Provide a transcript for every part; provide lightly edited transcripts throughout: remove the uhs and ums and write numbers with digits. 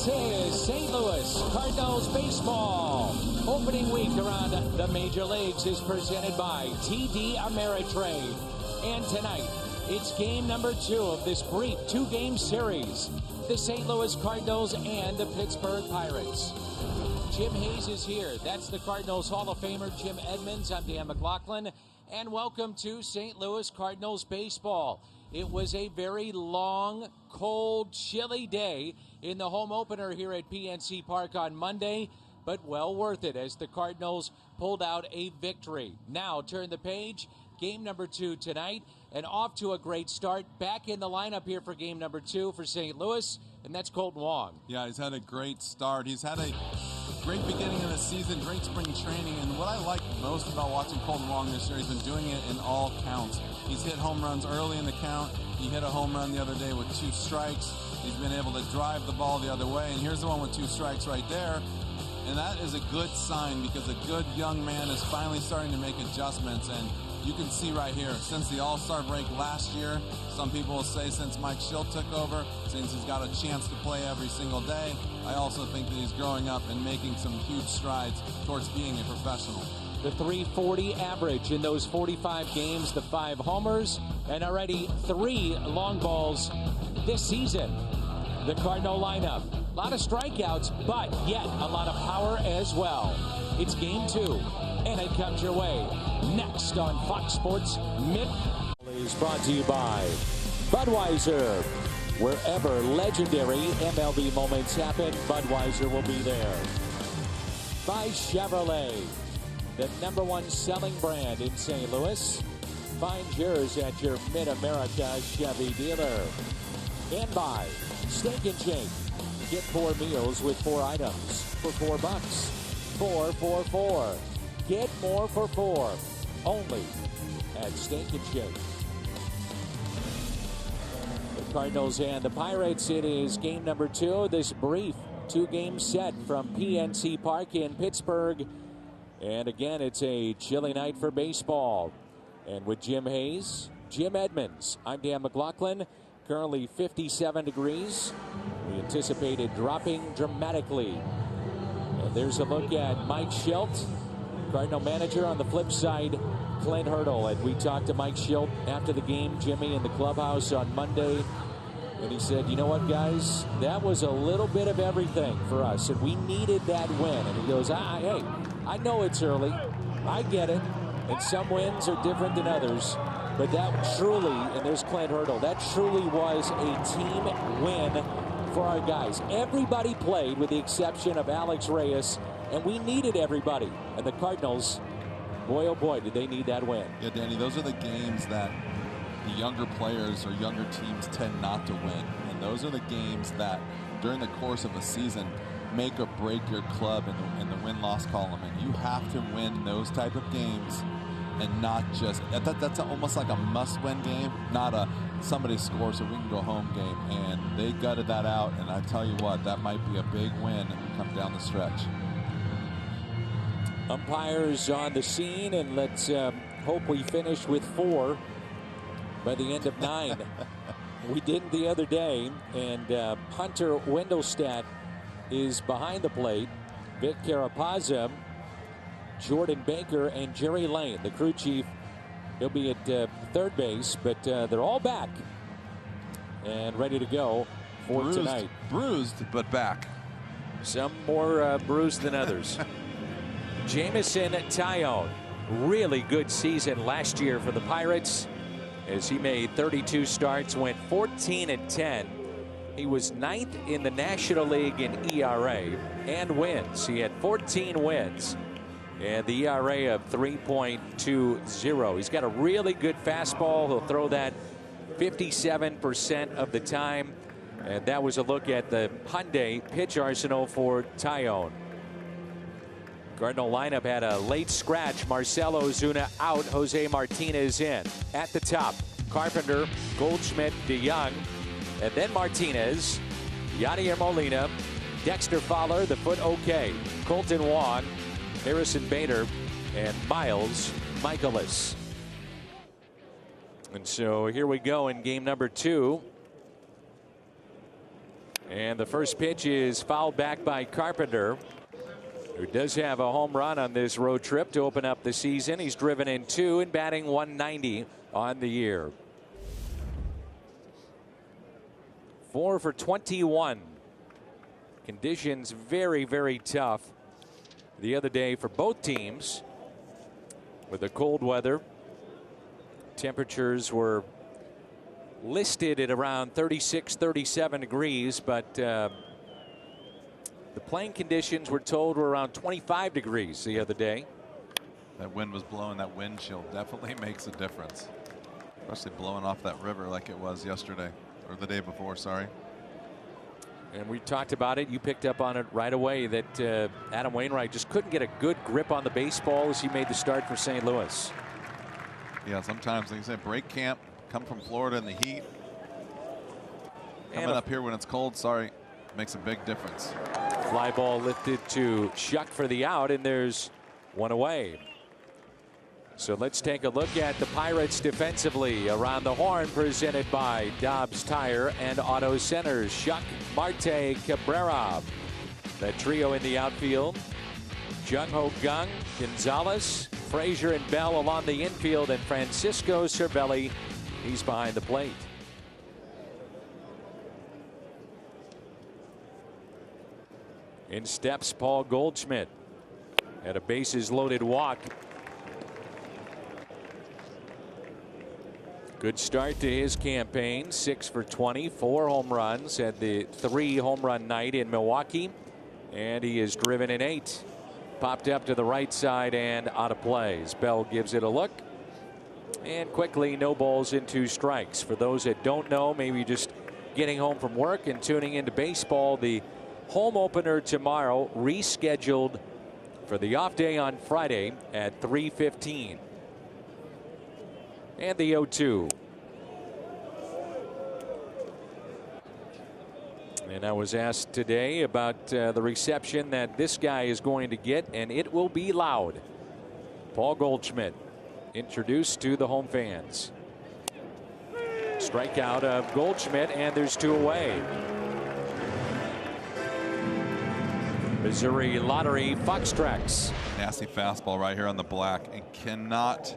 is St. Louis Cardinals baseball. Opening week around the major leagues is presented by TD Ameritrade. And tonight, it's game number 2 of this brief 2-game series. The St. Louis Cardinals and the Pittsburgh Pirates. Jim Hayes is here. That's the Cardinals Hall of Famer Jim Edmonds. I'm Dan McLaughlin. And welcome to St. Louis Cardinals baseball. It was a very long, cold, chilly day in the home opener here at PNC Park on Monday, but well worth it as the Cardinals pulled out a victory. Now turn the page, game number 2 tonight, and off to a great start. Back in the lineup here for game number 2 for St. Louis, and that's Kolten Wong. Yeah, he's had a great start. He's had a great beginning of the season, great spring training, and what I like most about watching Kolten Wong this year, he's been doing it in all counts. He's hit home runs early in the count. He hit a home run the other day with 2 strikes. He's been able to drive the ball the other way, and here's the one with 2 strikes right there. And that is a good sign because a good young man is finally starting to make adjustments, and you can see right here, since the All-Star break last year, some people will say since Mike Schilt took over, since he's got a chance to play every single day, I also think that he's growing up and making some huge strides towards being a professional. The .340 average in those 45 games, the 5 homers, and already 3 long balls this season. The Cardinal lineup, a lot of strikeouts, but yet a lot of power as well. It's game 2, and it comes your way next on Fox Sports Mid. Is brought to you by Budweiser. Wherever legendary MLB moments happen, Budweiser will be there. By Chevrolet, the #1 selling brand in St. Louis. Find yours at your Mid-America Chevy dealer. And by Steak and Shake. Get 4 meals with 4 items for $4. 4 for $4. Get more for 4. Only at Steak and Shake. The Cardinals and the Pirates. It is game number 2. This brief 2-game set from PNC Park in Pittsburgh. And again, it's a chilly night for baseball. And with Jim Hayes, Jim Edmonds, I'm Dan McLaughlin. Currently 57 degrees. We anticipate it dropping dramatically. And there's a look at Mike Schilt, Cardinal manager. On the flip side, Clint Hurdle. And we talked to Mike Schilt after the game, Jimmy, in the clubhouse on Monday. And he said, you know what, guys, that was a little bit of everything for us. And we needed that win. And he goes, hey, I know it's early. I get it. And some wins are different than others. But that truly, and there's Clint Hurdle, that truly was a team win for our guys. Everybody played with the exception of Alex Reyes, and we needed everybody. And the Cardinals, boy, oh boy, did they need that win. Yeah, Danny, those are the games that the younger players or younger teams tend not to win. And those are the games that, during the course of a season, make or break your club in the win-loss column. And you have to win those type of games and not just, that's almost like a must-win game, not a somebody scores so we can go home game. And they gutted that out, and I tell you what, that might be a big win come down the stretch. Umpires on the scene, and let's hope we finish with 4 by the end of 9. We didn't the other day, and Hunter Wendelstedt is behind the plate. Vic Carapazza, Jordan Baker, and Jerry Lane, the crew chief. He'll be at third base, but they're all back and ready to go for tonight. Bruised, but back. Some more bruised than others. Jamison Tyone, really good season last year for the Pirates as he made 32 starts, went 14-10. He was 9th in the National League in ERA and wins. He had 14 wins and the ERA of 3.20. He's got a really good fastball. He'll throw that 57% of the time. And that was a look at the Hyundai pitch arsenal for Tyone. Cardinal lineup had a late scratch. Marcell Ozuna out, Jose Martinez in. At the top, Carpenter, Goldschmidt, DeJong, and then Martinez, Yadier Molina, Dexter Fowler, the foot okay, Kolten Wong, Harrison Bader, and Miles Michaelis. And so here we go in game number 2. And the first pitch is fouled back by Carpenter, who does have a home run on this road trip to open up the season. He's driven in 2 and batting 190 on the year. 4 for 21. Conditions very, very tough the other day for both teams with the cold weather. Temperatures were listed at around 36, 37 degrees, but the playing conditions were told were around 25 degrees the other day. That wind was blowing. That wind chill definitely makes a difference, especially blowing off that river like it was yesterday, or the day before, sorry. And we talked about it. You picked up on it right away that Adam Wainwright just couldn't get a good grip on the baseball as he made the start for St. Louis. Yeah, sometimes, like you said, break camp, come from Florida in the heat. Coming up here when it's cold, sorry, makes a big difference. Fly ball lifted to Shuck for the out, and there's one away. So let's take a look at the Pirates defensively. Around the horn, presented by Dobbs Tire and Auto Centers. Shuck, Marte, Cabrera. That trio in the outfield. Jung-Ho Kang, Gonzalez, Frazier and Bell along the infield, and Francisco Cervelli, he's behind the plate. In steps Paul Goldschmidt at a bases loaded walk. Good start to his campaign. 6 for 20, 4 home runs, had the 3 home run night in Milwaukee, and he is driven in 8. Popped up to the right side and out of plays. Bell gives it a look, and quickly no balls and 2 strikes. For those that don't know, maybe just getting home from work and tuning into baseball, the home opener tomorrow rescheduled for the off day on Friday at 3:15. And the 0-2. And I was asked today about the reception that this guy is going to get, and it will be loud. Paul Goldschmidt introduced to the home fans. Strikeout of Goldschmidt, and there's 2 away. Missouri Lottery Foxtrot's. Nasty fastball right here on the black, and cannot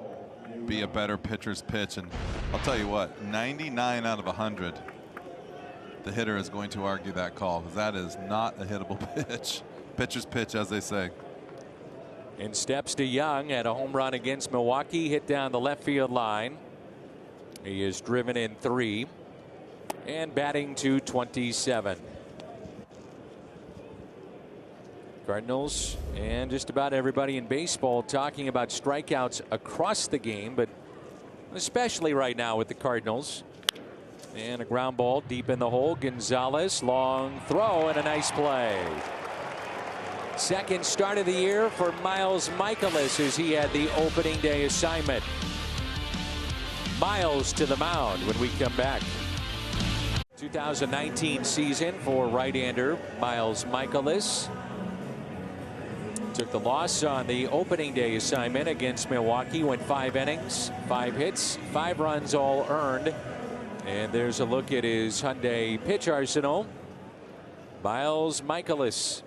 be a better pitcher's pitch. And I'll tell you what, 99 out of 100, the hitter is going to argue that call, because that is not a hittable pitch. Pitcher's pitch, as they say. In steps DeJong at a home run against Milwaukee, hit down the left field line. He is driven in 3 and batting .227. Cardinals and just about everybody in baseball talking about strikeouts across the game, but especially right now with the Cardinals. And a ground ball deep in the hole. Gonzalez, long throw, and a nice play. Second start of the year for Miles Michaelis as he had the opening day assignment. Miles to the mound when we come back. 2019 season for right-hander Miles Michaelis. Took the loss on the opening day assignment against Milwaukee. Went 5 innings, 5 hits, 5 runs all earned. And there's a look at his Hyundai pitch arsenal. Miles Michaelis.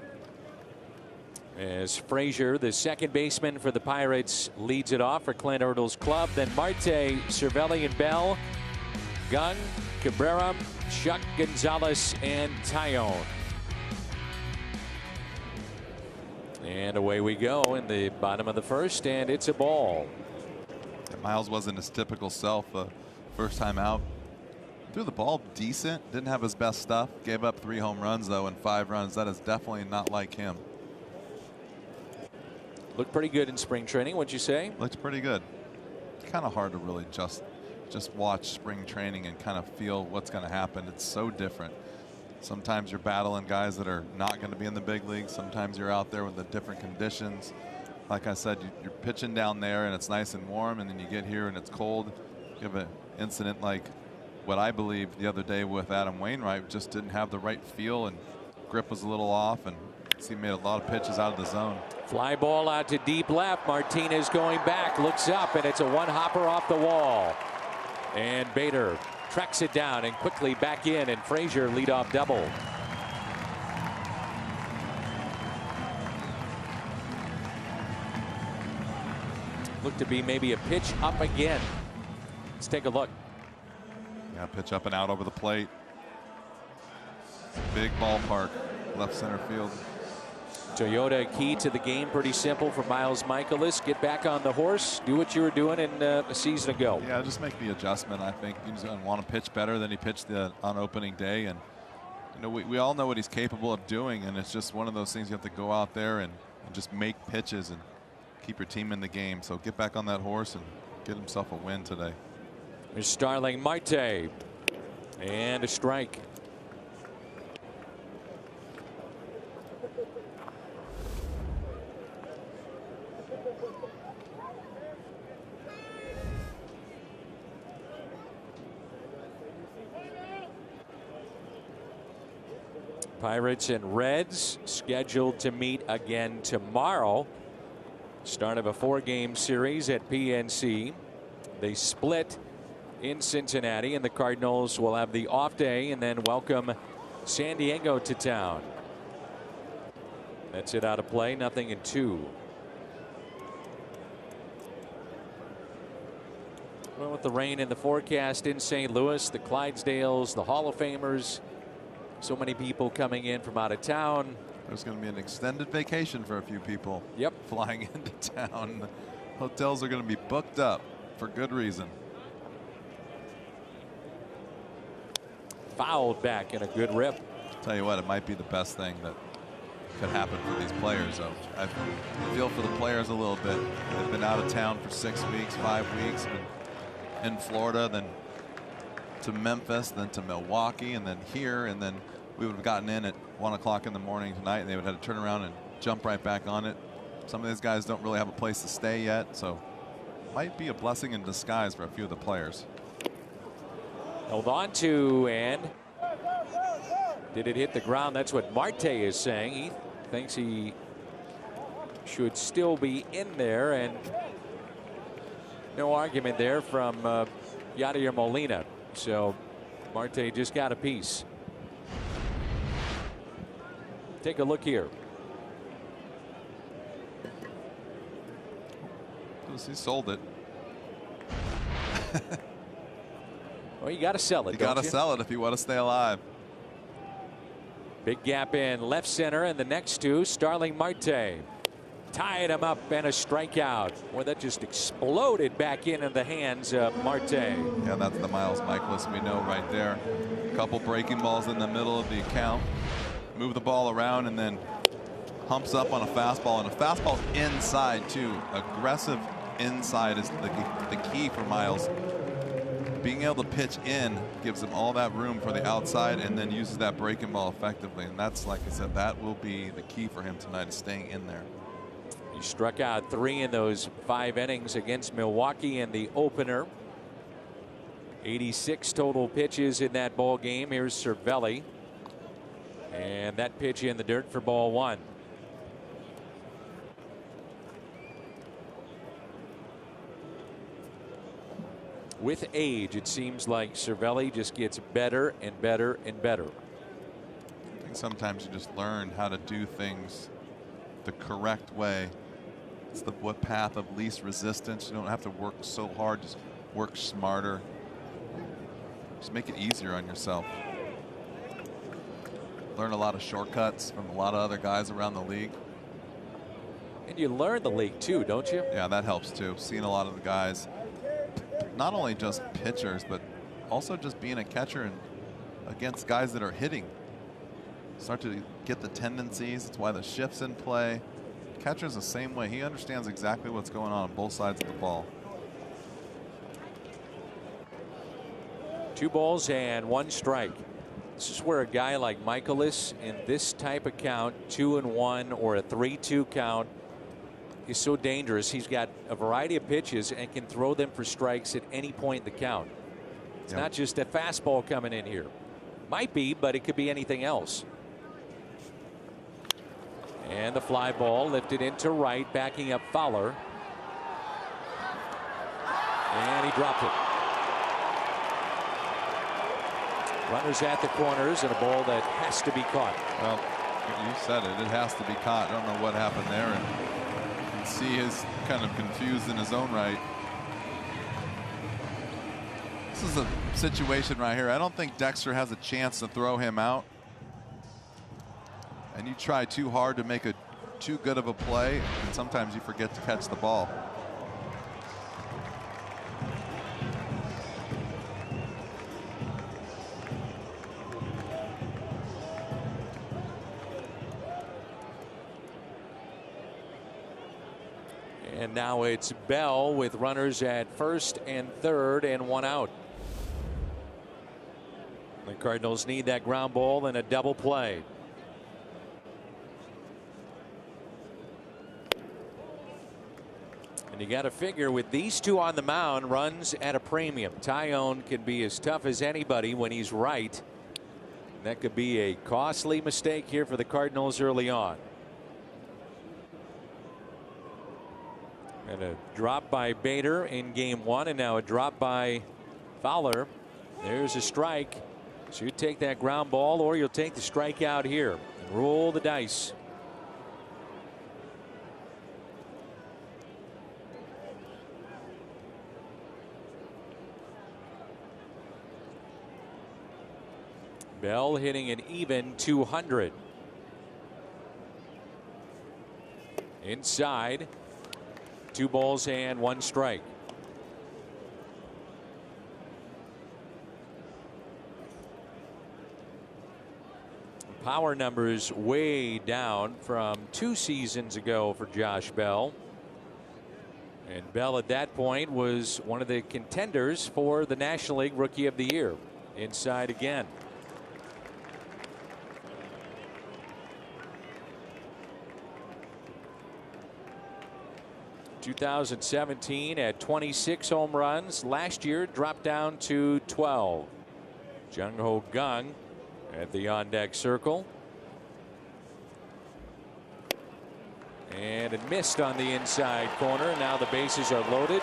As Frazier, the second baseman for the Pirates, leads it off for Clint Hurdle's club. Then Marte, Cervelli, and Bell. Gunn, Cabrera, Shuck, Gonzalez, and Tyone. And away we go in the bottom of the first, and it's a ball. Miles wasn't his typical self first time out. Threw the ball decent, didn't have his best stuff. Gave up 3 home runs though and 5 runs. That is definitely not like him. Looked pretty good in spring training, wouldn't you say? Looked pretty good. Kind of hard to really just watch spring training and kind of feel what's going to happen. It's so different. Sometimes you're battling guys that are not going to be in the big leagues. Sometimes you're out there with the different conditions. Like I said, you're pitching down there and it's nice and warm, and then you get here and it's cold. You have an incident like what I believe the other day with Adam Wainwright. Just didn't have the right feel, and grip was a little off, and he made a lot of pitches out of the zone. Fly ball out to deep left. Martinez going back, looks up, and it's a one-hopper off the wall. And Bader tracks it down and quickly back in, and Frazier leadoff double. Look to be maybe a pitch up again. Let's take a look. Yeah, pitch up and out over the plate. Big ballpark, left center field. Toyota key to the game, pretty simple for Miles Michaelis. Get back on the horse, do what you were doing in a season ago. Yeah, just make the adjustment. I think he's going to want to pitch better than he pitched on opening day, and you know we all know what he's capable of doing, and it's just one of those things you have to go out there and just make pitches and keep your team in the game. So get back on that horse and get himself a win today. There's Starling Marte, and a strike. Pirates and Reds scheduled to meet again tomorrow. Start of a 4-game series at PNC. They split in Cincinnati, and the Cardinals will have the off day and then welcome San Diego to town. That's it out of play, 0-2. Well, with the rain in the forecast in St. Louis, the Clydesdales, the Hall of Famers, so many people coming in from out of town. There's going to be an extended vacation for a few people. Yep. Flying into town. The hotels are going to be booked up for good reason. Fouled back in a good rip. Tell you what, it might be the best thing that could happen for these players. So I feel for the players a little bit. They've been out of town for 6 weeks, 5 weeks, been in Florida, then to Memphis, then to Milwaukee, and then here, and then we would have gotten in at 1 o'clock in the morning tonight, and they would have to turn around and jump right back on it. Some of these guys don't really have a place to stay yet, so might be a blessing in disguise for a few of the players. Held on to, and did it hit the ground? That's what Marte is saying. He thinks he should still be in there, and no argument there from Yadier Molina. So Marte just got a piece. Take a look here. He sold it. Well, you got to sell it. You got to sell it if you want to stay alive. Big gap in left center, and the next two, Starling Marte. Tied him up, and a strikeout. Boy, that just exploded back into the hands of Marte. Yeah, that's the Miles Michaelis we know right there. A couple breaking balls in the middle of the account. Move the ball around and then humps up on a fastball, and a fastball inside too. Aggressive inside is the key for Miles. Being able to pitch in gives him all that room for the outside, and then uses that breaking ball effectively. And that's, like I said, that will be the key for him tonight, is staying in there. He struck out 3 in those 5 innings against Milwaukee in the opener. 86 total pitches in that ball game. Here's Cervelli, and that pitch in the dirt for ball 1. With age, it seems like Cervelli just gets better and better and better. I think sometimes you just learn how to do things the correct way. It's the path of least resistance. You don't have to work so hard, just work smarter. Just make it easier on yourself. Learn a lot of shortcuts from a lot of other guys around the league. And you learn the league too, don't you? Yeah, that helps too. Seeing a lot of the guys, not only just pitchers, but also just being a catcher and against guys that are hitting. Start to get the tendencies. That's why the shift's in play. Catcher's the same way. He understands exactly what's going on both sides of the ball. 2 balls and 1 strike. This is where a guy like Michaelis in this type of count, 2-1 or a 3-2 count, is so dangerous. He's got a variety of pitches and can throw them for strikes at any point in the count. It's not just a fastball coming in here. Might be, but it could be anything else. And the fly ball lifted into right, backing up Fowler. And he dropped it. Runners at the corners, and a ball that has to be caught. Well, you said it. It has to be caught. I don't know what happened there. And see is kind of confused in his own right. This is a situation right here. I don't think Dexter has a chance to throw him out. And you try too hard to make too good of a play, and sometimes you forget to catch the ball. And now it's Bell with runners at first and third and one out. The Cardinals need that ground ball and a double play. And you got to figure with these two on the mound, runs at a premium. Tyone can be as tough as anybody when he's right. That could be a costly mistake here for the Cardinals early on. And a drop by Bader in game one, and now a drop by Fowler. There's a strike. So you take that ground ball or you'll take the strikeout here and roll the dice. Bell hitting an even 200. Inside. 2 balls and 1 strike. Power numbers way down from 2 seasons ago for Josh Bell. And Bell at that point was one of the contenders for the National League Rookie of the Year. Inside again. In 2017 at 26 home runs. Last year dropped down to 12. Jung Ho Gung at the on deck circle. And it missed on the inside corner. Now the bases are loaded.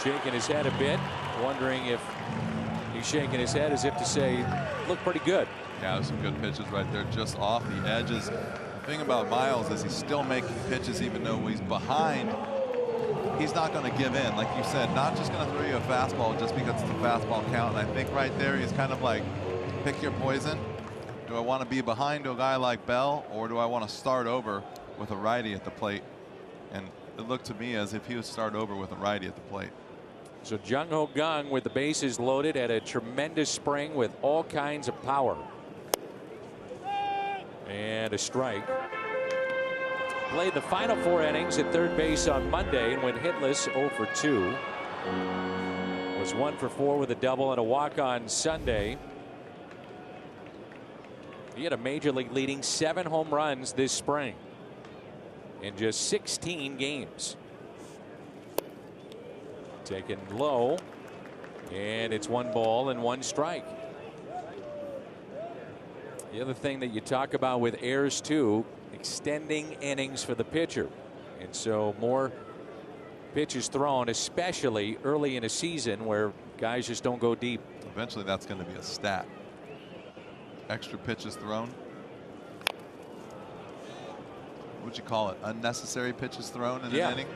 Shaking his head a bit, wondering if he's shaking his head as if to say, look pretty good. Yeah, there's some good pitches right there, just off the edges. The thing about Miles is he's still making pitches even though he's behind. He's not going to give in, like you said, not just going to throw you a fastball just because it's a fastball count. And I think right there he's kind of like, pick your poison. Do I want to be behind a guy like Bell, or do I want to start over with a righty at the plate? And it looked to me as if he would start over with a righty at the plate. So Jung Ho Gung with the bases loaded at a tremendous spring with all kinds of power. And a strike. Played the final 4 innings at third base on Monday and went hitless 0 for 2. Was 1 for 4 with a double and a walk on Sunday. He had a major league leading 7 home runs this spring in just 16 games. Taken low, and it's 1 ball and 1 strike. The other thing that you talk about with Ayers too, extending innings for the pitcher, and so more pitches thrown, especially early in a season where guys just don't go deep. Eventually that's going to be a stat. Extra pitches thrown. What would you call it? Unnecessary pitches thrown in an inning?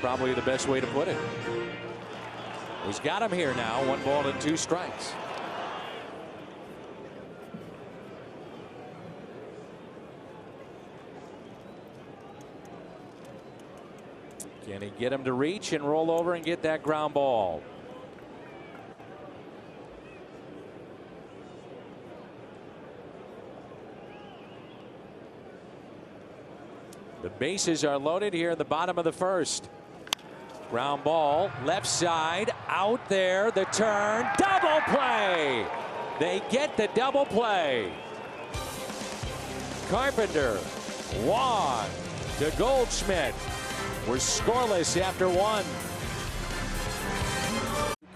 Probably the best way to put it. He's got him here now. 1 ball and 2 strikes. Can he get him to reach and roll over and get that ground ball? The bases are loaded here in the bottom of the first. Ground ball, left side, out there, the turn, double play. They get the double play. Carpenter, Wong to Goldschmidt. We're scoreless after 1.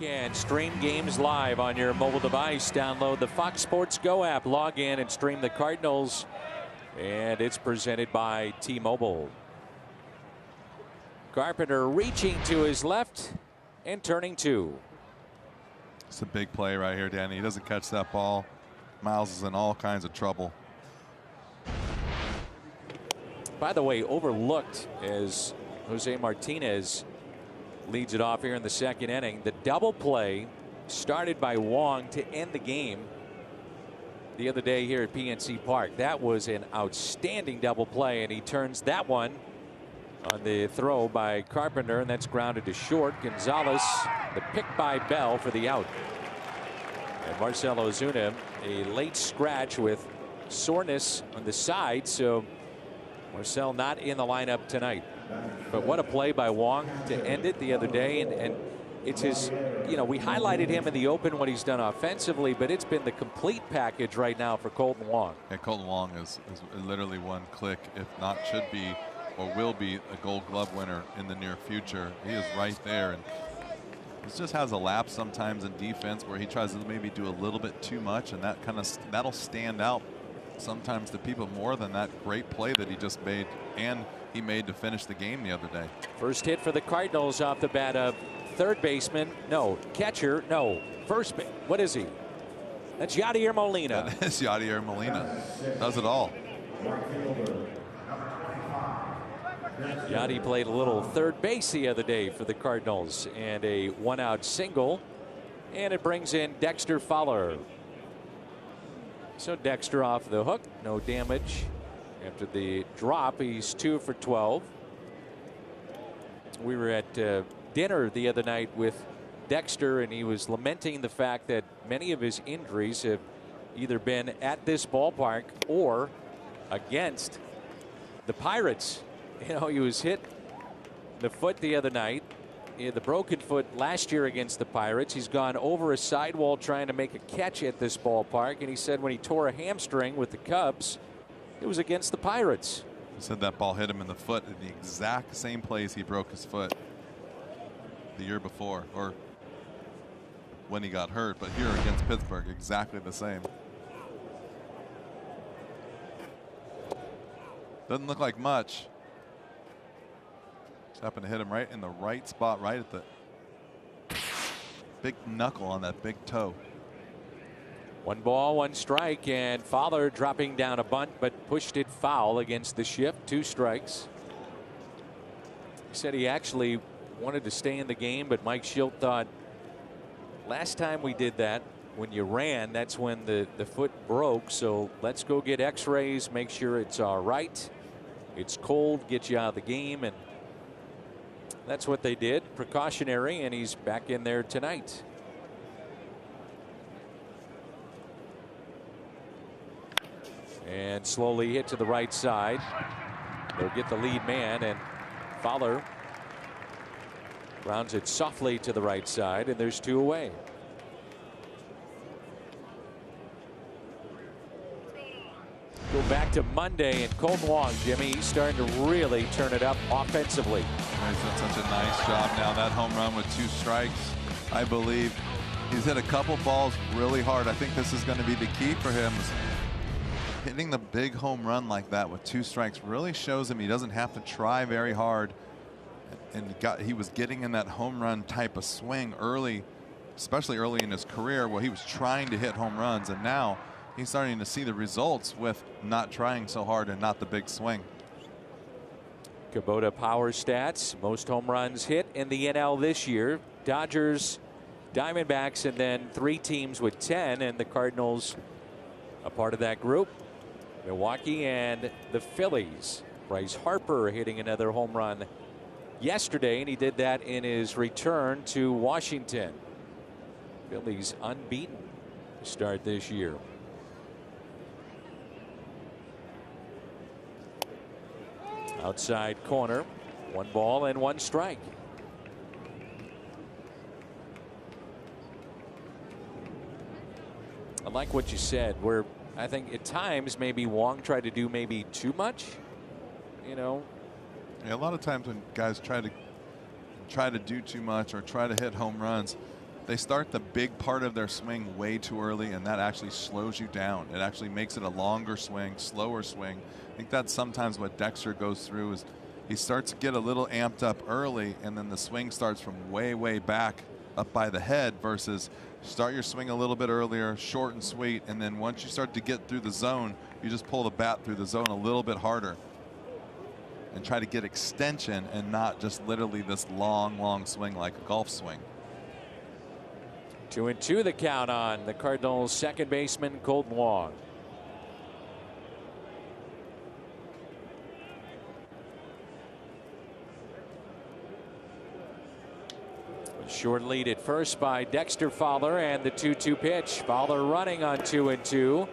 You can stream games live on your mobile device. Download the Fox Sports Go app, log in and stream the Cardinals. And it's presented by T-Mobile. Carpenter reaching to his left and turning 2. It's a big play right here, Danny. He doesn't catch that ball. Miles is in all kinds of trouble. by the way, overlooked as Jose Martinez leads it off here in the second inning. The double play started by Wong to end the game the other day here at PNC Park. That was an outstanding double play, and he turns that one on the throw by Carpenter, and that's grounded to short. Gonzalez, the pick by Bell for the out. And Marcell Ozuna, a late scratch with soreness on the side, so Marcell not in the lineup tonight. But what a play by Wong to end it the other day, and it's his, you know, we highlighted him in the open what he's done offensively, but it's been the complete package right now for Kolten Wong. Yeah, Kolten Wong is literally one click, if not should be or will be a Gold Glove winner in the near future. He is right there, and he just has a lapse sometimes in defense where he tries to maybe do a little bit too much, and that'll stand out sometimes to people more than that great play that he just made, and he made to finish the game the other day. First hit for the Cardinals off the bat of third baseman, no, catcher, no, first base. What is he? That's Yadier Molina. That is Yadier Molina. Does it all. Yadi played a little third base the other day for the Cardinals, and a one-out single, and it brings in Dexter Fowler. So Dexter off the hook, no damage after the drop. He's 2 for 12. We were at dinner the other night with Dexter, and he was lamenting the fact that many of his injuries have either been at this ballpark or against the Pirates. You know, he was hit the foot the other night. He had the broken foot last year against the Pirates. He's gone over a sidewall trying to make a catch at this ballpark, and he said when he tore a hamstring with the Cubs, it was against the Pirates. He said that ball hit him in the foot in the exact same place he broke his foot the year before, or when he got hurt, but here against Pittsburgh, exactly the same. Doesn't look like much. Just happened to hit him right in the right spot, right at the big knuckle on that big toe. 1 ball, 1 strike, and Fowler dropping down a bunt, but pushed it foul against the shift. 2 strikes. He said he actually wanted to stay in the game, but Mike Schilt thought last time we did that, when you ran, that's when the foot broke. So let's go get x-rays, make sure it's all right. It's cold, get you out of the game, and that's what they did. Precautionary, and he's back in there tonight. And slowly hit to the right side. They'll get the lead man, and Fowler rounds it softly to the right side, and there's 2 away. Go back to Monday, and Kolten Wong, Jimmy, he's starting to really turn it up offensively. He's done such a nice job now. That home run with 2 strikes, I believe. He's hit a couple balls really hard. I think this is going to be the key for him. Hitting the big home run like that with 2 strikes really shows him he doesn't have to try very hard. And he was getting in that home run type of swing early, especially early in his career, where he was trying to hit home runs, and now he's starting to see the results with not trying so hard and not the big swing. Kubota power stats, most home runs hit in the NL this year. Dodgers, Diamondbacks, and then 3 teams with 10, and the Cardinals a part of that group. Milwaukee and the Phillies. Bryce Harper hitting another home run yesterday, and he did that in his return to Washington. Phillies unbeaten to start this year. Outside corner, 1 ball and 1 strike. I like what you said, where I think at times maybe Wong tried to do maybe too much, you know. Yeah, a lot of times when guys try to do too much or try to hit home runs, they start the big part of their swing way too early, and that actually slows you down. It actually makes it a longer swing, slower swing. I think that's sometimes what Dexter goes through, is he starts to get a little amped up early, and then the swing starts from way back up by the head, versus start your swing a little bit earlier, short and sweet, and then once you start to get through the zone, you just pull the bat through the zone a little bit harder. and try to get extension and not just literally this long swing like a golf swing. 2-2 the count on the Cardinals second baseman Colton Wong. Short lead at first by Dexter Fowler, and the 2-2 pitch. Fowler running on 2-2,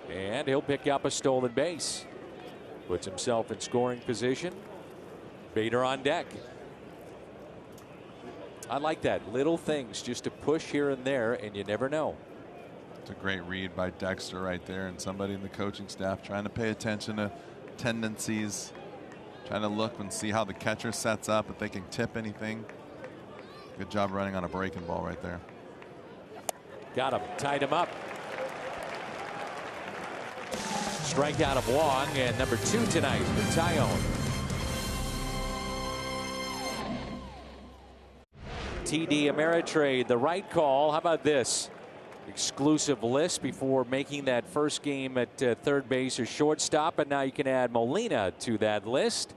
and he'll pick up a stolen base. Puts himself in scoring position. Bader on deck. I like that. Little things just to push here and there, and you never know. It's a great read by Dexter right there, and somebody in the coaching staff trying to pay attention to tendencies, trying to look and see how the catcher sets up, if they can tip anything. Good job running on a breaking ball right there. Got him, tied him up. Strikeout of Wong, and number 2 tonight for Tyone. TD Ameritrade, the right call. How about this? Exclusive list before making that first game at third base or shortstop, and now you can add Molina to that list.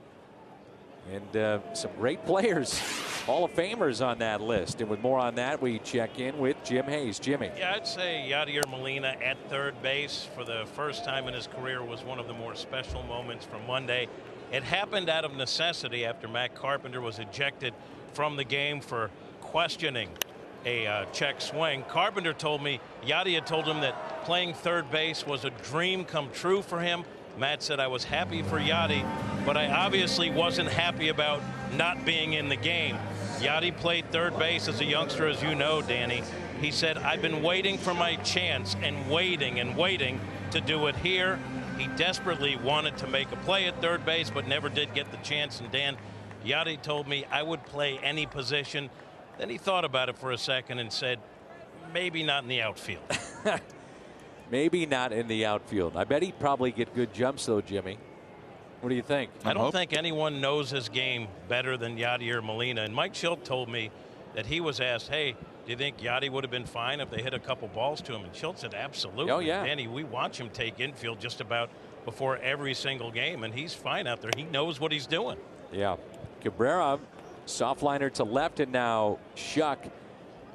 And some great players, Hall of Famers on that list. And with more on that, we check in with Jim Hayes. Jimmy. Yeah, I'd say Yadier Molina at third base for the first time in his career was one of the more special moments from Monday. It happened out of necessity after Matt Carpenter was ejected from the game for questioning a check swing. Carpenter told me Yadi had told him that playing third base was a dream come true for him. Matt said, I was happy for Yadi, but I obviously wasn't happy about not being in the game. Yadi played third base as a youngster, as you know, Danny. He said, I've been waiting for my chance and waiting to do it here. He desperately wanted to make a play at third base, but never did get the chance. And Dan, Yadi told me I would play any position. Then he thought about it for a second and said, maybe not in the outfield. Maybe not in the outfield. I bet he'd probably get good jumps, though, Jimmy. What do you think? I don't think anyone knows his game better than Yadier Molina. And Mike Schilt told me that he was asked, hey, do you think Yadi would have been fine if they hit a couple balls to him? And Schilt said, absolutely. Oh, yeah. Danny, we watch him take infield just about before every single game, and he's fine out there. He knows what he's doing. Yeah. Cabrera, soft liner to left, and now Shuck.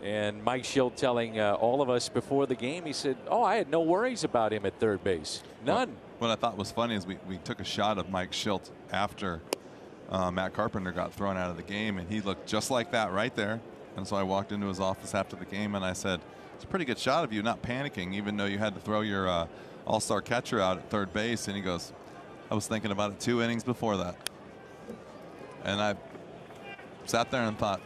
And Mike Schilt telling all of us before the game, he said, oh, I had no worries about him at third base. None. What I thought was funny is we took a shot of Mike Schilt after Matt Carpenter got thrown out of the game, and he looked just like that right there. And so I walked into his office after the game, and I said, it's a pretty good shot of you not panicking, even though you had to throw your all-star catcher out at third base. And he goes, I was thinking about it 2 innings before that. And I sat there and thought,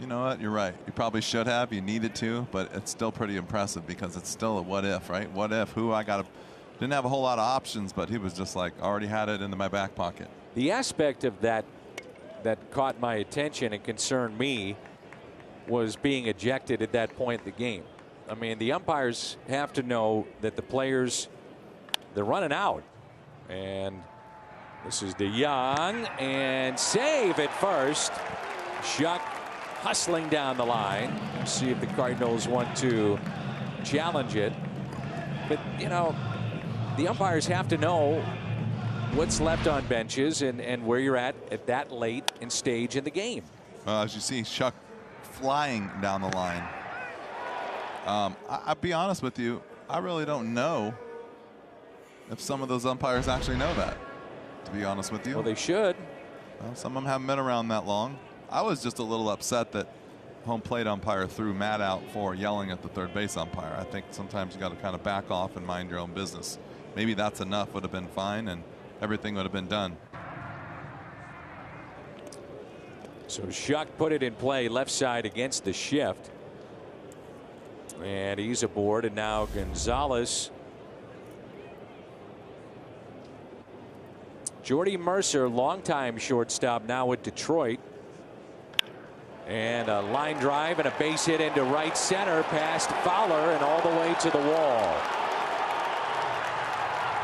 you know what, you're right. You probably should have. You needed to, but it's still pretty impressive because it's still a what if, right? What if? Didn't have a whole lot of options, but he was just like, already had it into my back pocket. The aspect of that caught my attention and concerned me was being ejected at that point in the game. I mean, the umpires have to know that the players, they're running out. And this is DeJong, and save at first. Shuck hustling down the line. See if the Cardinals want to challenge it. But, you know, the umpires have to know what's left on benches and where you're at that late in stage in the game. As you see, Shuck flying down the line. I'll be honest with you, I really don't know if some of those umpires actually know that, to be honest with you. Well, they should. Well, some of them haven't been around that long. I was just a little upset that home plate umpire threw Matt out for yelling at the third base umpire. I think sometimes you got to kind of back off and mind your own business. Maybe that's enough, would have been fine, and everything would have been done. So Shuck put it in play left side against the shift. And he's aboard, and now Gonzalez. Jordy Mercer, longtime shortstop, now with Detroit. And a line drive and a base hit into right center past Fowler and all the way to the wall.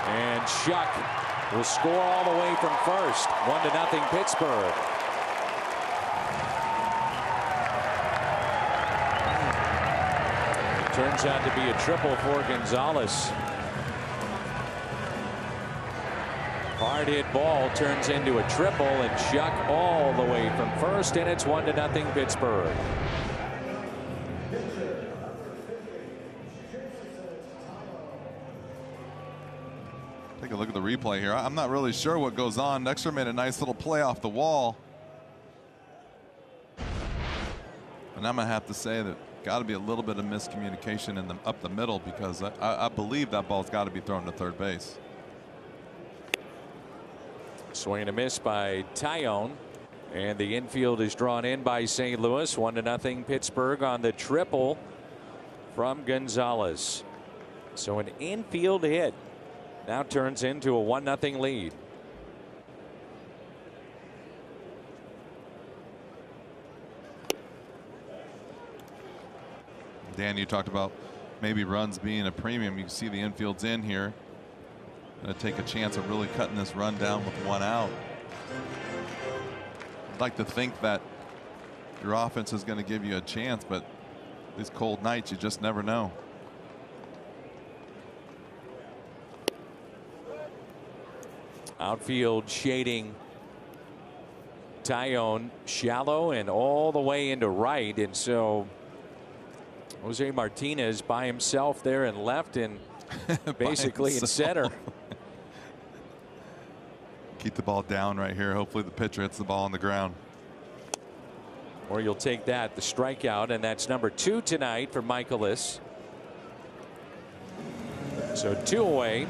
And Shuck will score all the way from first. 1-0 Pittsburgh. It turns out to be a triple for Gonzalez. Hard hard hit ball turns into a triple, and Shuck all the way from first, and it's 1-0 Pittsburgh. Take a look at the replay here. I'm not really sure what goes on. Dexter made a nice little play off the wall. And I'm going to have to say that got to be a little bit of miscommunication in up the middle, because I believe that ball's got to be thrown to third base. Swing and a miss by Tyone. And the infield is drawn in by St. Louis. 1-0 Pittsburgh on the triple from Gonzalez. So an infield hit now turns into a 1-0 lead. Dan, you talked about maybe runs being a premium. You can see the infield's in here. Going to take a chance of really cutting this run down with one out. I'd like to think that your offense is going to give you a chance, but these cold nights, you just never know. Outfield shading Tyone shallow and all the way into right, and so Jose Martinez by himself there in left and basically in center. Keep the ball down right here. Hopefully the pitcher hits the ball on the ground. Or you'll take that, the strikeout, and that's number 2 tonight for Michaelis. So 2 away.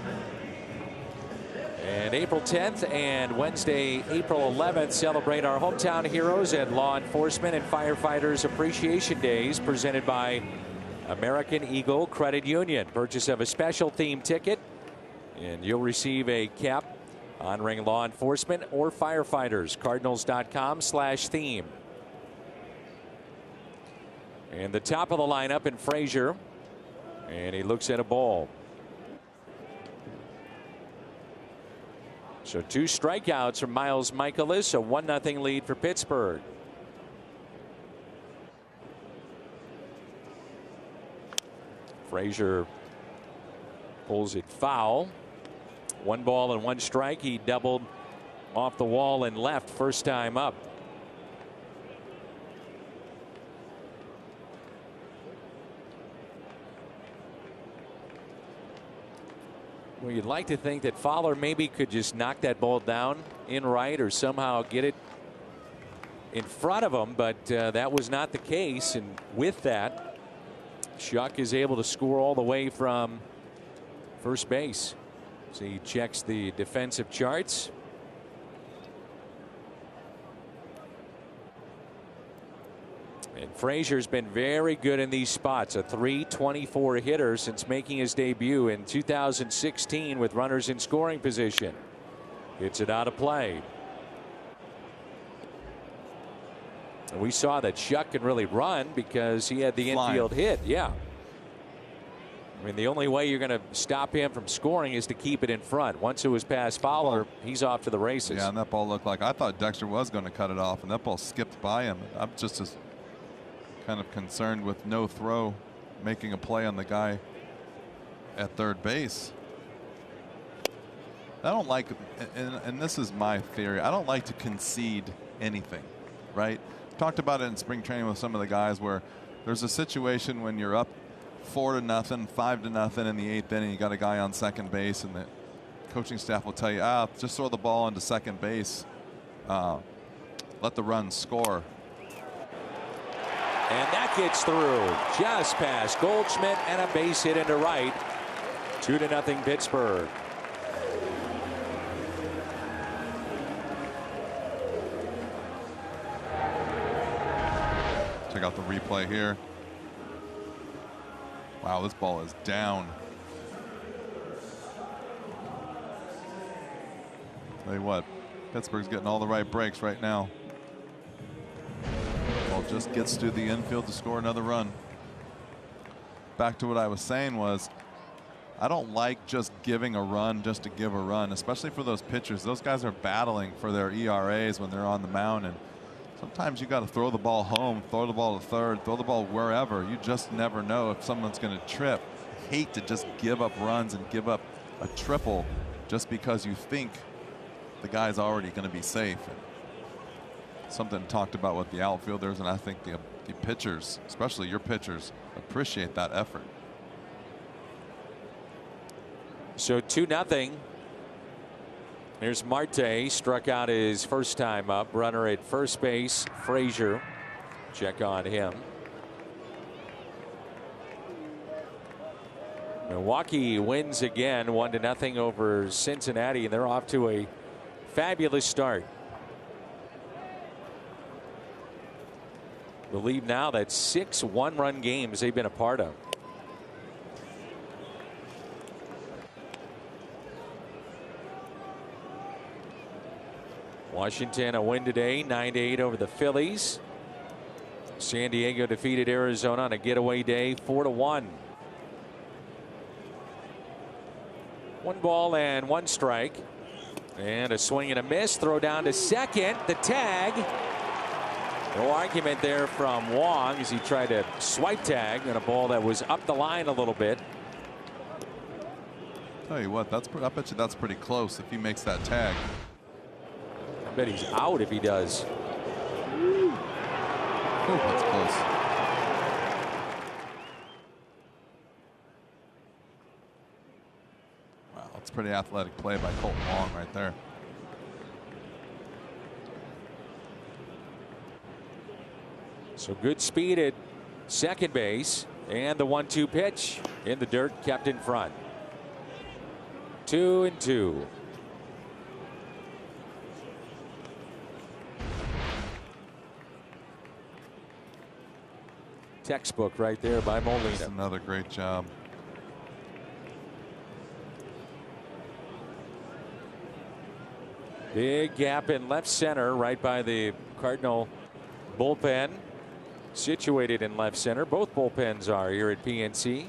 And April 10th and Wednesday, April 11th, celebrate our hometown heroes at Law Enforcement and Firefighters Appreciation Days, presented by American Eagle Credit Union. Purchase of a special theme ticket, and you'll receive a cap honoring law enforcement or firefighters. Cardinals.com/theme. And the top of the lineup in Frazier, and he looks at a ball. So 2 strikeouts from Miles Michaelis, a 1-0 lead for Pittsburgh. Frazier pulls it foul. 1 ball and 1 strike. He doubled off the wall and left first time up. Well, you'd like to think that Fowler maybe could just knock that ball down in right or somehow get it in front of him, but that was not the case. And with that, Shuck is able to score all the way from first base. So he checks the defensive charts. And Frazier's been very good in these spots, a .324 hitter since making his debut in 2016 with runners in scoring position. Hits it out of play. And we saw that Shuck can really run because he had the infield hit. Yeah. I mean, the only way you're going to stop him from scoring is to keep it in front. Once it was past Fowler, he's off to the races. Yeah, and that ball looked like, I thought Dexter was going to cut it off, and that ball skipped by him. I'm just as kind of concerned with no throw making a play on the guy at third base. I don't like, and this is my theory, I don't like to concede anything, right? Talked about it in spring training with some of the guys where there's a situation when you're up 4-0, 5-0 in the 8th inning. You got a guy on second base, and the coaching staff will tell you, just throw the ball into second base, let the run score. And that gets through just past Goldschmidt and a base hit into right. 2-0 Pittsburgh. Check out the replay here. Wow, this ball is down. Tell you what, Pittsburgh's getting all the right breaks right now. Ball just gets to the infield to score another run. Back to what I was saying was, I don't like just giving a run just to give a run, especially for those pitchers. Those guys are battling for their ERAs when they're on the mound, and sometimes you got to throw the ball home, throw the ball to third, throw the ball wherever. You just never know if someone's going to trip. I hate to just give up runs and give up a triple just because you think the guy's already going to be safe. Something talked about with the outfielders, and I think the pitchers, especially your pitchers, appreciate that effort. So 2-0. Here's Marte, struck out his first time up. Runner at first base, Frazier. Check on him. Milwaukee wins again 1-0 over Cincinnati, and they're off to a fabulous start. Believe now that 6 one-run games they've been a part of. Washington a win today, 9-8 over the Phillies. San Diego defeated Arizona on a getaway day, 4-1. 1 ball and 1 strike. And a swing and a miss. Throw down to second. The tag. No argument there from Wong as he tried to swipe tag on a ball that was up the line a little bit. Tell you what, I bet you that's pretty close if he makes that tag. I bet he's out if he does. Oh, that's close. Wow, that's pretty athletic play by Colton Wong right there. So good speed at second base, and the 1-2 pitch in the dirt, kept in front. 2-2. Textbook right there by Molina. That's another great job. Big gap in left center right by the Cardinal bullpen. Situated in left center. Both bullpens are here at PNC.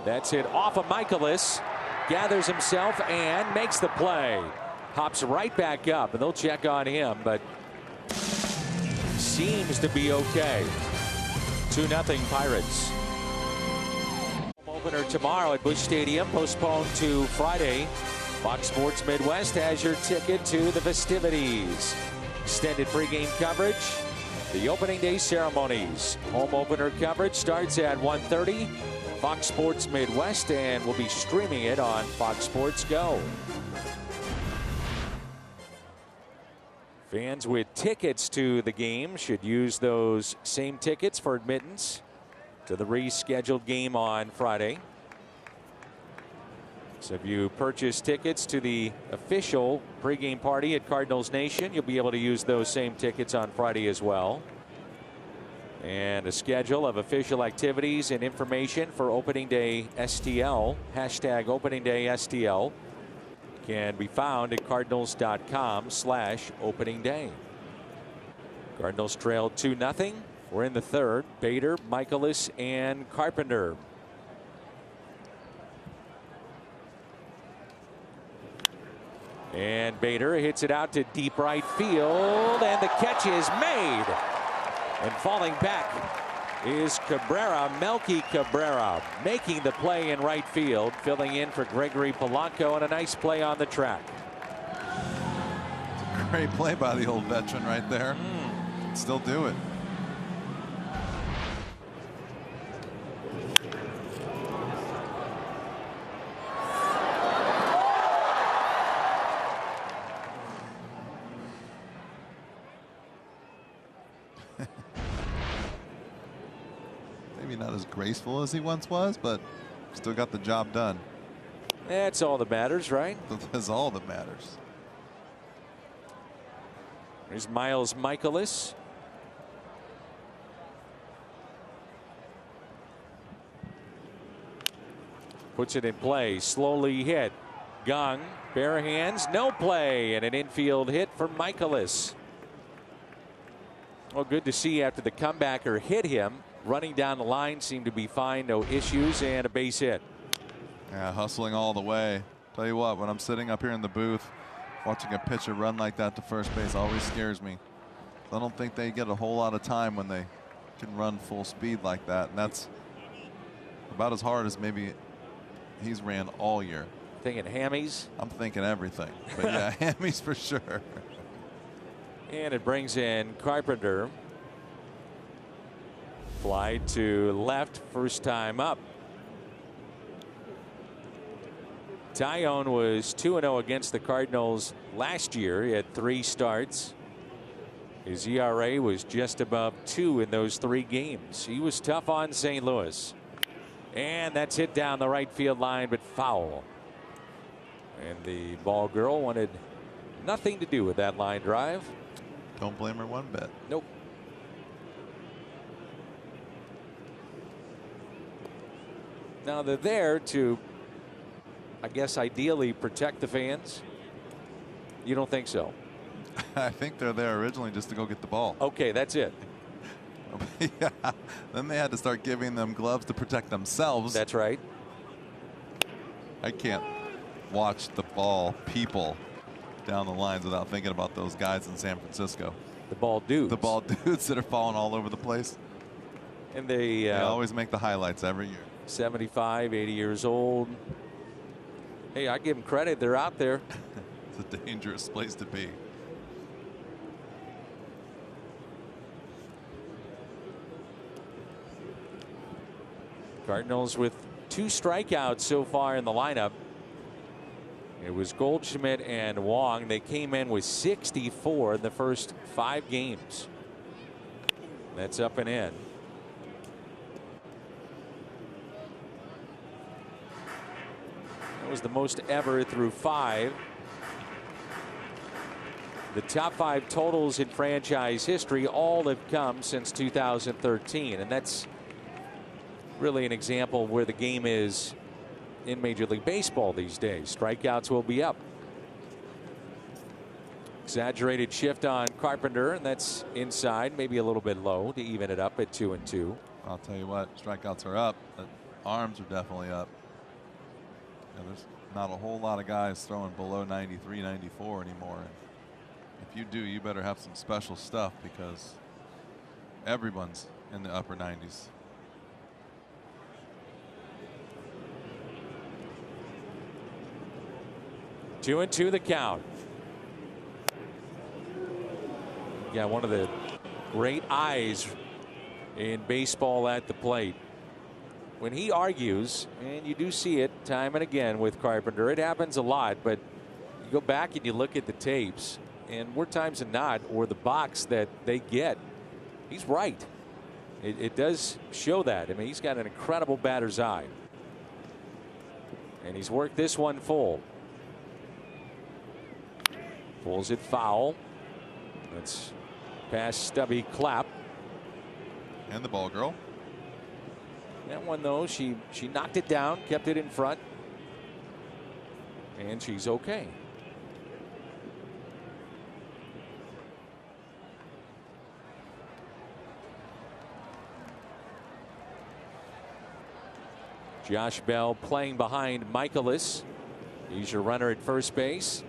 That's hit off of Michaelis. Gathers himself and makes the play. Hops right back up, and they'll check on him, but seems to be okay. 2-0 Pirates. Home opener tomorrow at Busch Stadium, postponed to Friday. Fox Sports Midwest has your ticket to the festivities. Extended pregame coverage. The opening day ceremonies. Home opener coverage starts at 1:30. Fox Sports Midwest, and we'll be streaming it on Fox Sports Go. Fans with tickets to the game should use those same tickets for admittance to the rescheduled game on Friday. So if you purchase tickets to the official pregame party at Cardinals Nation, you'll be able to use those same tickets on Friday as well. And a schedule of official activities and information for opening day STL, hashtag opening day STL, can be found at cardinals.com/opening day. Cardinals trailed 2-0. We're in the third. Bader, Michaelis, and Carpenter. And Bader hits it out to deep right field, and the catch is made. And falling back is Cabrera, Melky Cabrera, making the play in right field, filling in for Gregory Polanco, and a nice play on the track. Great play by the old veteran right there. Still do it. Maybe not as graceful as he once was, but still got the job done. That's all that matters, right? That's all that matters. There's Miles Michaelis. Puts it in play, slowly hit. Gung, bare hands, no play, and an infield hit for Michaelis. Well, good to see after the comebacker hit him. Running down the line, seemed to be fine, no issues, and a base hit. Yeah, hustling all the way. Tell you what, when I'm sitting up here in the booth, watching a pitcher run like that to first base always scares me. I don't think they get a whole lot of time when they can run full speed like that, and that's about as hard as maybe he's ran all year. Thinking hammies. I'm thinking everything. But yeah, hammies for sure. And it brings in Carpenter. Fly to left, first time up. Tyone was 2-0 against the Cardinals last year. He had 3 starts. His ERA was just above 2 in those 3 games. He was tough on St. Louis. And that's hit down the right field line, but foul. And the ball girl wanted nothing to do with that line drive. Don't blame her one bit. Nope. Now they're there to, I guess, ideally protect the fans. You don't think so? I think they're there originally just to go get the ball. Okay, that's it. Yeah. Then they had to start giving them gloves to protect themselves. That's right. I can't watch the ball people down the lines without thinking about those guys in San Francisco. The ball dudes. The ball dudes that are falling all over the place. And they always make the highlights every year. 75, 80 years old. Hey, I give them credit. They're out there. It's a dangerous place to be. Cardinals with 2 strikeouts so far in the lineup. It was Goldschmidt and Wong. They came in with 64 in the first 5 games. That's up and in. That was the most ever through 5. The top 5 totals in franchise history all have come since 2013, and that's really an example where the game is in Major League Baseball these days. Strikeouts will be up. Exaggerated shift on Carpenter, and that's inside, maybe a little bit low to even it up at 2-2. I'll tell you what, strikeouts are up, but arms are definitely up. Yeah, there's not a whole lot of guys throwing below 93, 94 anymore. And if you do, you better have some special stuff because everyone's in the upper 90s. Two and two the count. Yeah, one of the great eyes in baseball at the plate. When he argues, and you do see it time and again with Carpenter, it happens a lot, but you go back and you look at the tapes, and more times than not, or the box that they get, he's right. It does show that. I mean, he's got an incredible batter's eye. And he's worked this one full. Pulls it foul. That's past Stubby Clapp. And the ball girl. That one, though, she knocked it down, kept it in front. And she's okay. Josh Bell playing behind Michaelis. He's your runner at first base.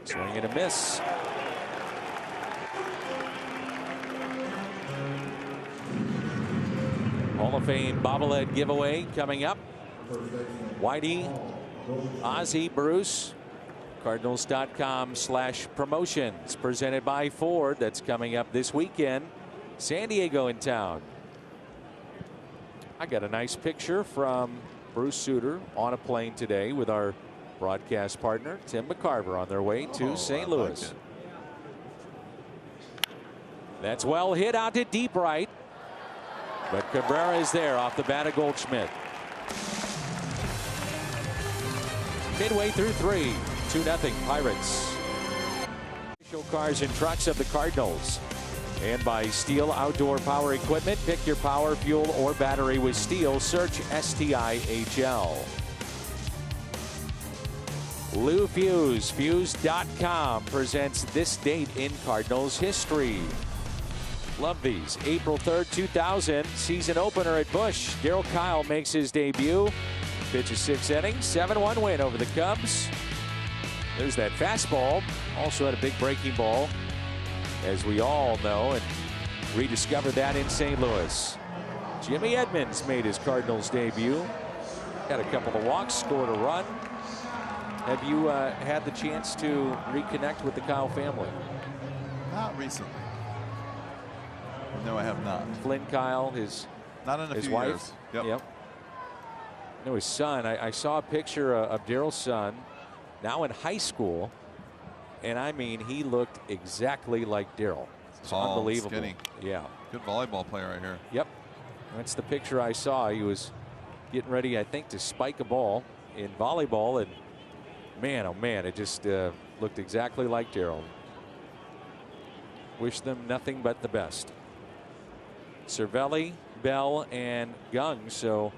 Swing and a miss. Hall of Fame bobblehead giveaway coming up. Whitey, Ozzie, Bruce. Cardinals.com/promotions presented by Ford. That's coming up this weekend. San Diego in town. I got a nice picture from Bruce Sutter on a plane today with our broadcast partner Tim McCarver on their way to St. Louis. Like That's well hit out to deep right. But Cabrera is there off the bat of Goldschmidt. Midway through 3, 2-0 Pirates. Official cars and trucks of the Cardinals. And by Steel Outdoor Power Equipment. Pick your power, fuel, or battery with Steel. Search STIHL. Lou Fuse, Fuse.com presents this date in Cardinals history. Love these. April 3rd, 2000, season opener at Busch. Darryl Kyle makes his debut. Pitches 6 innings, 7-1 win over the Cubs. There's that fastball. Also had a big breaking ball, as we all know, and rediscovered that in St. Louis. Jimmy Edmonds made his Cardinals debut. Got a couple of walks, scored a run. Have you had the chance to reconnect with the Kyle family? Not recently. No, I have not. Flynn Kyle, his few wife. Years. Yep. No, his son. I saw a picture of Daryl's son, now in high school, and I mean, he looked exactly like Daryl. It's tall, unbelievable. Skinny. Yeah. Good volleyball player right here. Yep. That's the picture I saw. He was getting ready, I think, to spike a ball in volleyball, and man, oh man, it just looked exactly like Daryl. Wish them nothing but the best. Cervelli, Bell, and Gung. So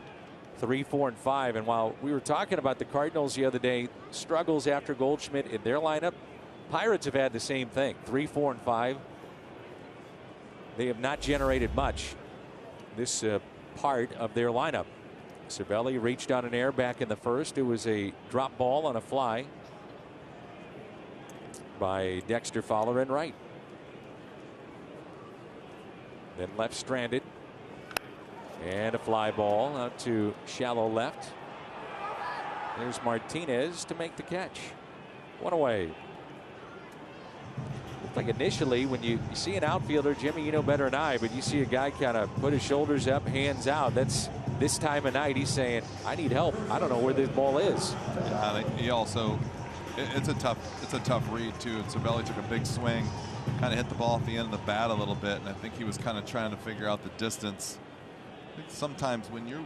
3, 4, and 5. And while we were talking about the Cardinals the other day, struggles after Goldschmidt in their lineup, Pirates have had the same thing. 3, 4, and 5. They have not generated much this part of their lineup. Cervelli reached on an air back in the first. It was a drop ball on a fly by Dexter Fowler in right. Then left stranded. And a fly ball out to shallow left. There's Martinez to make the catch. One away. Looked like initially when you see an outfielder, Jimmy, you know better than I, but you see a guy kind of put his shoulders up, hands out. That's this time of night. He's saying, I need help. I don't know where this ball is. Yeah, he also, it's a tough read too. And Cervelli took a big swing, kind of hit the ball off the end of the bat a little bit, and I think he was kind of trying to figure out the distance. I think sometimes when you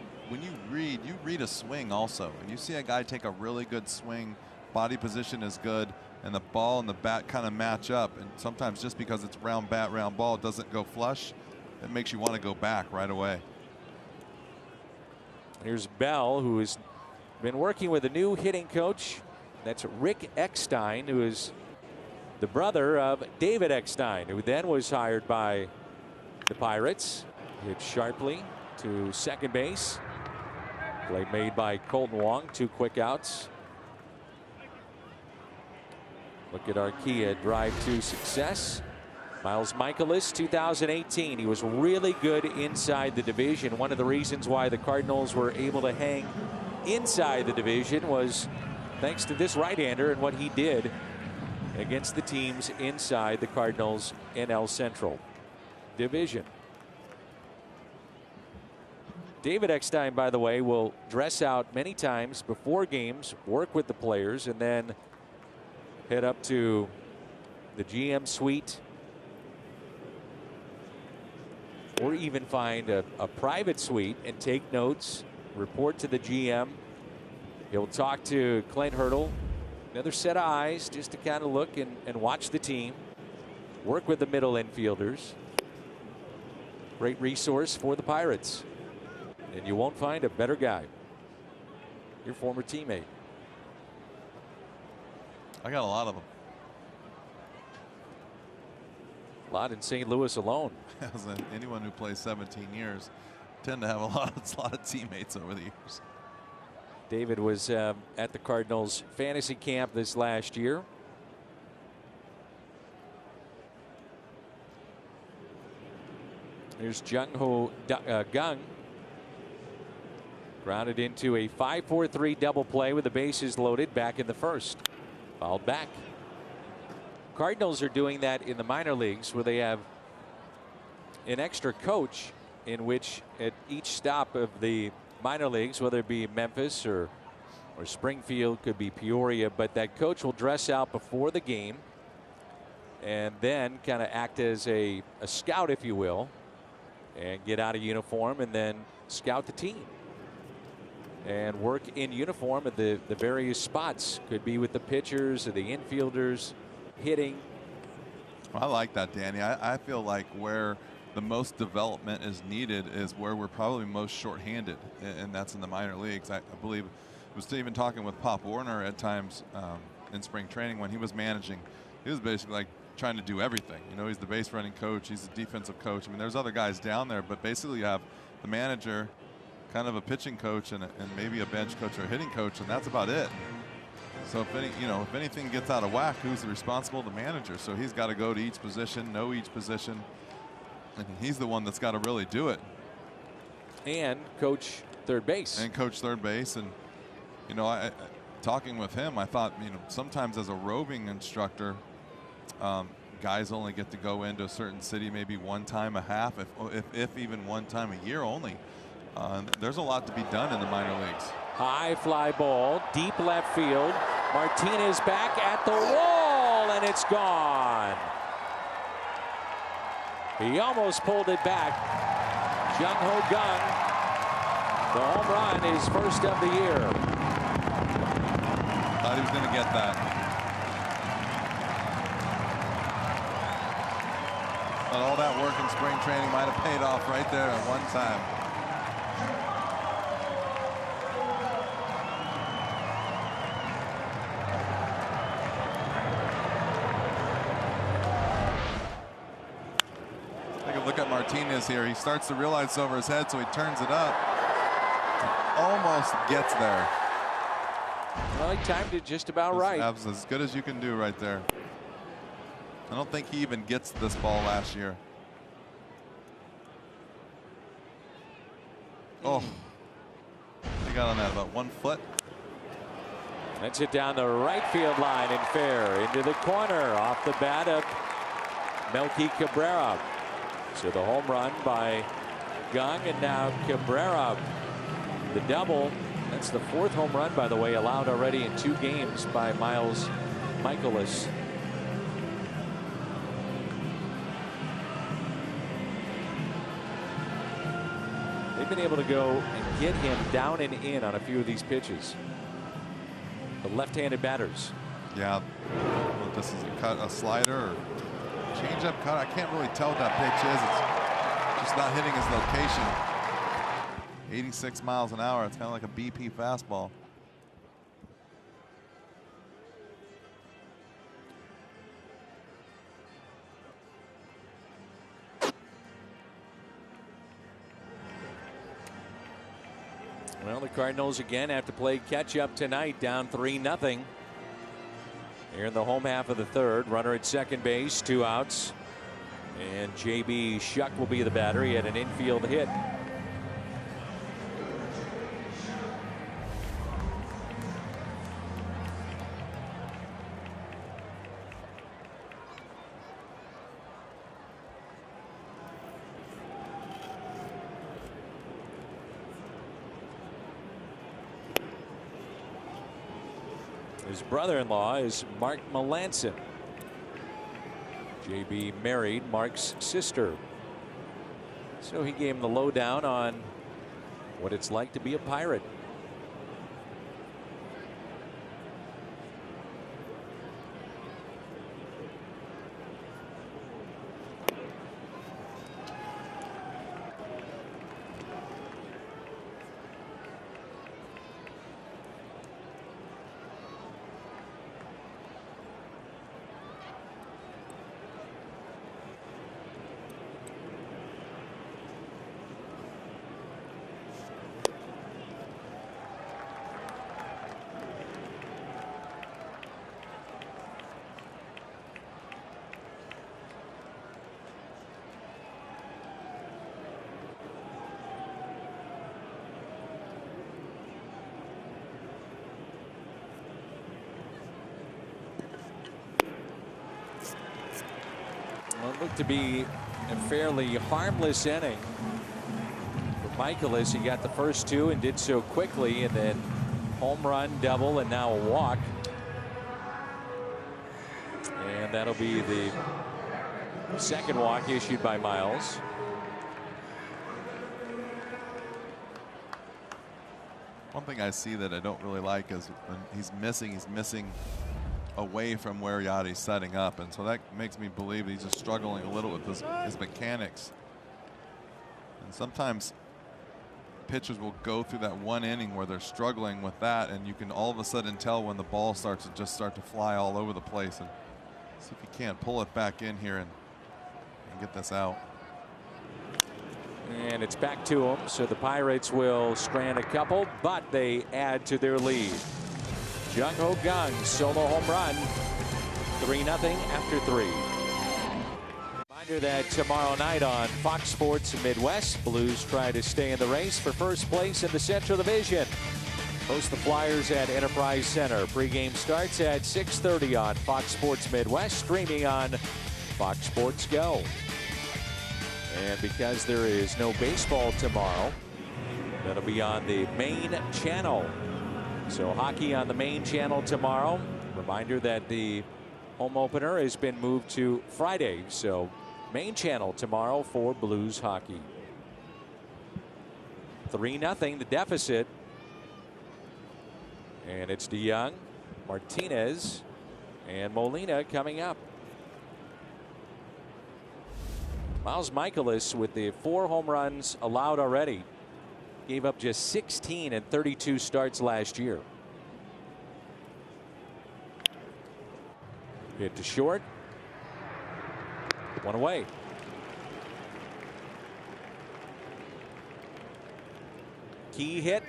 read a swing also, and you see a guy take a really good swing, body position is good, and the ball and the bat kind of match up, and sometimes just because it's round bat, round ball, it doesn't go flush, it makes you want to go back right away. Here's Bell, who has been working with a new hitting coach. That's Rick Eckstein, who is the brother of David Eckstein, who then was hired by the Pirates. Hit sharply to second base. Play made by Colton Wong. 2 quick outs. Look at Arcia, drive to success. Miles Michaelis, 2018. He was really good inside the division. One of the reasons why the Cardinals were able to hang inside the division was thanks to this right-hander and what he did against the teams inside the Cardinals NL Central division. David Eckstein, by the way, will dress out many times before games, work with the players, and then head up to the GM suite, or even find a private suite and take notes, report to the GM. He'll talk to Clint Hurdle, another set of eyes just to kind of look and watch the team, work with the middle infielders. Great resource for the Pirates. And you won't find a better guy. Your former teammate. I got a lot of them. A lot in St. Louis alone. As anyone who plays 17 years tend to have a lot of teammates over the years. David was at the Cardinals fantasy camp this last year. Here's Jung-Ho Gung. Grounded into a 5-4-3 double play with the bases loaded back in the first. Fouled back. Cardinals are doing that in the minor leagues, where they have an extra coach in which at each stop of the minor leagues, whether it be Memphis or Springfield, could be Peoria, but that coach will dress out before the game and then kind of act as a scout, if you will, and get out of uniform and then scout the team and work in uniform at the various spots. Could be with the pitchers or the infielders, hitting. Well, I like that, Danny. I feel like where the most development is needed is where we're probably most shorthanded, and that's in the minor leagues. I believe I was even talking with Pop Warner at times in spring training when he was managing. He was basically like trying to do everything. You know, he's the base running coach, he's the defensive coach. I mean, there's other guys down there, but basically you have the manager, kind of a pitching coach, and maybe a bench coach or a hitting coach, and that's about it. So if anything gets out of whack, who's responsible? The manager. So he's got to go to each position, know each position, and he's the one that's got to really do it. And Coach third base. And coach third base. And, you know, talking with him, I thought, you know, sometimes as a roving instructor, guys only get to go into a certain city maybe one time a half, if even one time a year only. There's a lot to be done in the minor leagues. High fly ball, deep left field. Martinez back at the wall, and it's gone. He almost pulled it back. Jung-Ho Kang, the home run, his first of the year. Thought he was going to get that. But all that work in spring training might have paid off right there at one time. Look at Martinez here. He starts to realize it's over his head, so he turns it up. Almost gets there. Well, he timed it just about right. That was as good as you can do right there. I don't think he even gets this ball last year. Oh, he got on that about 1 foot. That's it down the right field line and fair into the corner off the bat of Melky Cabrera. So the home run by Kang, and now Cabrera, the double. That's the 4th home run, by the way, allowed already in 2 games by Miles Michaelis. They've been able to go and get him down and in on a few of these pitches. The left-handed batters. Yeah, well, this is a cut, a slider, or change-up cut. I can't really tell what that pitch is. It's just not hitting his location. 86 miles an hour. It's kind of like a BP fastball. Well, the Cardinals again have to play catch-up tonight, down 3-0. Here in the home half of the 3rd. Runner at second base, 2 outs. And J.B. Shuck will be the batter. He had an infield hit. His brother-in-law is Mark Melanson. JB married Mark's sister. So he gave him the lowdown on what it's like to be a Pirate. Well, it looked to be a fairly harmless inning for Michaelis. He got the first 2 and did so quickly, and then home run, double, and now a walk. And that'll be the 2nd walk issued by Miles. One thing I see that I don't really like is when he's missing away from where Yadi's setting up, and so that makes me believe he's just struggling a little with his mechanics. And sometimes pitchers will go through that one inning where they're struggling with that, and you can all of a sudden tell when the ball starts to just start to fly all over the place. And see if he can't pull it back in here and get this out. And it's back to him, so the Pirates will strand a couple, but they add to their lead. Jung-Ho Kang solo home run, 3-0 after 3. Reminder that tomorrow night on Fox Sports Midwest, Blues try to stay in the race for first place in the Central Division. Host the Flyers at Enterprise Center. Pregame starts at 6:30 on Fox Sports Midwest, streaming on Fox Sports Go. And because there is no baseball tomorrow, that'll be on the main channel. So hockey on the main channel tomorrow. Reminder that the home opener has been moved to Friday. So main channel tomorrow for Blues hockey. 3-0 the deficit. And it's DeJong, Martinez, and Molina coming up. Miles Michaelis with the 4 home runs allowed already. Gave up just 16 in 32 starts last year. Hit to short. 1 away. Key hit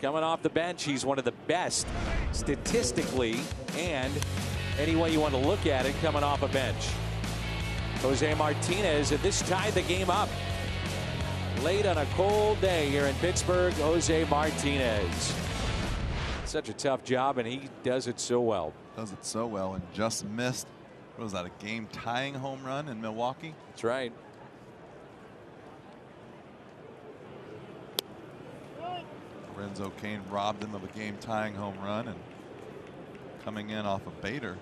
coming off the bench. He's one of the best statistically and any way you want to look at it coming off a bench. Jose Martinez, and this tied the game up. Late on a cold day here in Pittsburgh, Jose Martinez. Such a tough job, and he does it so well. Does it so well, and just missed, what was that, a game-tying home run in Milwaukee? That's right. Lorenzo Cain robbed him of a game-tying home run, and coming in off of Bader.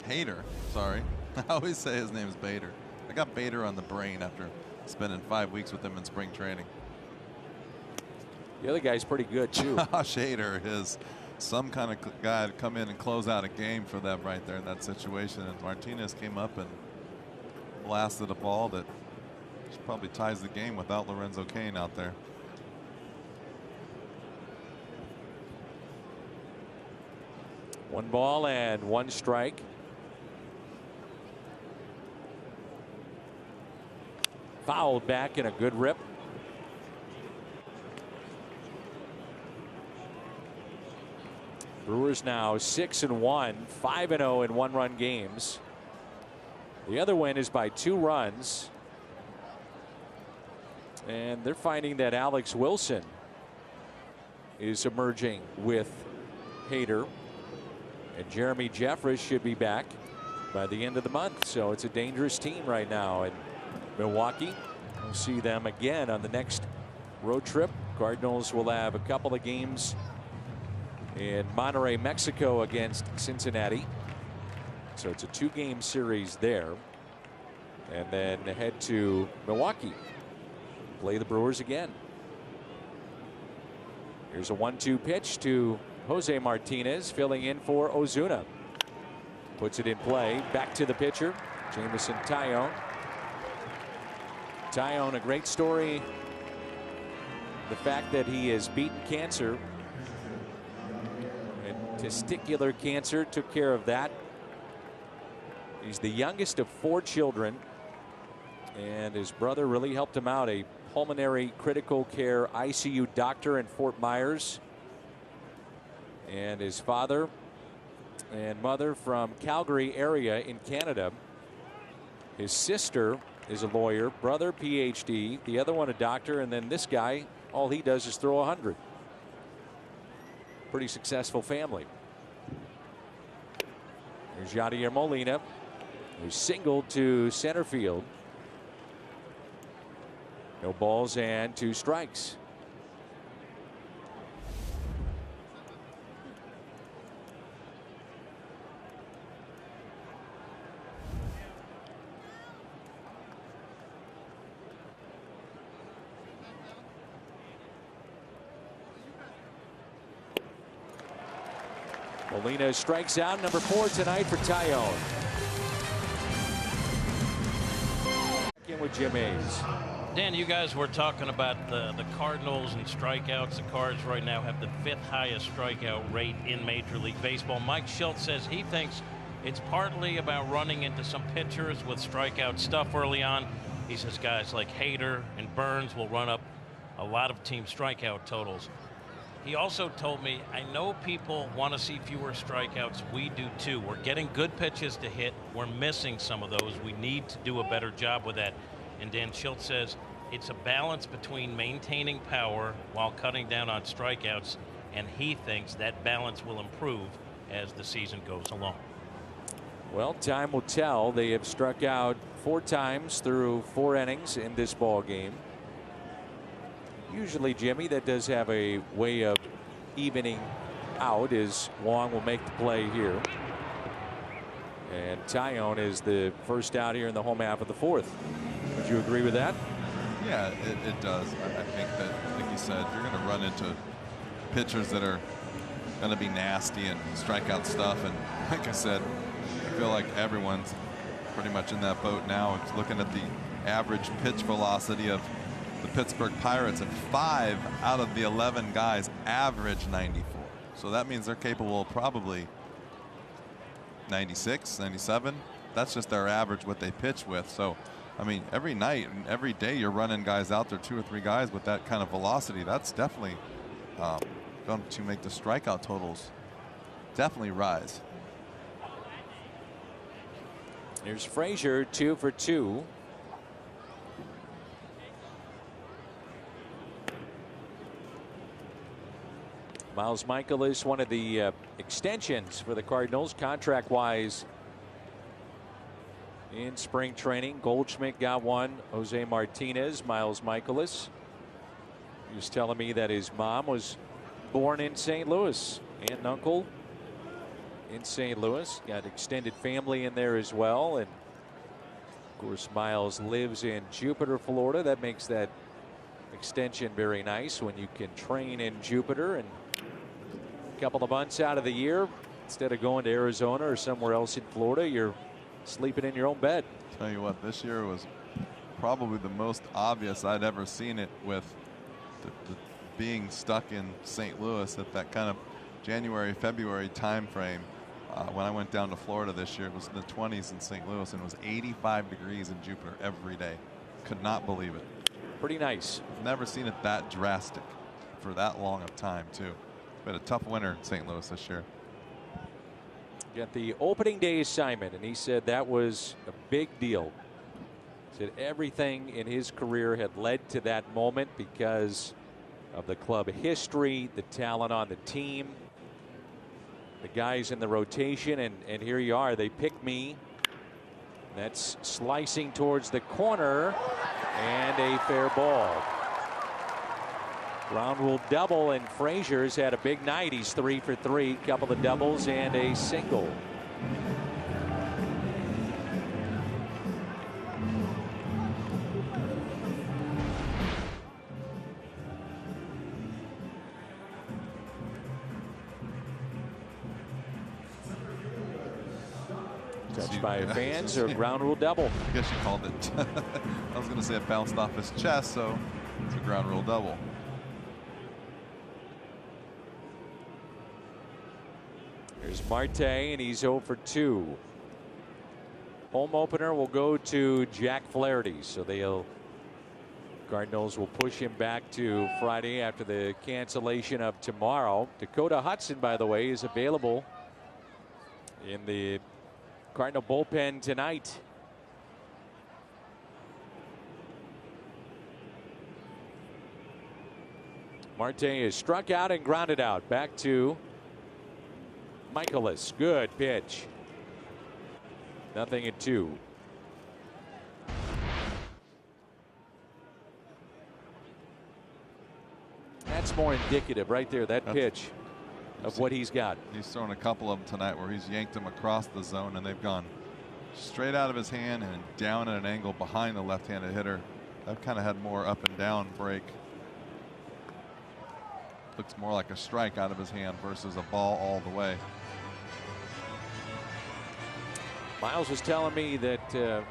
Hader, sorry. I always say his name is Bader. I got Bader on the brain after spending 5 weeks with him in spring training. The other guy's pretty good too. Josh Hader is some kind of guy to come in and close out a game for them right there in that situation. And Martinez came up and blasted a ball that probably ties the game without Lorenzo Cain out there. One ball and 1 strike. Fouled back in a good rip. Brewers now 6-1, 5-0 in 1-run games. The other win is by 2 runs. And they're finding that Alex Wilson is emerging with Hader. And Jeremy Jeffress should be back by the end of the month. So it's a dangerous team right now. And Milwaukee, we'll see them again on the next road trip. Cardinals will have a couple of games in Monterrey, Mexico against Cincinnati. So it's a 2-game series there. And then head to Milwaukee. Play the Brewers again. Here's a 1-2 pitch to Jose Martinez, filling in for Ozuna. Puts it in play. Back to the pitcher, Jameson Taillon. Taillon, a great story. The fact that he has beaten cancer. And testicular cancer, took care of that. He's the youngest of 4 children. And his brother really helped him out. A pulmonary critical care ICU doctor in Fort Myers. And his father and mother from Calgary area in Canada. His sister is a lawyer, brother PhD, the other one a doctor, and then this guy, all he does is throw 100. Pretty successful family. Here's Yadier Molina, who's singled to center field. No balls and 2 strikes. Molina strikes out, number 4 tonight for Taillon. In with Jim Hayes. Dan, you guys were talking about the Cardinals and strikeouts. The Cards right now have the 5th highest strikeout rate in Major League Baseball. Mike Schultz says he thinks it's partly about running into some pitchers with strikeout stuff early on. He says guys like Hader and Burns will run up a lot of team strikeout totals. He also told me, I know people want to see fewer strikeouts. We do too. We're getting good pitches to hit. We're missing some of those. We need to do a better job with that. And Dan Schultz says it's a balance between maintaining power while cutting down on strikeouts, and he thinks that balance will improve as the season goes along. Well, time will tell. They have struck out 4 times through 4 innings in this ball game. Usually, Jimmy, that does have a way of evening out as Wong will make the play here. And Tyone is the first out here in the home half of the 4th. Would you agree with that? Yeah, it does. I think that, like you said, you're going to run into pitchers that are going to be nasty and strikeout stuff. And like I said, I feel like everyone's pretty much in that boat now. It's looking at the average pitch velocity of the Pittsburgh Pirates, and 5 out of the 11 guys average 94. So that means they're capable of probably 96, 97. That's just their average, what they pitch with. So, I mean, every night and every day you're running guys out there, 2 or 3 guys with that kind of velocity. That's definitely going to make the strikeout totals definitely rise. Here's Frazier, 2 for 2. Miles Michaelis, one of the extensions for the Cardinals contract-wise in spring training. Goldschmidt got one. Jose Martinez, Miles Michaelis. He was telling me that his mom was born in St. Louis. Aunt and uncle in St. Louis. Got extended family in there as well. And of course, Miles lives in Jupiter, Florida. That makes that extension very nice when you can train in Jupiter and a couple of months out of the year, instead of going to Arizona or somewhere else in Florida, you're sleeping in your own bed. Tell you what, this year was probably the most obvious I'd ever seen it, with the being stuck in St. Louis at that kind of January, February time frame. When I went down to Florida this year, it was in the 20s in St. Louis, and it was 85 degrees in Jupiter every day. Could not believe it. Pretty nice. Never seen it that drastic for that long of time, too. Been a tough winter in St. Louis this year. Got the opening day assignment, and he said that was a big deal. Said everything in his career had led to that moment because of the club history, the talent on the team, the guys in the rotation, and here you are. They pick me. That's slicing towards the corner, and a fair ball. Ground rule double, and Frazier's had a big night. He's 3 for 3, couple of doubles and a single. Touched by fans, or ground rule double. I guess you called it. I was going to say it bounced off his chest, so it's a ground rule double. Here's Marte, and he's 0 for 2. Home opener will go to Jack Flaherty, so Cardinals will push him back to Friday after the cancellation of tomorrow. Dakota Hudson, by the way, is available in the Cardinal bullpen tonight. Marte is struck out and grounded out. Back to Michaelis. Good pitch. 0-2. That's more indicative right there, that pitch, of what he's got. He's thrown a couple of them tonight where he's yanked them across the zone, and they've gone straight out of his hand and down at an angle behind the left-handed hitter. I've kind of had more up and down break. Looks more like a strike out of his hand versus a ball all the way. Miles was telling me that,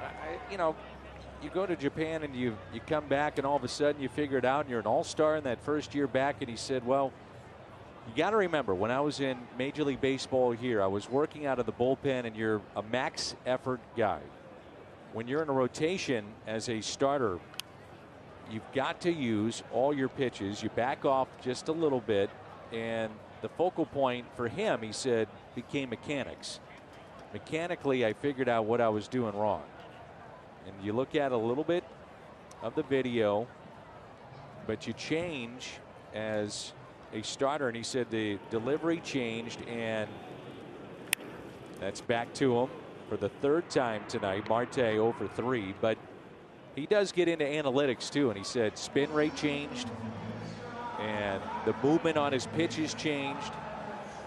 you go to Japan and you come back and all of a sudden you figure it out and you're an all-star in that first year back. And he said, well, you got to remember, when I was in Major League Baseball here, I was working out of the bullpen, and you're a max effort guy. When you're in a rotation as a starter, you've got to use all your pitches. You back off just a little bit and the focal point for him, he said, became mechanics. Mechanically, I figured out what I was doing wrong. And you look at a little bit of the video, but you change as a starter. And he said the delivery changed, and that's back to him for the third time tonight. Marte 0 for 3, but he does get into analytics too. And he said spin rate changed, and the movement on his pitches changed.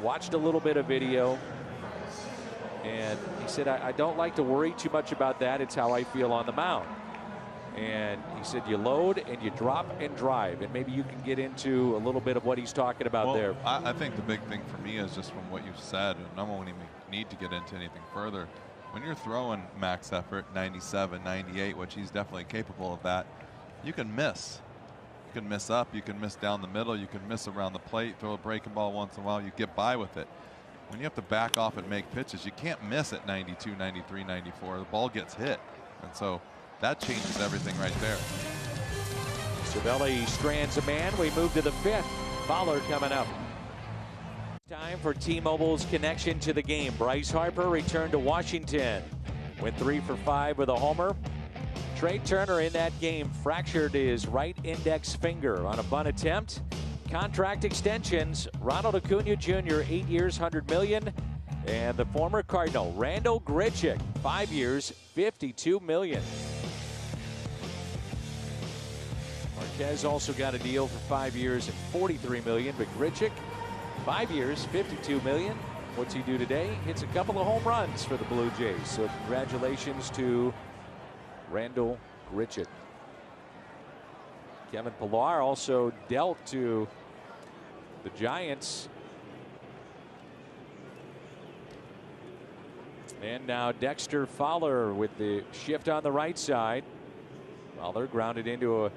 Watched a little bit of video, and he said, I don't like to worry too much about that. It's how I feel on the mound. And he said you load and you drop and drive, and maybe you can get into a little bit of what he's talking about there. I think the big thing for me is just from what you've said, and I won't even need to get into anything further. When you're throwing max effort, 97, 98, which he's definitely capable of that, you can miss. You can miss up, you can miss down the middle, you can miss around the plate, throw a breaking ball once in a while, you get by with it. When you have to back off and make pitches, you can't miss at 92, 93, 94. The ball gets hit. And so that changes everything right there. Cervelli strands a man. We move to the 5th. Fowler coming up. Time for T-Mobile's connection to the game. Bryce Harper returned to Washington. Went 3 for 5 with a homer. Trey Turner in that game fractured his right index finger on a bunt attempt. Contract extensions. Ronald Acuna Jr. 8 years, $100 million. And the former Cardinal, Randal Grichuk, 5 years, $52 million. Marquez also got a deal for 5 years and $43 million, but Grichuk, 5 years, $52 million. What's he do today? Hits a couple of home runs for the Blue Jays. So congratulations to Randal Grichuk. Kevin Pillar also dealt to the Giants. And now Dexter Fowler with the shift on the right side. Fowler grounded into a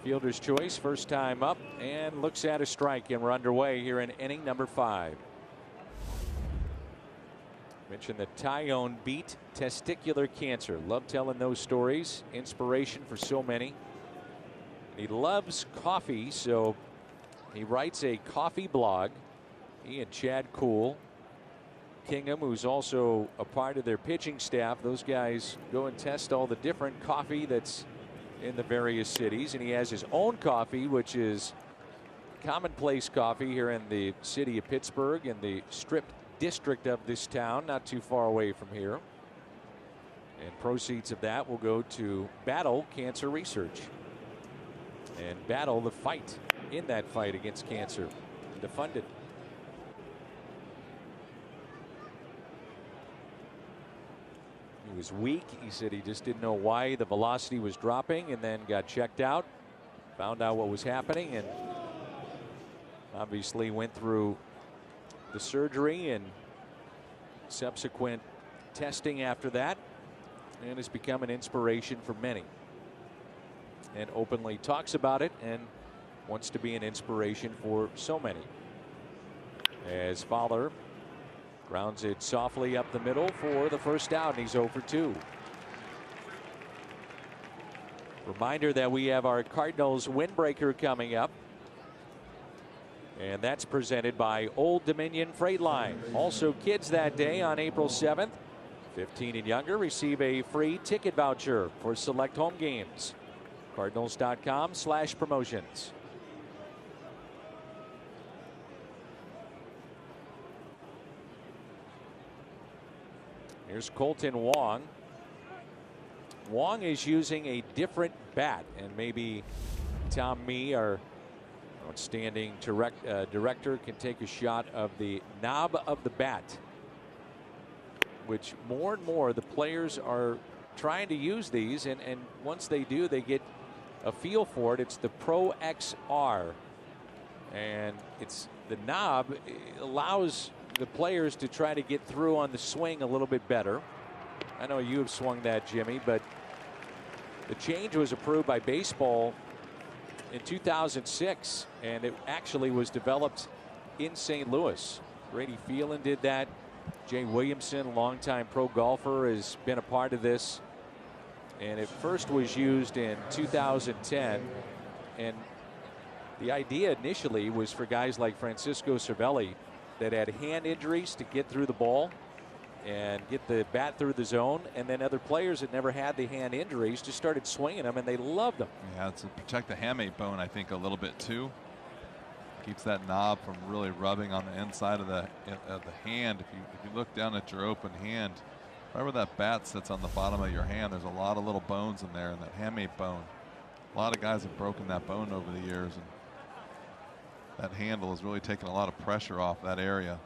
fielder's choice, first time up, and looks at a strike, and we're underway here in inning number 5. Mentioned that Tyone beat testicular cancer. Love telling those stories. Inspiration for so many. He loves coffee, so he writes a coffee blog. He and Chad Kuhl Kingham, who's also a part of their pitching staff, those guys go and test all the different coffee that's in the various cities. And he has his own coffee, which is commonplace coffee here in the city of Pittsburgh, in the Strip district of this town, not too far away from here. And proceeds of that will go to Battle Cancer Research and battle the fight in that fight against cancer and to fund it. He was weak. He said he just didn't know why the velocity was dropping, and then got checked out, found out what was happening, and obviously went through the surgery and subsequent testing after that, and has become an inspiration for many, and openly talks about it and wants to be an inspiration for so many. As Fowler grounds it softly up the middle for the first out, and he's 0 for 2. Reminder that we have our Cardinals windbreaker coming up, and that's presented by Old Dominion Freight Line. Also kids that day on April 7th. 15 and younger receive a free ticket voucher for select home games. Cardinals.com/promotions. Here's Colton Wong. Wong is using a different bat, and maybe Tom Mee, our outstanding director, can take a shot of the knob of the bat, which more and more the players are trying to use these, and once they do, they get a feel for it. It's the Pro XR, and it's the knob. It allows the players to try to get through on the swing a little bit better. I know you have swung that, Jimmy, but the change was approved by baseball in 2006, and it actually was developed in St. Louis. Grady Phelan did that. Jay Williamson, longtime pro golfer, has been a part of this, and it first was used in 2010, and The idea initially was for guys like Francisco Cervelli that had hand injuries to get through the ball and get the bat through the zone, and then other players that never had the hand injuries just started swinging them, and they loved them. Yeah, to protect the hamate bone, I think, a little bit too. Keeps that knob from really rubbing on the inside of the hand. If you look down at your open hand, right where that bat sits on the bottom of your hand, there's a lot of little bones in there, and that hamate bone. A lot of guys have broken that bone over the years, and that handle has really taken a lot of pressure off that area.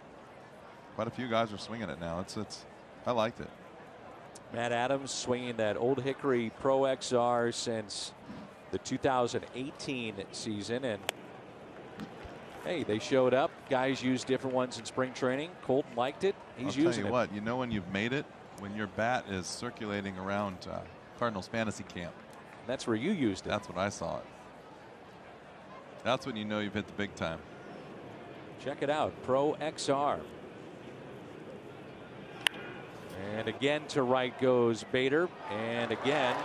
Quite a few guys are swinging it now. I liked it. Matt Adams swinging that Old Hickory Pro XR since the 2018 season, and hey, they showed up. Guys used different ones in spring training. Colton liked it. He's using it. I'll tell you what, when you've made it, when your bat is circulating around Cardinals fantasy camp. That's where you used it. That's when I saw it. That's when you know you've hit the big time. Check it out, Pro XR. And again to right goes Bader, and again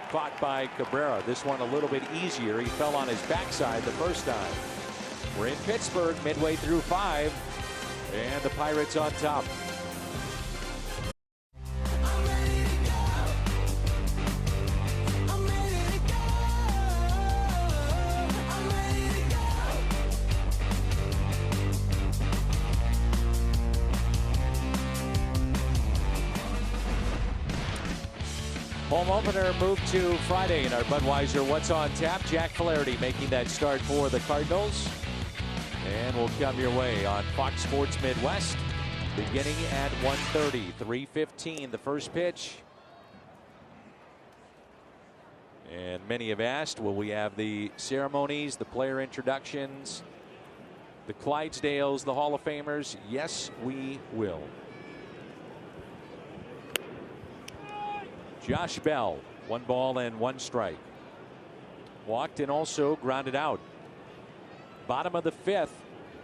caught by Cabrera. This one a little bit easier. He fell on his backside the first time. We're in Pittsburgh midway through 5, and the Pirates on top. Home opener moved to Friday in our Budweiser What's on Tap. Jack Flaherty making that start for the Cardinals. And we'll come your way on Fox Sports Midwest beginning at 1:30. 3:15 the first pitch. And many have asked, will we have the ceremonies, the player introductions, the Clydesdales, the Hall of Famers? Yes, we will. Josh Bell, 1 ball and 1 strike. Walked and also grounded out. Bottom of the 5th.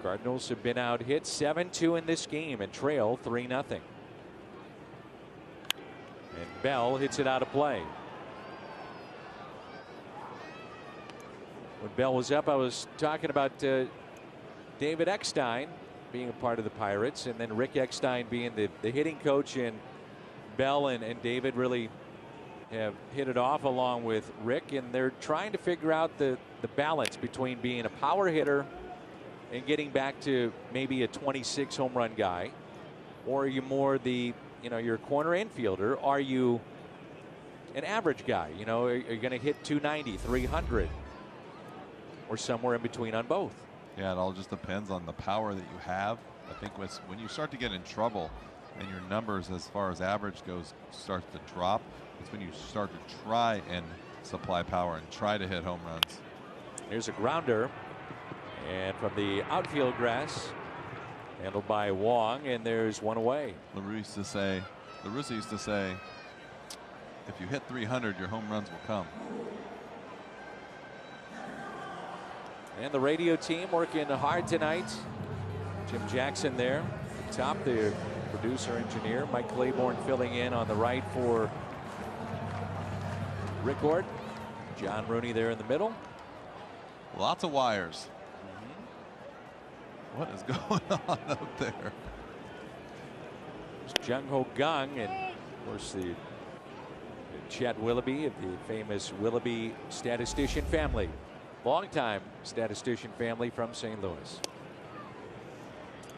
Cardinals have been out hit 7-2 in this game and trail 3-0. And Bell hits it out of play. When Bell was up, I was talking about David Eckstein being a part of the Pirates, and then Rick Eckstein being the hitting coach, and Bell and David really have hit it off along with Rick, and they're trying to figure out the balance between being a power hitter and getting back to maybe a 26 home run guy, or are you more you're a corner infielder? Are you an average guy? Are you going to hit 290, 300, or somewhere in between on both? Yeah, it all just depends on the power that you have. I think when you start to get in trouble and your numbers as far as average goes start to drop, it's when you start to try and supply power and try to hit home runs. Here's a grounder, and from the outfield grass, handled by Wong, and there's one away. La Russa used to say, if you hit 300, your home runs will come. And the radio team working hard tonight. Jim Jackson there at the top, the producer engineer. Mike Claiborne filling in on the right for Rick Ort. John Rooney there in the middle. Lots of wires. What is going on up there? It's Jung Ho Gung, and of course the Chet Willoughby of the famous Willoughby statistician family. Longtime statistician family from St. Louis.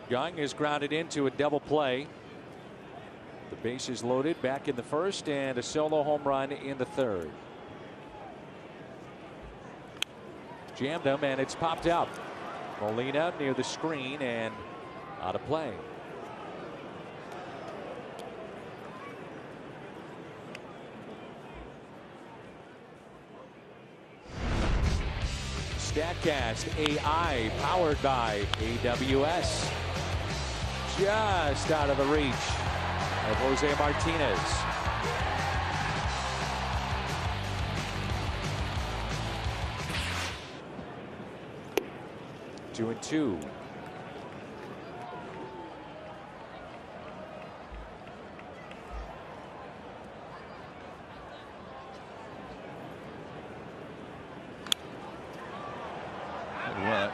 Gung is grounded into a double play. The bases loaded back in the first, and a solo home run in the third. Jammed him, and it's popped up. Molina near the screen and out of play. StatCast AI powered by AWS. Just out of the reach of Jose Martinez. Two and two.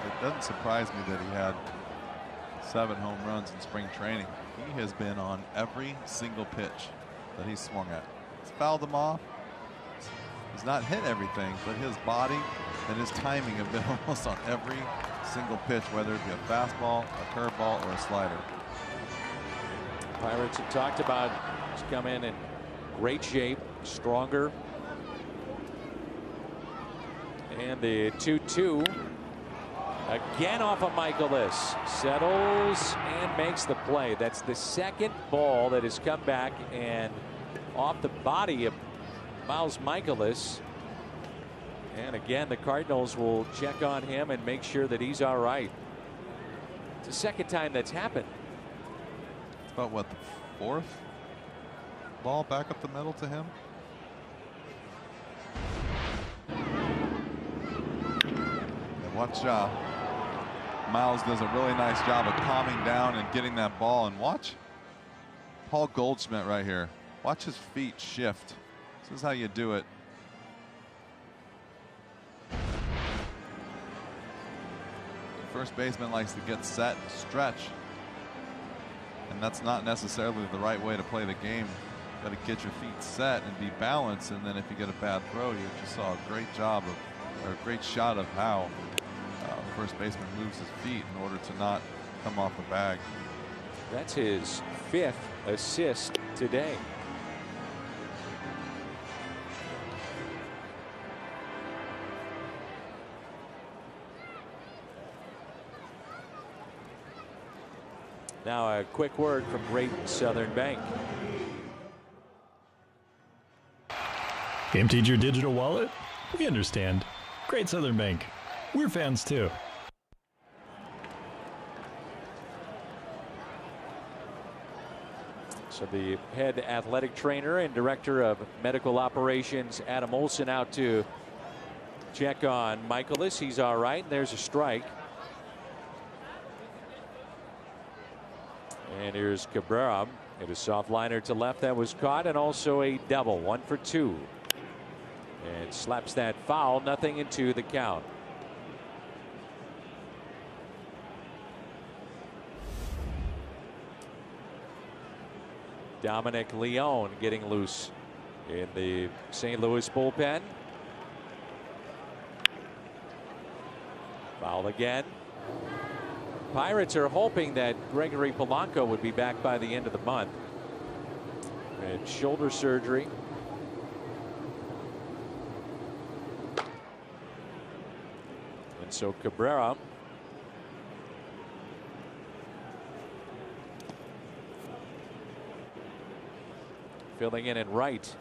it doesn't surprise me that he had 7 home runs in spring training. He has been on every single pitch that he's swung at. He's fouled them off. He's not hit everything, but his body and his timing have been almost on every single pitch, whether it be a fastball, a curveball, or a slider. Pirates have talked about he's come in great shape, stronger. And the 2-2 again off of Michaelis, settles and makes the play. That's the second ball that has come back and off the body of Miles Michaelis. And again, the Cardinals will check on him and make sure that he's all right. It's the second time that's happened. It's about what, the 4th ball back up the middle to him? And watch Miles does a really nice job of calming down and getting that ball. And watch Paul Goldschmidt right here. Watch his feet shift. This is how you do it. First baseman likes to get set, stretch. And that's not necessarily the right way to play the game. Got to get your feet set and be balanced. And then if you get a bad throw, you just saw a great job of, or a great shot of how first baseman moves his feet in order to not come off the bag. That's his 5th assist today. Now a quick word from Great Southern Bank. Emptied your digital wallet? We understand. Great Southern Bank. We're fans too. So the head athletic trainer and director of medical operations, Adam Olson, out to check on Michaelis. He's all right. There's a strike. And here's Cabrera. Hit a soft liner to left that was caught, and also a double, 1 for 2. And slaps that foul, nothing into the count. Dominic Leone getting loose in the St. Louis bullpen. Foul again. Pirates are hoping that Gregory Polanco would be back by the end of the month. And shoulder surgery. And so Cabrera filling in right.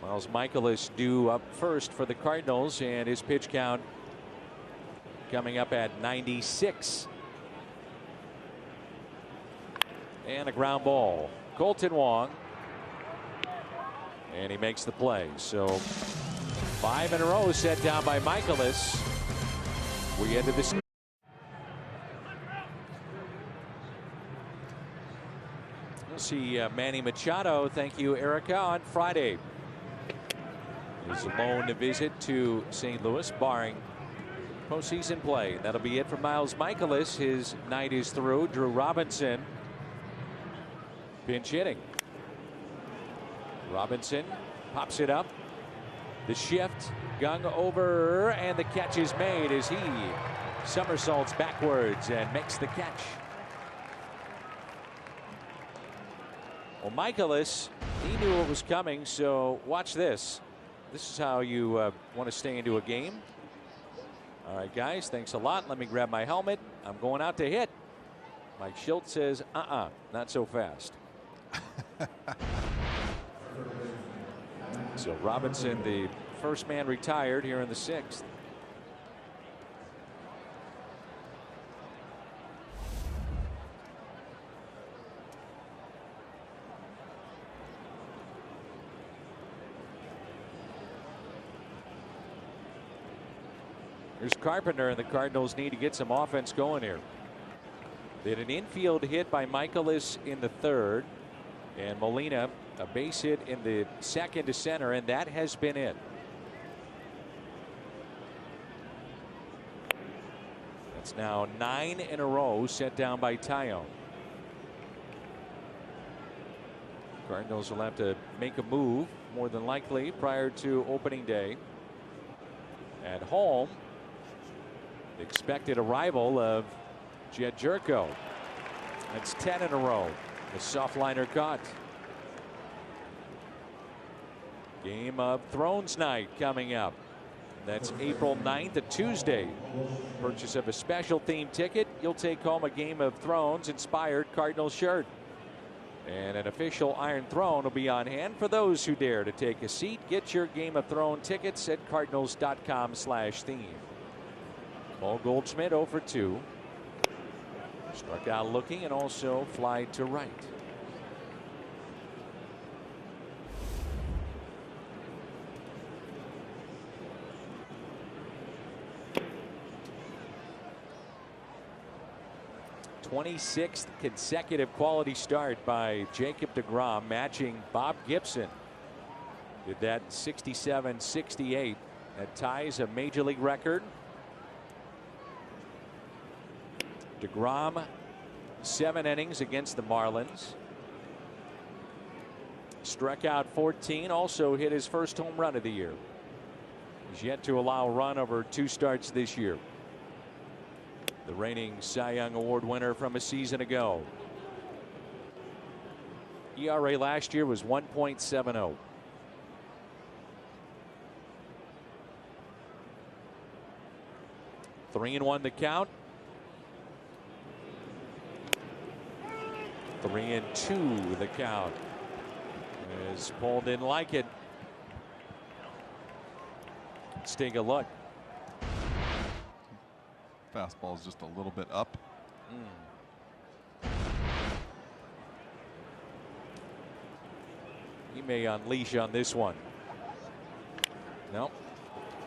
Miles Michaelis due up first for the Cardinals, and his pitch count coming up at 96. And a ground ball. Colton Wong. And he makes the play. So 5 in a row set down by Michaelis. We ended this. We'll see Manny Machado, thank you Erica, on Friday. His lone visit to St. Louis, barring postseason play. That'll be it for Miles Michaelis. His night is through. Drew Robinson pinch hitting. Robinson pops it up. The shift, gung over, and the catch is made as he somersaults backwards and makes the catch. Well, Michaelis, he knew what was coming, so watch this. This is how you want to stay into a game. All right, guys, thanks a lot. Let me grab my helmet. I'm going out to hit. Mike Schultz says, not so fast. So Robinson, the first man retired here in the 6th. Here's Carpenter, and the Cardinals need to get some offense going here. They had an infield hit by Michaelis in the 3rd, And Molina, a base hit in the second to center, and that has been it. That's now 9 in a row set down by Taillon. Cardinals will have to make a move, more than likely, prior to opening day. At home, the expected arrival of Jed Jerko. That's 10 in a row. The soft liner caught. Game of Thrones night coming up. That's April 9th, a Tuesday. Purchase of a special themed ticket, you'll take home a Game of Thrones inspired Cardinal shirt. And an official Iron Throne will be on hand for those who dare to take a seat. Get your Game of Thrones tickets at cardinals.com/theme. Paul Goldschmidt 0 for 2. Struck out looking and also fly to right. '26th consecutive quality start by Jacob deGrom, matching Bob Gibson. Did that 67-68. That ties a major league record. deGrom, 7 innings against the Marlins. Struck out 14, also hit his first home run of the year. He's yet to allow a run over 2 starts this year. The reigning Cy Young Award winner from a season ago. ERA last year was 1.70. Three and 1 the count. 3 and 2 the count. As Paul didn't like it. Let's take a look. Fastball is just a little bit up. He may unleash on this one. Nope.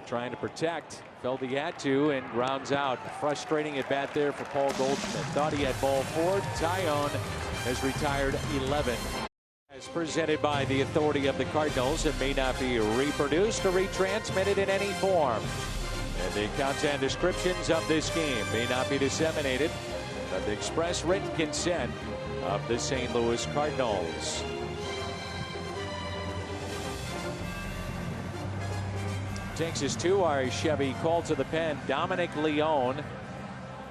Trying to protect. Felt he had to and grounds out. Frustrating at bat there for Paul Goldschmidt. Thought he had ball 4. Taillon has retired 11. As presented by the authority of the Cardinals, it may not be reproduced or retransmitted in any form. And the accounts and descriptions of this game may not be disseminated without the express written consent of the St. Louis Cardinals. Texas 2, our Chevy called to the pen. Dominic Leone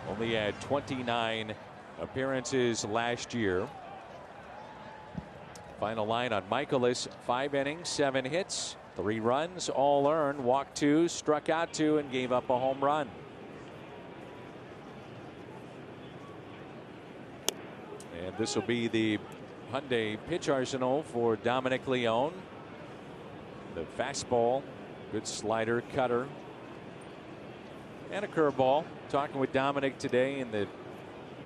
only had 29 appearances last year. Final line on Michaelis: 5 innings, 7 hits, 3 runs, all earned, walked 2, struck out 2, and gave up a home run. And this will be the Hyundai pitch arsenal for Dominic Leone. The fastball, good slider, cutter, and a curveball. Talking with Dominic today in the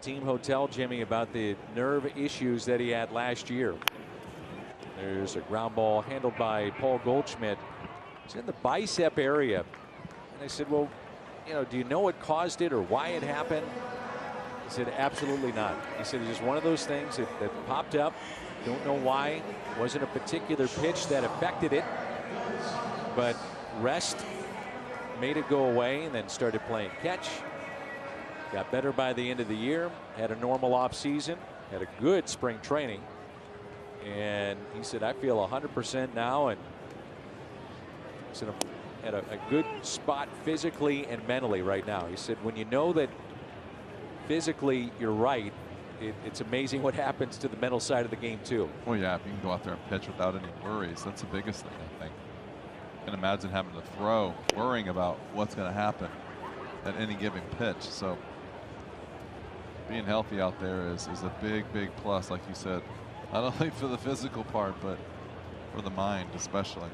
team hotel, Jimmy, about the nerve issues that he had last year. There's a ground ball handled by Paul Goldschmidt. It's in the bicep area. And I said, well, you know, do you know what caused it or why it happened? He said, absolutely not. He said, it's just one of those things that popped up. Don't know why. Wasn't a particular pitch that affected it. But rest made it go away and then started playing catch. Got better by the end of the year. Had a normal offseason. Had a good spring training. And he said, I feel 100% now, and he's at a good spot physically and mentally right now. He said, when you know that physically you're right, it's amazing what happens to the mental side of the game too. Well, yeah, if you can go out there and pitch without any worries, that's the biggest thing, I think. You can imagine having to throw, worrying about what's going to happen at any given pitch. So being healthy out there is a big, big plus, like you said. Not only for the physical part, but for the mind especially.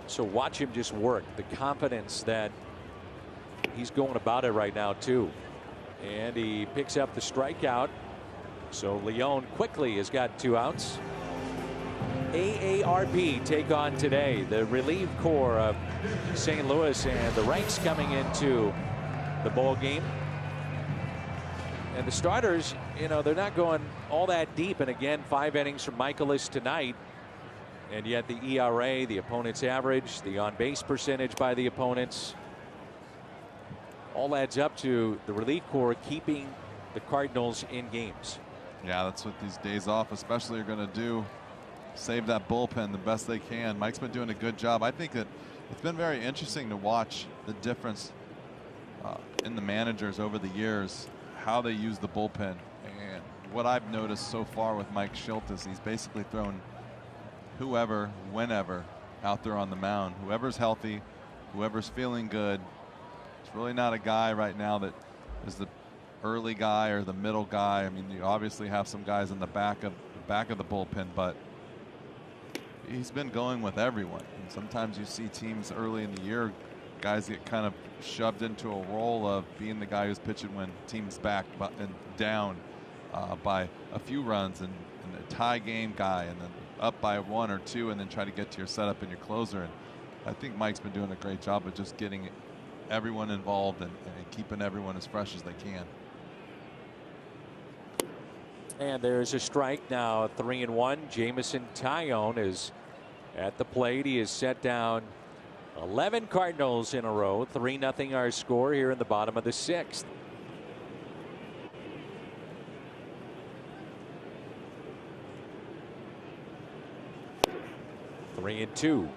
So watch him just work. The confidence that he's going about it right now too. And he picks up the strikeout. So Leone quickly has got 2 outs. AARP take on today the relief corps of St. Louis, and the ranks coming into the ball game. And the starters, they're not going all that deep. And again, 5 innings from Michaelis tonight. And yet the ERA, the opponent's average, the on-base percentage by the opponents, all adds up to the relief corps keeping the Cardinals in games. Yeah, that's what these days off especially are going to do. Save that bullpen the best they can. Mike's been doing a good job. I think that it's been very interesting to watch the difference in the managers over the years, how they use the bullpen. And what I've noticed so far with Mike Shildt is he's basically thrown whoever, whenever, out there on the mound. Whoever's healthy, whoever's feeling good. It's really not a guy right now that is the early guy or the middle guy. I mean, you obviously have some guys in the back of the bullpen, but he's been going with everyone. And sometimes you see teams early in the year, guys get kind of shoved into a role of being the guy who's pitching when team's back and down by a few runs, and a tie game guy, and then up by 1 or 2, and then try to get to your setup and your closer. And I think Mike's been doing a great job of just getting everyone involved and keeping everyone as fresh as they can. And there's a strike now. 3-1. Jamison Tyone is at the plate. He has set down 11 Cardinals in a row. 3-0 our score here in the bottom of the 6th. Three and 2.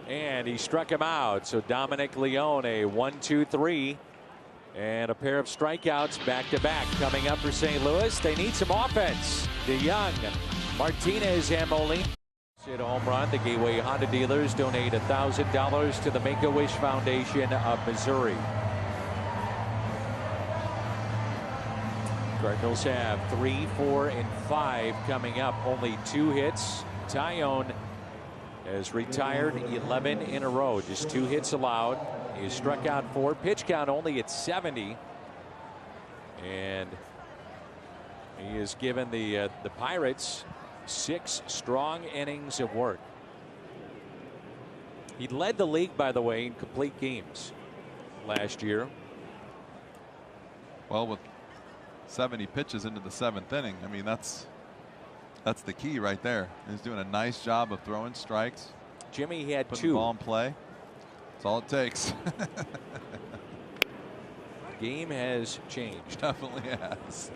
And he struck him out. So Dominic Leone, a 1-2-3. And a pair of strikeouts back to back coming up for St. Louis. They need some offense. DeJong, Martinez, and Molina hit a home run. The Gateway Honda dealers donate $1,000 to the Make-A-Wish Foundation of Missouri. Cardinals have 3, 4, and 5 coming up. Only 2 hits. Tyone has retired 11 in a row. Just 2 hits allowed. He has struck out 4. Pitch count only at 70. And he has given the Pirates 6 strong innings of work. He led the league, by the way, in complete games last year. Well, with 70 pitches into the 7th inning, I mean, that's the key right there. He's doing a nice job of throwing strikes. Jimmy, he had putting 2. The ball in play. That's all it takes. Game has changed. Definitely has.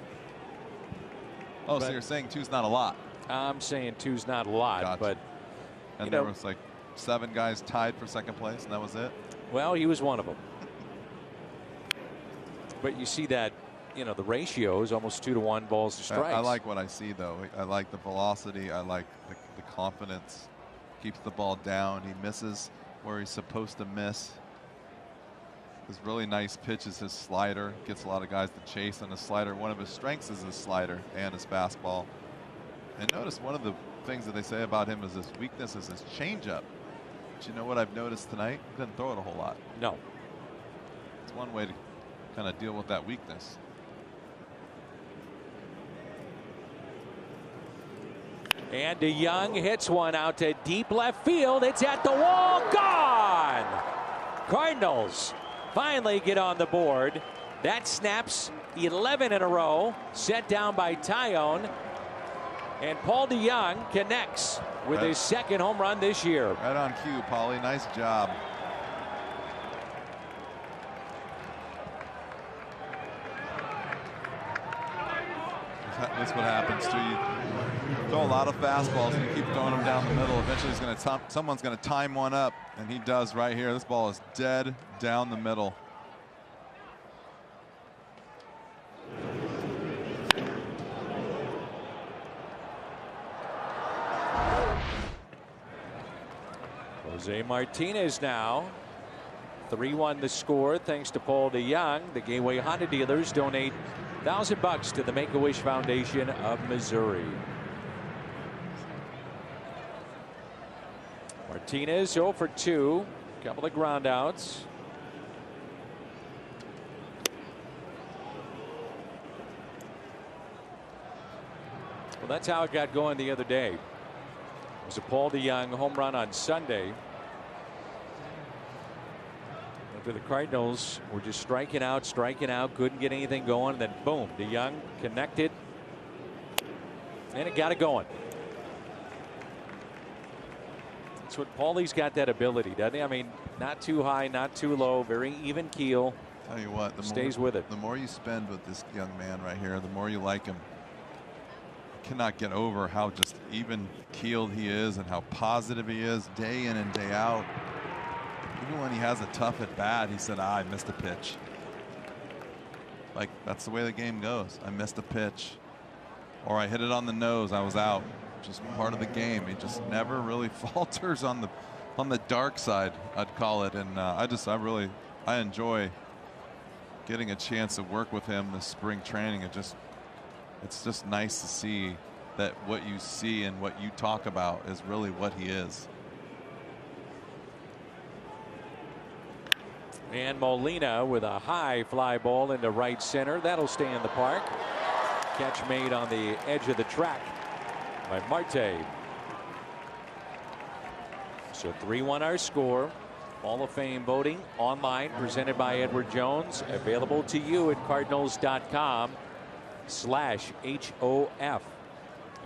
Oh, but so you're saying 2's not a lot? I'm saying 2's not a lot, gotcha. But and there was like 7 guys tied for 2nd place, and that was it. Well, he was one of them. But you see that, the ratio is almost 2-to-1 balls to strikes. I like what I see, though. I like the velocity. I like the confidence. Keeps the ball down. He misses where he's supposed to miss. His really nice pitch is his slider. Gets a lot of guys to chase on his slider. One of his strengths is his slider and his fastball. And notice one of the things that they say about him is his weakness is his changeup. But you know what I've noticed tonight? He doesn't throw it a whole lot. No. It's one way to kind of deal with that weakness. And DeJong hits one out to deep left field. It's at the wall. Gone! Cardinals finally get on the board. That snaps 11 in a row. Set down by Tyone. And Paul DeJong connects with his 2nd home run this year. Right on cue, Paulie. Nice job. That's what happens to you. Throw a lot of fastballs and you keep throwing them down the middle. Eventually someone's going to time one up, and he does right here. This ball is dead down the middle. Jose Martinez now. 3-1 the score thanks to Paul DeJong. The Gateway Honda dealers donate $1,000 to the Make-A-Wish Foundation of Missouri. Martinez 0 for 2. Couple of ground outs. Well, that's how it got going the other day. It was a Paul DeJong home run on Sunday. After the Cardinals were just striking out, couldn't get anything going. Then boom, DeJong connected, and it got it going. That's what Paulie's got, that ability, doesn't he? I mean, not too high, not too low, very even keel. Tell you what, stays with it. The more you spend with this young man right here, the more you like him. Cannot get over how just even keeled he is and how positive he is day in and day out. Even when he has a tough at bat, he said, I missed a pitch. Like, that's the way the game goes. I missed a pitch, or I hit it on the nose, I was out. Just part of the game. He just never really falters on the dark side, I'd call it. And I enjoy getting a chance to work with him this spring training. It's just nice to see that what you see and what you talk about is really what he is. And Molina with a high fly ball into right center. That'll stay in the park. Catch made on the edge of the track by Marte. So 3-1 our score. Hall of Fame voting online, presented by Edward Jones. Available to you at cardinals.com/HOF.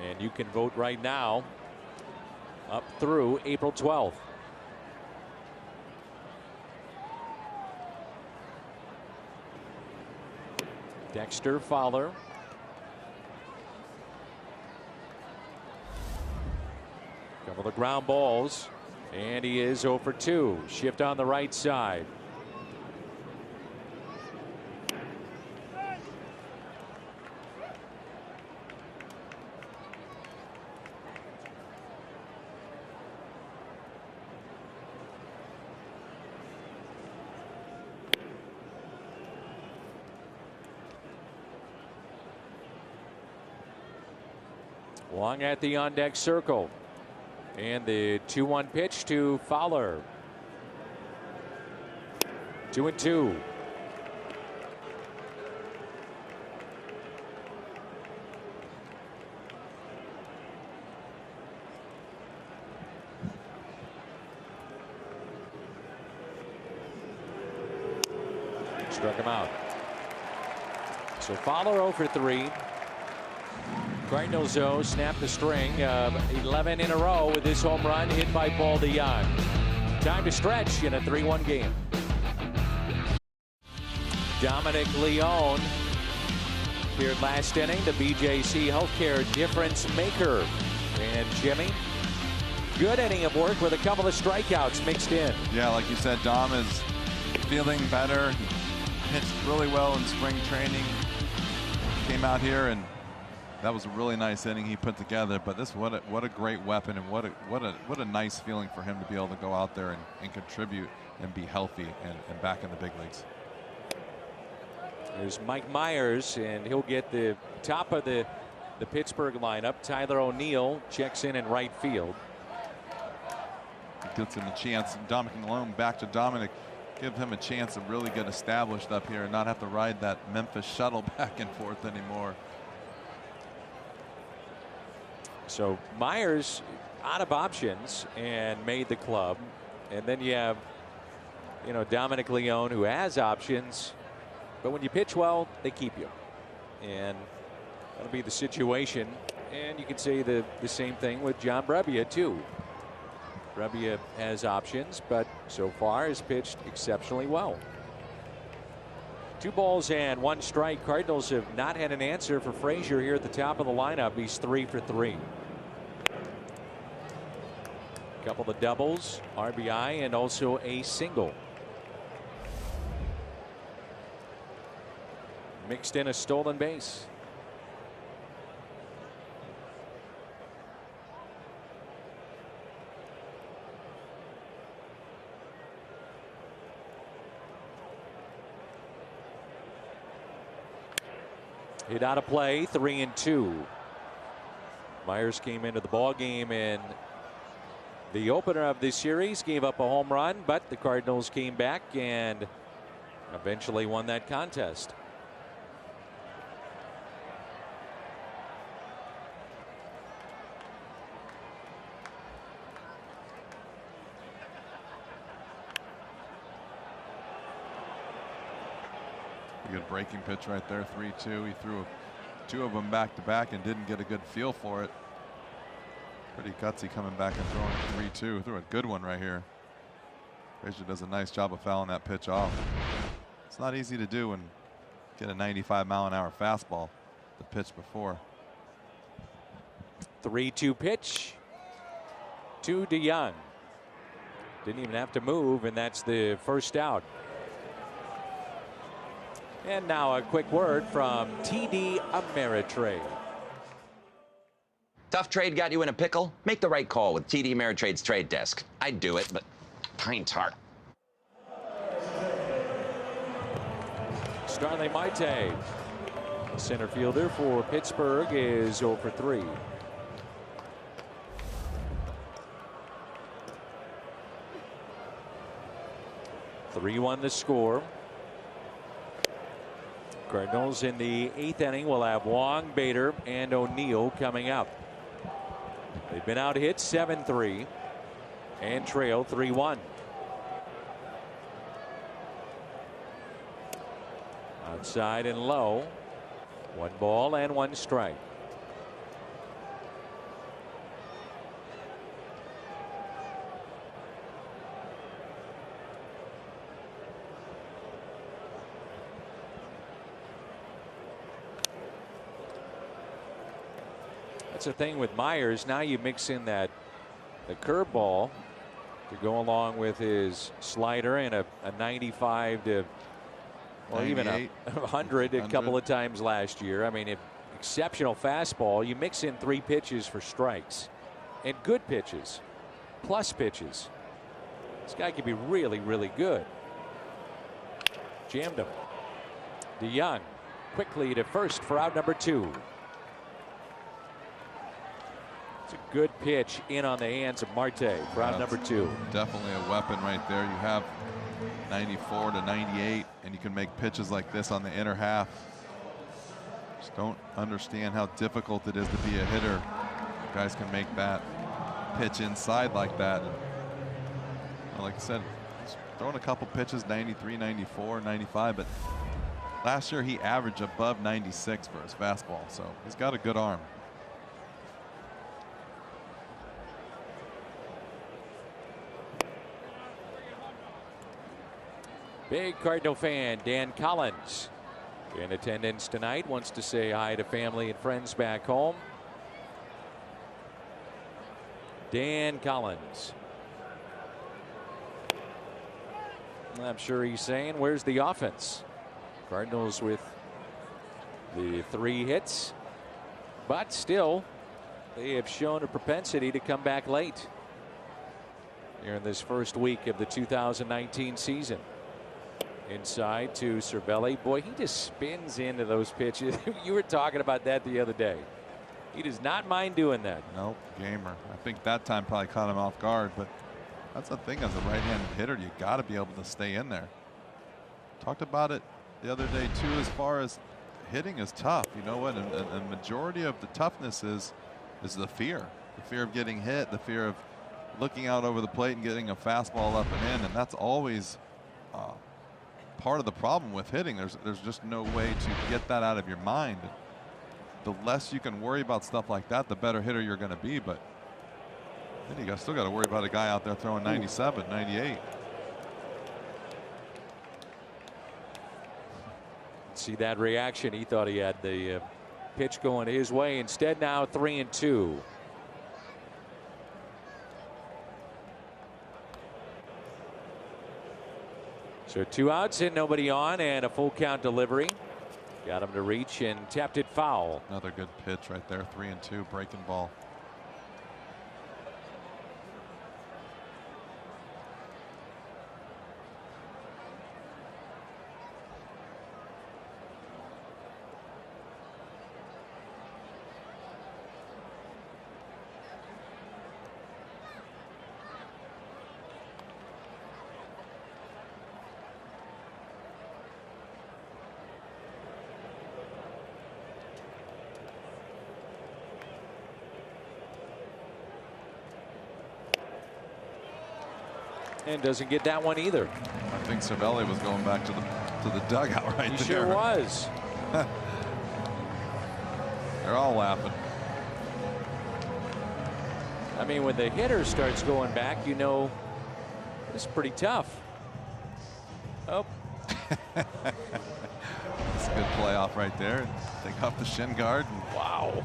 And you can vote right now up through April 12th. Dexter Fowler. Couple of ground balls, and he is 0 for 2. Shift on the right side. Long at the on deck circle. And the 2-1 pitch to Fowler. 2-2. Struck him out. So Fowler 0 for 3. Cardinals, though, snapped the string of 11 in a row with this home run hit by Paul DeJong. Time to stretch in a 3-1 game. Dominic Leone appeared last inning, the BJC Healthcare difference maker. And Jimmy, good inning of work with a couple of strikeouts mixed in. Yeah, like you said, Dom is feeling better. He pitched really well in spring training. Came out here and that was a really nice inning he put together. But this, what a great weapon, and what a nice feeling for him to be able to go out there and contribute and be healthy and back in the big leagues. There's Mike Myers, and he'll get the top of the Pittsburgh lineup. Tyler O'Neill checks in right field. It gives him a chance. Dominic Malone back to Dominic. Give him a chance to really get established up here and not have to ride that Memphis shuttle back and forth anymore. So Myers out of options and made the club. And then you have, Dominic Leone, who has options. But when you pitch well, they keep you. And that'll be the situation. And you can say the same thing with John Brebbia, too. Brebbia has options, but so far has pitched exceptionally well. 2 balls and 1 strike. Cardinals have not had an answer for Frazier here at the top of the lineup. He's 3 for 3. Couple of doubles, RBI, and also a single. Mixed in a stolen base. Hit out of play, 3-2. Myers came into the ball game in the opener of this series, gave up a home run, but the Cardinals came back and eventually won that contest. good breaking pitch right there. 3-2. He threw 2 of them back to back and didn't get a good feel for it. Pretty gutsy coming back and throwing 3-2. Threw a good one right here. Frazier does a nice job of fouling that pitch off. It's not easy to do and get a 95-mile-an-hour fastball the pitch before. 3-2 pitch to DeJong. Didn't even have to move, and that's the first out. And now a quick word from TD Ameritrade. Tough trade got you in a pickle? Make the right call with TD Ameritrade's trade desk. I'd do it, but time's hard. Starling Marte, center fielder for Pittsburgh, is 0 for 3. (3-1) the score. Cardinals in the 8th inning will have Wong, Bader, and O'Neill coming up. They've been out hit 7-3 and trail 3-1. Outside and low. 1 ball and 1 strike. That's the thing with Myers. Now you mix in the curveball to go along with his slider and a 95 to, or even a 100 a couple of times last year. I mean, exceptional fastball. You mix in 3 pitches for strikes and good pitches, plus pitches. This guy could be really, really good. Jammed him. DeJong quickly to first for out number 2. It's a good pitch in on the hands of Marte for out number 2. Definitely a weapon right there. You have 94 to 98, and you can make pitches like this on the inner half. Just don't understand how difficult it is to be a hitter. You guys can make that pitch inside like that. And, like I said, he's throwing a couple pitches, 93, 94, 95, but last year he averaged above 96 for his fastball, so he's got a good arm. Big Cardinal fan Dan Collins in attendance tonight, wants to say hi to family and friends back home. Dan Collins. I'm sure he's saying, where's the offense? Cardinals with the 3 hits, but still they have shown a propensity to come back late here in this first week of the 2019 season. Inside to Cervelli. Boy, he just spins into those pitches. You were talking about that the other day. He does not mind doing that. Nope, gamer. I think that time probably caught him off guard, but that's the thing as a right-handed hitter, you got to be able to stay in there. Talked about it the other day too, as far as hitting is tough. You know what? And a majority of the toughness is the fear of getting hit, the fear of looking out over the plate and getting a fastball up and in, and that's always part of the problem with hitting. There's just no way to get that out of your mind. The less you can worry about stuff like that, the better hitter you're going to be. But then you still got to worry about a guy out there throwing 97, 98. See that reaction. He thought he had the pitch going his way. Instead, now 3-2. So 2 outs and nobody on, and a full count delivery. Got him to reach and tapped it foul. Another good pitch right there. 3-2 breaking ball. And doesn't get that one either. I think Cervelli was going back to the to the dugout right He there. sure was. They're all laughing. I mean, when the hitter starts going back, you know it's pretty tough. Oh. It's a good playoff right there. Take off the shin guard. Wow.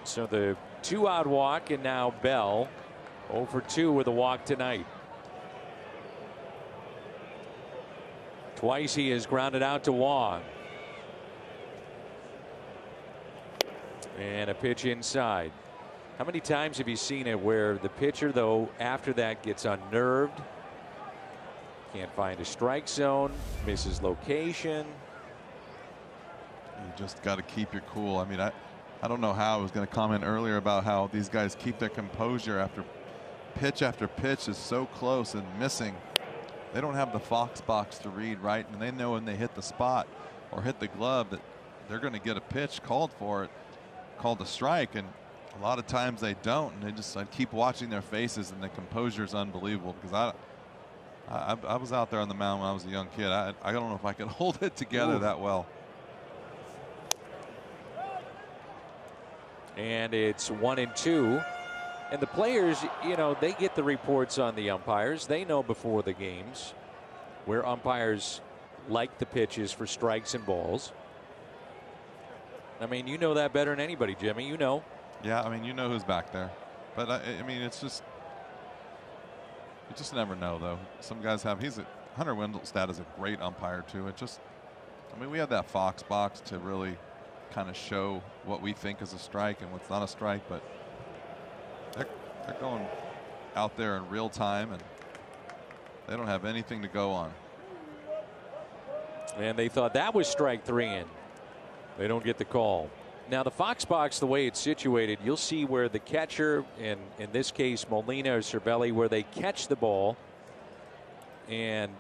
So the 2-out walk, and now Bell 0 for 2 with a walk tonight. Twice he has grounded out to Wong. And a pitch inside. How many times have you seen it where the pitcher, though, after that gets unnerved, can't find a strike zone, misses location? You just got to keep your cool. I mean, I don't know how I was going to comment earlier about how these guys keep their composure after pitch is so close and missing. They don't have the Fox box to read right, and they know when they hit the spot or hit the glove that they're going to get a pitch called for it, called a strike, and a lot of times they don't, and they just, I keep watching their faces, and the composure is unbelievable because I was out there on the mound when I was a young kid. I don't know if I could hold it together that well. And it's 1-2. And the players, you know, they get the reports on the umpires. They know before the games where umpires like the pitches for strikes and balls. I mean, you know that better than anybody, Jimmy. You know. Yeah, I mean, you know who's back there. But, I mean, it's just, you just never know, though. Some guys have, Hunter Wendelstedt is a great umpire, too. It just, I mean, we have that Fox box to really kind of show what we think is a strike and what's not a strike, but they're going out there in real time, and they don't have anything to go on. And they thought that was strike 3, and they don't get the call. Now the Fox box, the way it's situated, you'll see where the catcher, in this case Molina or Cervelli, where they catch the ball, and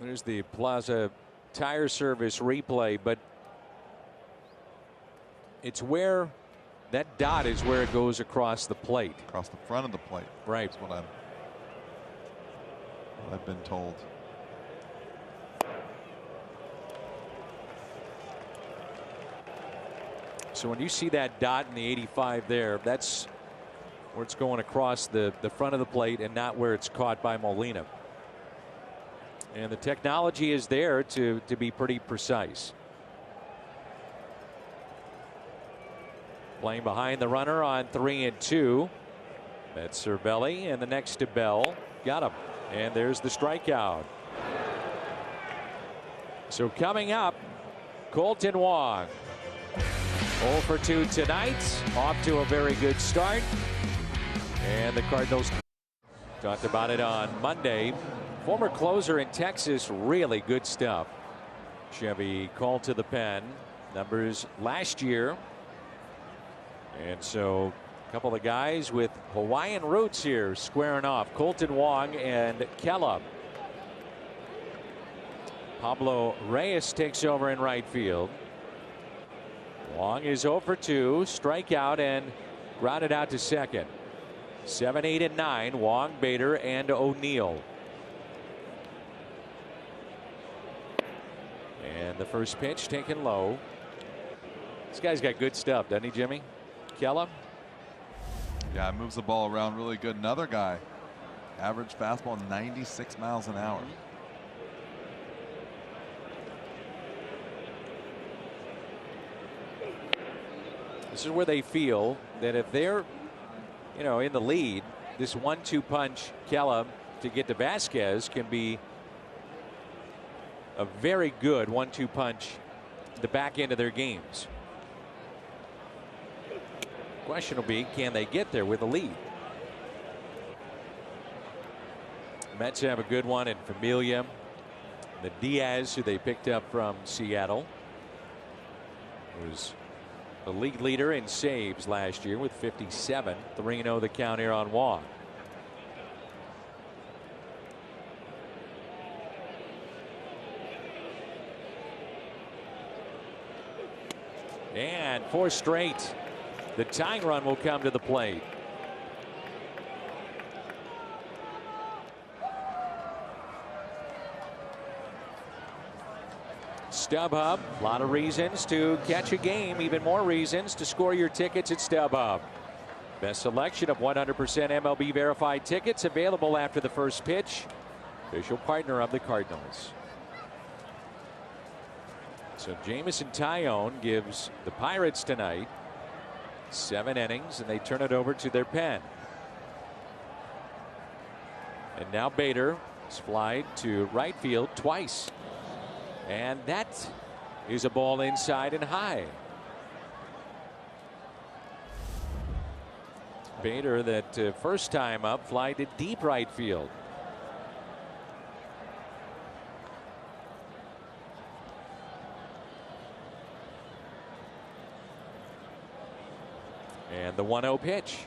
there's the Plaza Tire Service replay, but it's where that dot is where it goes across the plate. Across the front of the plate. Right. That's what I've been told. So when you see that dot in the 85 there, that's where it's going across the front of the plate and not where it's caught by Molina. And the technology is there to be pretty precise. Playing behind the runner on 3-2. That's Cervelli, and the next to Bell. Got him. And there's the strikeout. So coming up, Colton Wong. 0 for 2 tonight. Off to a very good start. And the Cardinals talked about it on Monday. Former closer in Texas, really good stuff. Chevy called to the pen. Numbers last year. And so a couple of guys with Hawaiian roots here squaring off. Colton Wong and Kella. Pablo Reyes takes over in right field. Wong is 0 for 2, strikeout, and grounded out to second. 7, 8, and 9. Wong, Bader, and O'Neill. And the first pitch taken low. This guy's got good stuff, doesn't he, Jimmy? Kella? Yeah, moves the ball around really good. Another guy, average fastball 96 miles an hour. This is where they feel that if they're, you know, in the lead, this 1-2 punch, Kella, to get to Vasquez can be a very good 1-2 punch the back end of their games. Question will be, can they get there with a lead? Mets have a good one in Familia. The Diaz, who they picked up from Seattle, was the league leader in saves last year with 57. 3-0 the count here on Wong. And 4 straight. The tying run will come to the plate. StubHub, a lot of reasons to catch a game, even more reasons to score your tickets at StubHub. Best selection of 100% MLB verified tickets available after the first pitch. Official partner of the Cardinals. So Jameson Taillon gives the Pirates tonight 7 innings, and they turn it over to their pen. And now Bader is flied to right field twice. And that is a ball inside and high. Bader, that first time up, fly to deep right field. And the 1-0 pitch.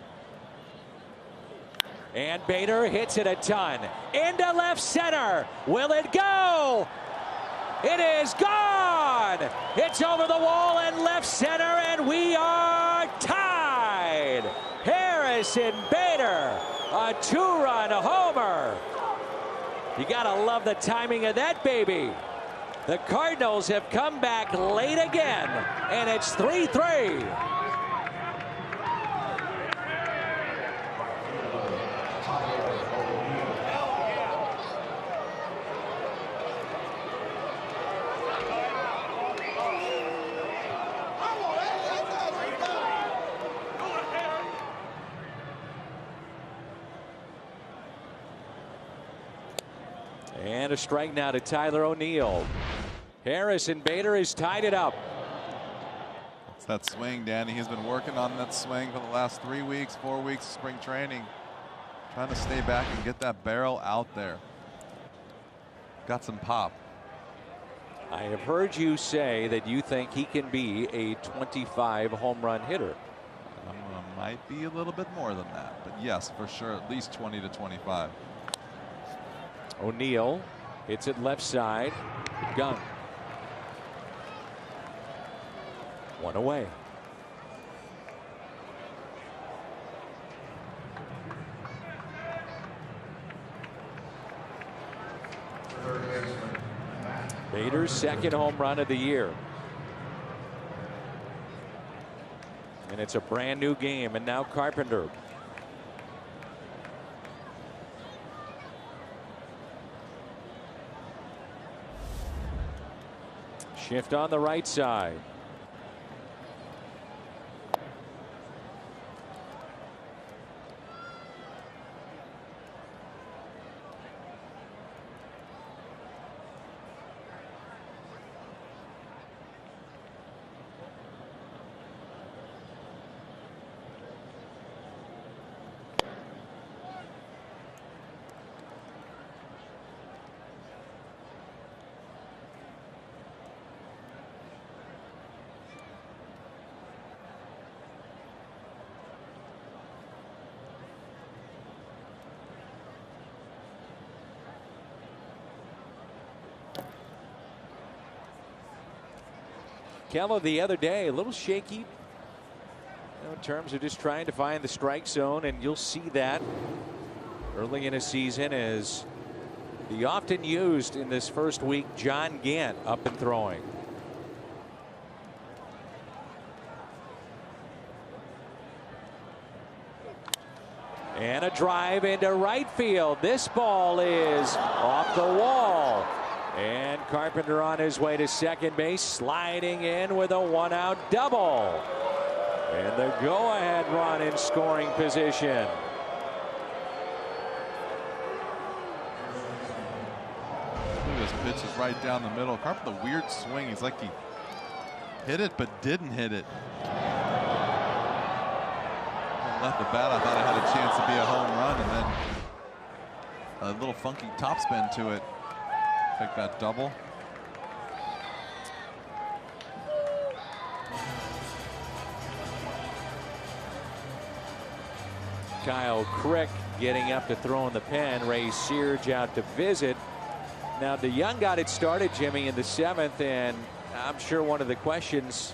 And Bader hits it a ton. Into left center. Will it go? It is gone. It's over the wall and left center, and we are tied. Harrison Bader, a 2-run homer. You gotta love the timing of that baby. The Cardinals have come back late again, and it's 3-3. And a strike now to Tyler O'Neill. Harrison Bader has tied it up. It's that swing, Danny. He's been working on that swing for the last 3 weeks, 4 weeks of spring training. Trying to stay back and get that barrel out there. Got some pop. I have heard you say that you think he can be a 25 home run hitter. Might be a little bit more than that, but yes, for sure, at least 20 to 25. O'Neill hits it left side. Gun. 1 away. Bader's second home run of the year. And it's a brand new game, and now Carpenter. Shift on the right side. Kello the other day a little shaky in terms of just trying to find the strike zone, and you'll see that early in a season as the often used in this first week John Gant up and throwing. And a drive into right field. This ball is off the wall. And Carpenter on his way to second base, sliding in with a 1-out double. And the go-ahead run in scoring position. This pitch is right down the middle. Carpenter, the weird swing. He's like he hit it but didn't hit it. Left the bat, I thought it had a chance to be a home run, and then a little funky topspin to it. Take that double. Kyle Crick getting up to throw in the pen. Ray Searge out to visit. Now DeJong got it started, Jimmy, in the 7th, and I'm sure one of the questions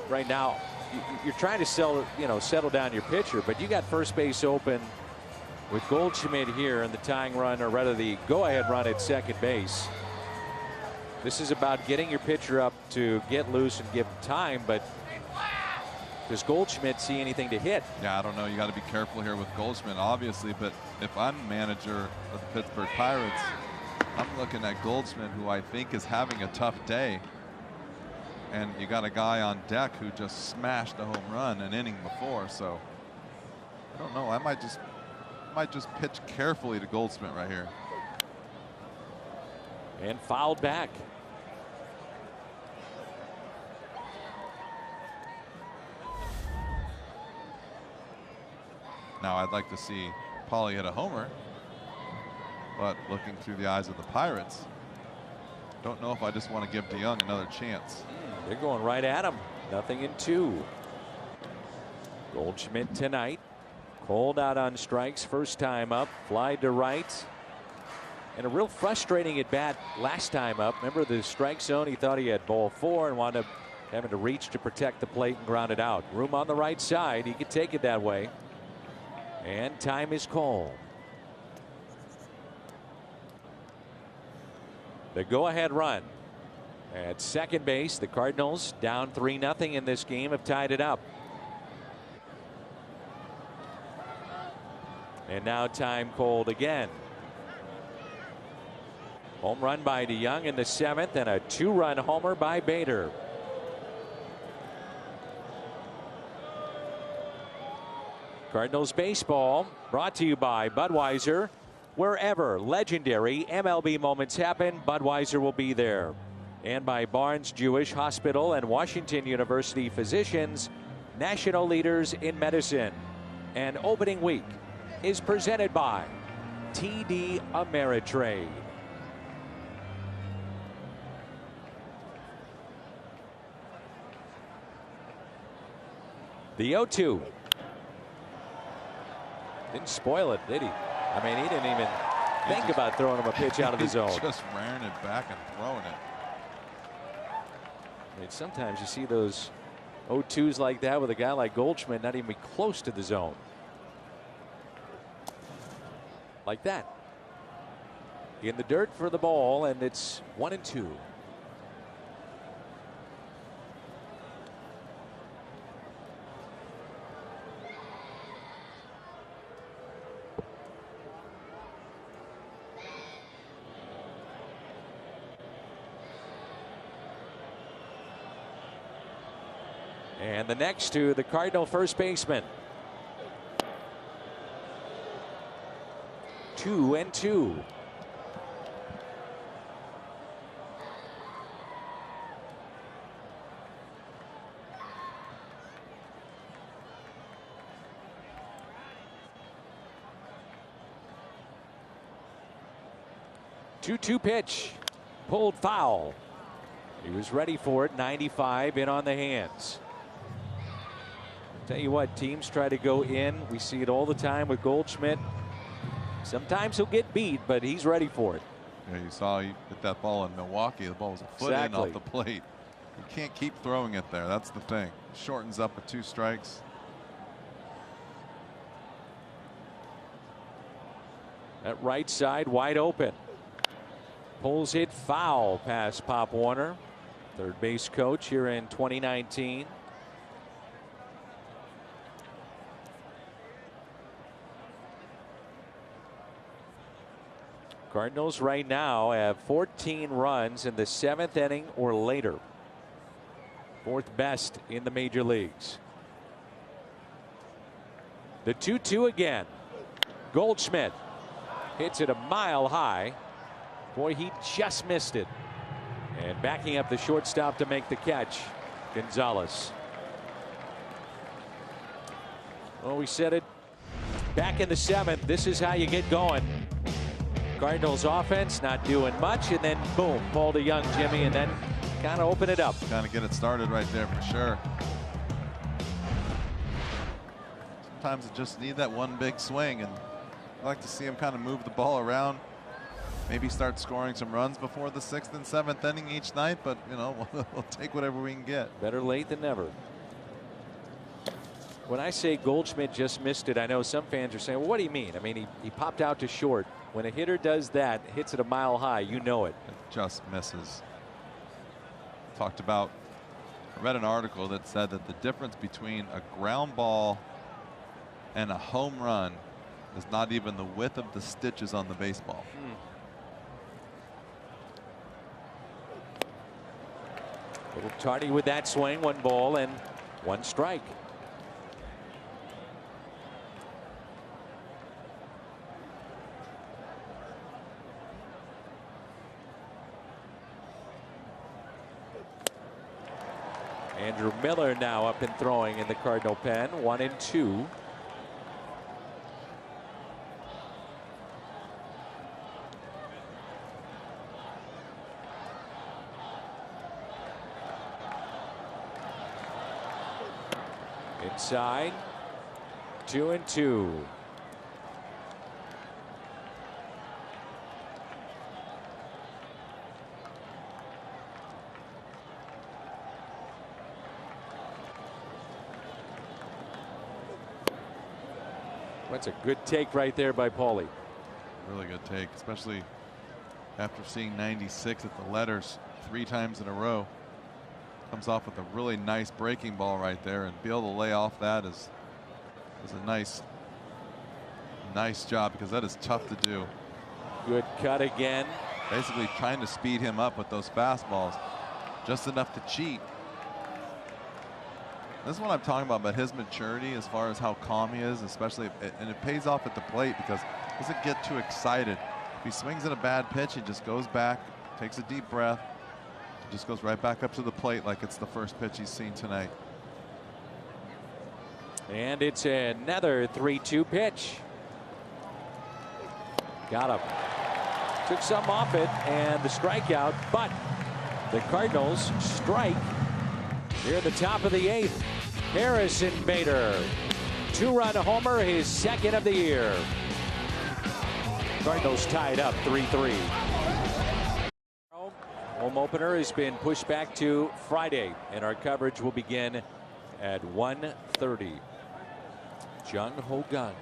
right now, you're trying to settle down your pitcher, but you got first base open with Goldschmidt here, and the tying run, or rather the go-ahead run at second base. This is about getting your pitcher up to get loose and give him time, but does Goldschmidt see anything to hit? Yeah, I don't know. You got to be careful here with Goldschmidt, obviously, but if I'm manager of the Pittsburgh Pirates, I'm looking at Goldschmidt, who I think is having a tough day. And you got a guy on deck who just smashed a home run an inning before, so I don't know. I might just pitch carefully to Goldschmidt right here. And fouled back. Now I'd like to see Paulie hit a homer, but looking through the eyes of the Pirates, don't know if I just want to give DeJong another chance. They're going right at him. Nothing in 2. Goldschmidt tonight. Cold out on strikes. First time up. Fly to right. And a real frustrating at bat last time up. Remember the strike zone? He thought he had ball 4 and wound up having to reach to protect the plate and ground it out. Room on the right side. He could take it that way. And time is called. The go-ahead run at second base. The Cardinals down 3-0 in this game have tied it up. And now time called again. Home run by DeJong in the 7th and a 2-run homer by Bader. Cardinals baseball brought to you by Budweiser. Wherever legendary MLB moments happen, Budweiser will be there. And by Barnes Jewish Hospital and Washington University physicians, national leaders in medicine. And opening week is presented by TD Ameritrade. The 0-2. Didn't spoil it, did he? I mean, he didn't even think about throwing him a pitch out of the zone. Just ran it back and throwing it. I mean, sometimes you see those 0-2s like that with a guy like Goldschmidt not even close to the zone. Like that. In the dirt for the ball, and it's 1-2. And the next to the Cardinal first baseman. 2-2. Two pitch. Pulled foul. He was ready for it. 95 in on the hands. Tell you what, teams try to go in. We see it all the time with Goldschmidt. Sometimes he'll get beat, but he's ready for it. Yeah, you saw he hit that ball in Milwaukee. The ball was a foot in off the plate. You can't keep throwing it there. That's the thing. Shortens up with 2 strikes. That right side wide open. Pulls it foul past Pop Warner, third base coach here in 2019. Cardinals right now have 14 runs in the 7th inning or later. 4th best in the major leagues. The 2-2 again. Goldschmidt hits it a mile high. Boy, he just missed it. And backing up the shortstop to make the catch, Gonzalez. Well, we said it back in the 7th. This is how you get going. Cardinals offense not doing much, and then boom, ball to Young, Jimmy, and then kind of open it up. Kind of get it started right there for sure. Sometimes it just need that one big swing, and I like to see him kind of move the ball around. Maybe start scoring some runs before the 6th and 7th inning each night, but you know, we'll take whatever we can get. Better late than never. When I say Goldschmidt just missed it, I know some fans are saying, well, what do you mean? I mean, he popped out to short. When a hitter does that, hits it a mile high, you know it. It just misses. talked about, I read an article that said that the difference between a ground ball and a home run is not even the width of the stitches on the baseball. A little tardy with that swing. 1 ball and 1 strike. Andrew Miller now up and throwing in the Cardinal pen. 1-2. Inside. 2-2. That's a good take right there by Paulie. Really good take, especially after seeing 96 at the letters 3 times in a row. Comes off with a really nice breaking ball right there, and be able to lay off that is a nice job, because that is tough to do. Good cut again. Basically trying to speed him up with those fastballs, just enough to cheat. This is what I'm talking about his maturity as far as how calm he is, especially, and it pays off at the plate because he doesn't get too excited. If he swings at a bad pitch, he just goes back, takes a deep breath, just goes right back up to the plate like it's the first pitch he's seen tonight. And it's another 3-2 pitch. Got him. Took some off it, and the strikeout, but the Cardinals strike near the top of the 8th. Harrison Bader, 2-run homer, his 2nd of the year. Cardinals tied up 3-3. Home opener has been pushed back to Friday, and our coverage will begin at 1:30. Jung Ho Gun.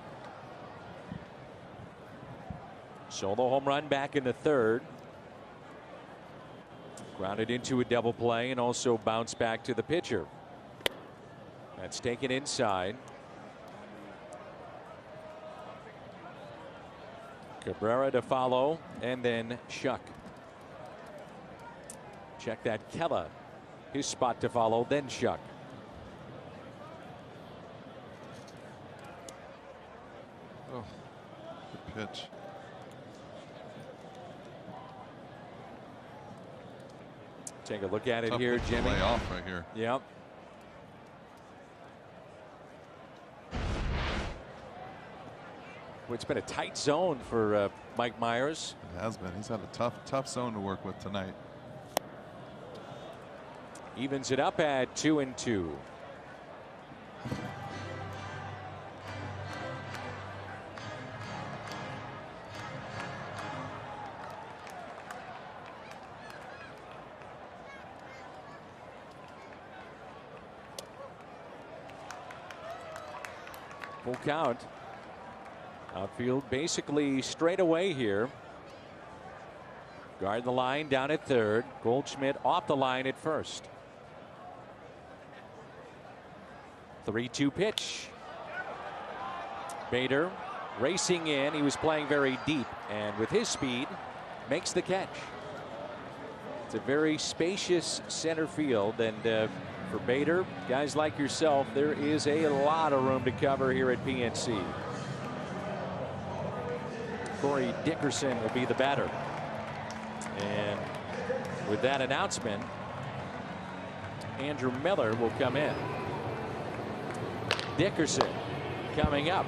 Solo home run back in the 3rd. Grounded into a double play and also bounced back to the pitcher. That's taken inside. Cabrera to follow, and then Shuck. Check that, Kella. His spot to follow, then Shuck. Oh, good pitch. Take a look at it Tough here, pitch to Jimmy. lay off right here. Yep. It's been a tight zone for Mike Myers. It has been. He's had a tough zone to work with tonight. Evens it up at 2-2. Full count. Outfield basically straight away here. Guard the line down at 3rd. Goldschmidt off the line at 1st. 3-2 pitch. Bader racing in. He was playing very deep, and with his speed makes the catch. It's a very spacious center field, and for Bader, guys like yourself, there is a lot of room to cover here at PNC. Corey Dickerson will be the batter. And with that announcement, Andrew Miller will come in. Dickerson coming up.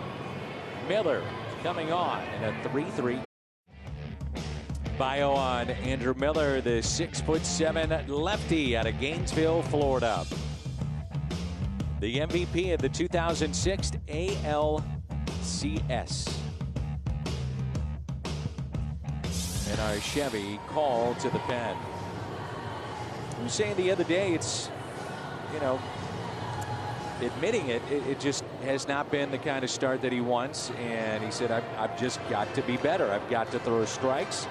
Miller coming on in a 3-3. Bio on Andrew Miller, the 6'7" lefty out of Gainesville, Florida. The MVP of the 2006 ALCS. And our Chevy called to the pen. I was saying the other day, it's, you know, admitting it just has not been the kind of start that he wants. And he said, I've just got to be better. I've got to throw strikes.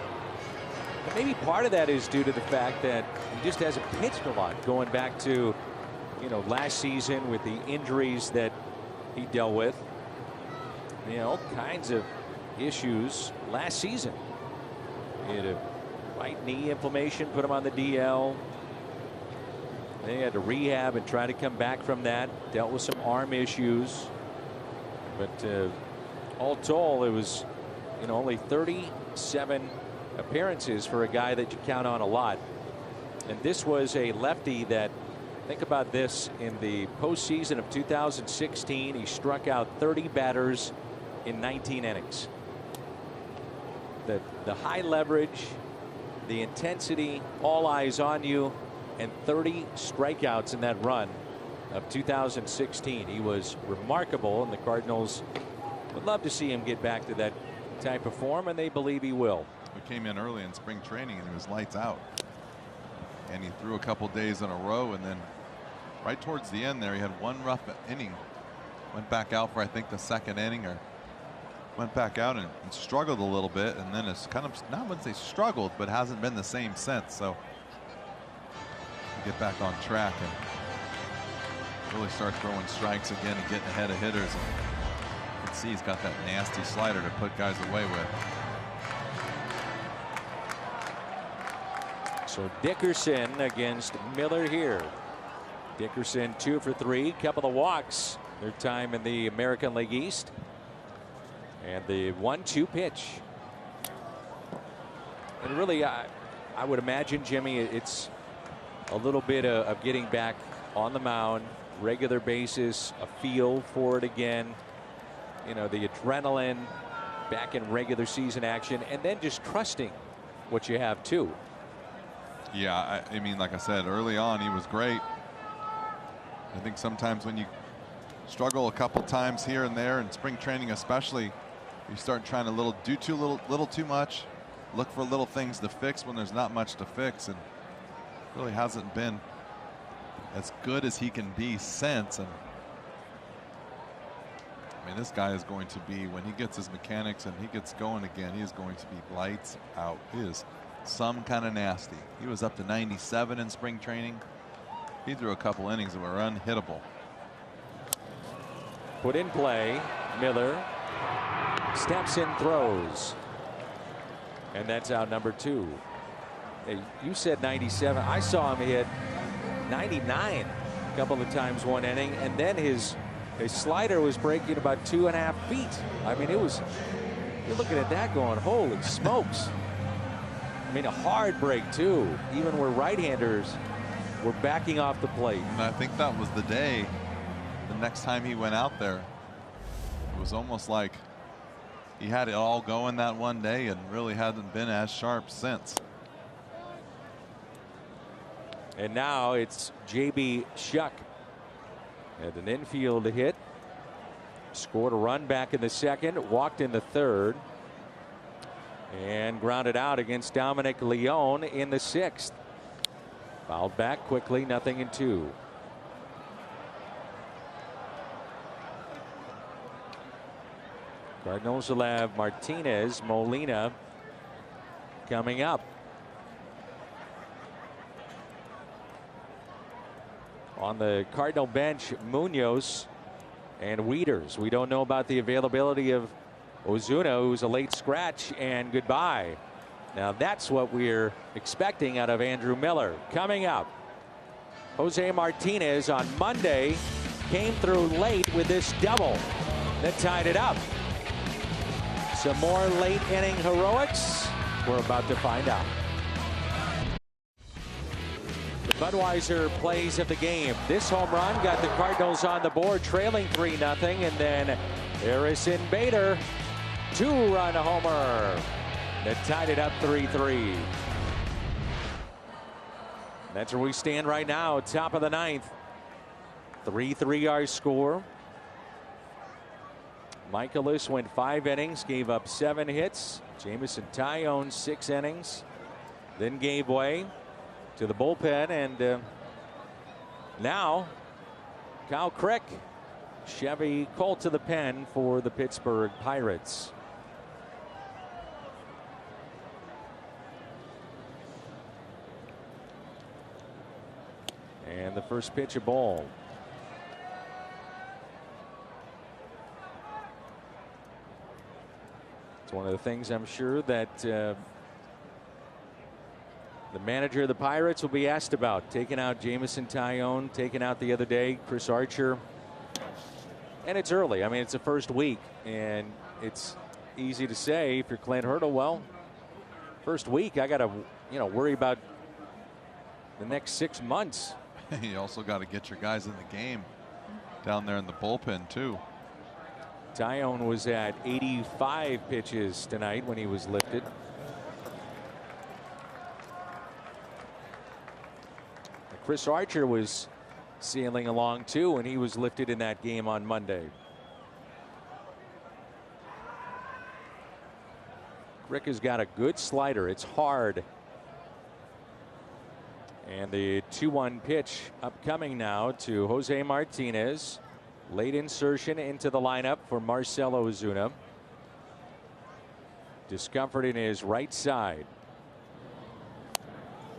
And maybe part of that is due to the fact that he just hasn't pitched a lot going back to, last season with the injuries that he dealt with. All kinds of issues last season. He had a right knee inflammation, put him on the DL. They had to rehab and try to come back from that. Dealt with some arm issues. But all told, it was only 37 appearances for a guy that you count on a lot. And this was a lefty that, think about this, in the postseason of 2016, he struck out 30 batters in 19 innings. The high leverage, the intensity, all eyes on you, and 30 strikeouts in that run of 2016. He was remarkable, and the Cardinals would love to see him get back to that type of form, and they believe he will. We came in early in spring training and he was lights out. And he threw a couple days in a row, and then right towards the end there, he had one rough inning. Went back out for, I think, the second inning, or went back out and struggled a little bit, and then it's kind of, not once they struggled, but hasn't been the same since. So get back on track and really start throwing strikes again and getting ahead of hitters. And you can see he's got that nasty slider to put guys away with. So Dickerson against Miller here. Dickerson 2 for 3, couple of walks. Their time in the American League East. And the 1-2 pitch. And really, I would imagine, Jimmy, it's a little bit of getting back on the mound, regular basis, a feel for it again. The adrenaline, back in regular season action, and then just trusting what you have too. Yeah, I mean, like I said, early on he was great. I think sometimes when you struggle a couple times here and there in spring training, especially, you start trying to do little too much, look for little things to fix when there's not much to fix, and really hasn't been as good as he can be since. And I mean, this guy is going to be, when he gets his mechanics and he gets going again, he is going to be lights out. He is some kind of nasty. He was up to 97 in spring training. He threw a couple innings that were unhittable. Put in play. Miller steps in, throws, and that's out number 2. Hey, you said 97. I saw him hit 99 a couple of times one inning, and then his slider was breaking about 2.5 feet. I mean, it was, you're looking at that going, holy smokes. I mean, a hard break too, even where right-handers were backing off the plate. And I think that was the day, the next time he went out there, it was almost like he had it all going that one day and really hasn't been as sharp since. And now it's J.B. Shuck. Had an infield hit. Scored a run back in the second. Walked in the third. And grounded out against Dominic Leone in the 6th. Fouled back quickly, 0-2. Cardinals will have Martinez, Molina coming up. On the Cardinal bench, Munoz and Wieters. We don't know about the availability of Ozuna, who's a late scratch, and goodbye. Now that's what we're expecting out of Andrew Miller. Coming up, Jose Martinez on Monday came through late with this double that tied it up. Some more late inning heroics. We're about to find out. The Budweiser plays of the game. This home run got the Cardinals on the board, trailing 3-0, and then Harrison Bader, 2-run homer that tied it up 3-3. That's where we stand right now, top of the 9th. 3-3 our score. Michaelis went 5 innings, gave up 7 hits. Jamison Tyone 6 innings, then gave way to the bullpen, and now Kyle Crick, Chevy Colt to the pen for the Pittsburgh Pirates. And the first pitch, a ball. It's one of the things I'm sure that the manager of the Pirates will be asked about. Taking out Jameson Taillon, taking out the other day Chris Archer. And it's early. I mean, it's the first week, and it's easy to say if you're Clint Hurdle, well, first week I got to, worry about the next 6 months. You also got to get your guys in the game down there in the bullpen too. Taillon was at 85 pitches tonight when he was lifted. Chris Archer was sailing along too when he was lifted in that game on Monday. Rick has got a good slider. It's hard. And the 2-1 pitch upcoming now to Jose Martinez. Late insertion into the lineup for Marcell Ozuna. Discomfort in his right side.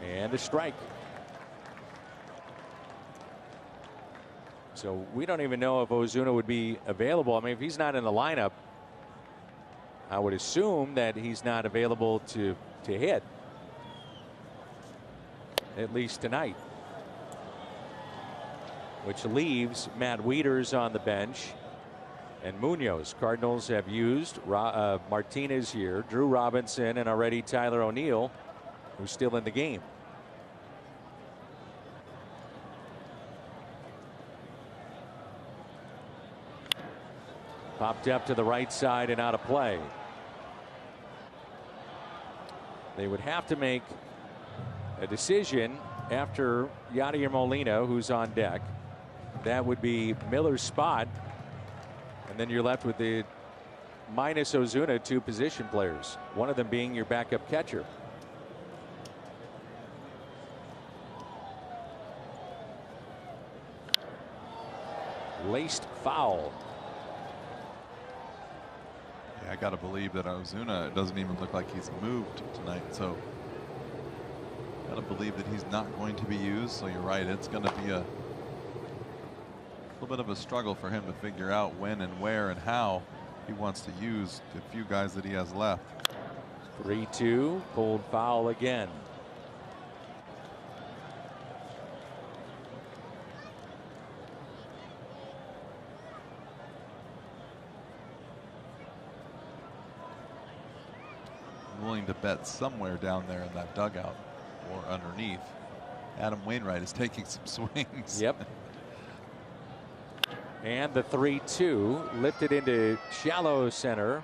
And a strike. So we don't even know if Ozuna would be available. I mean, if he's not in the lineup, I would assume that he's not available to hit, at least tonight. Which leaves Matt Wieters on the bench and Munoz. Cardinals have used Martinez here, Drew Robinson, and already Tyler O'Neill, who's still in the game. Popped up to the right side and out of play. They would have to make a decision after Yadier Molina, who's on deck. That would be Miller's spot. And then you're left with the minus Ozuna 2 position players, one of them being your backup catcher. Laced foul. Yeah, I got to believe that Ozuna, it doesn't even look like he's moved tonight. So got to believe that he's not going to be used. So you're right. It's going to be a little bit of a struggle for him to figure out when and where and how he wants to use the few guys that he has left. 3-2, pulled foul again. I'm willing to bet somewhere down there in that dugout or underneath, Adam Wainwright is taking some swings. Yep. And the 3-2 lifted into shallow center.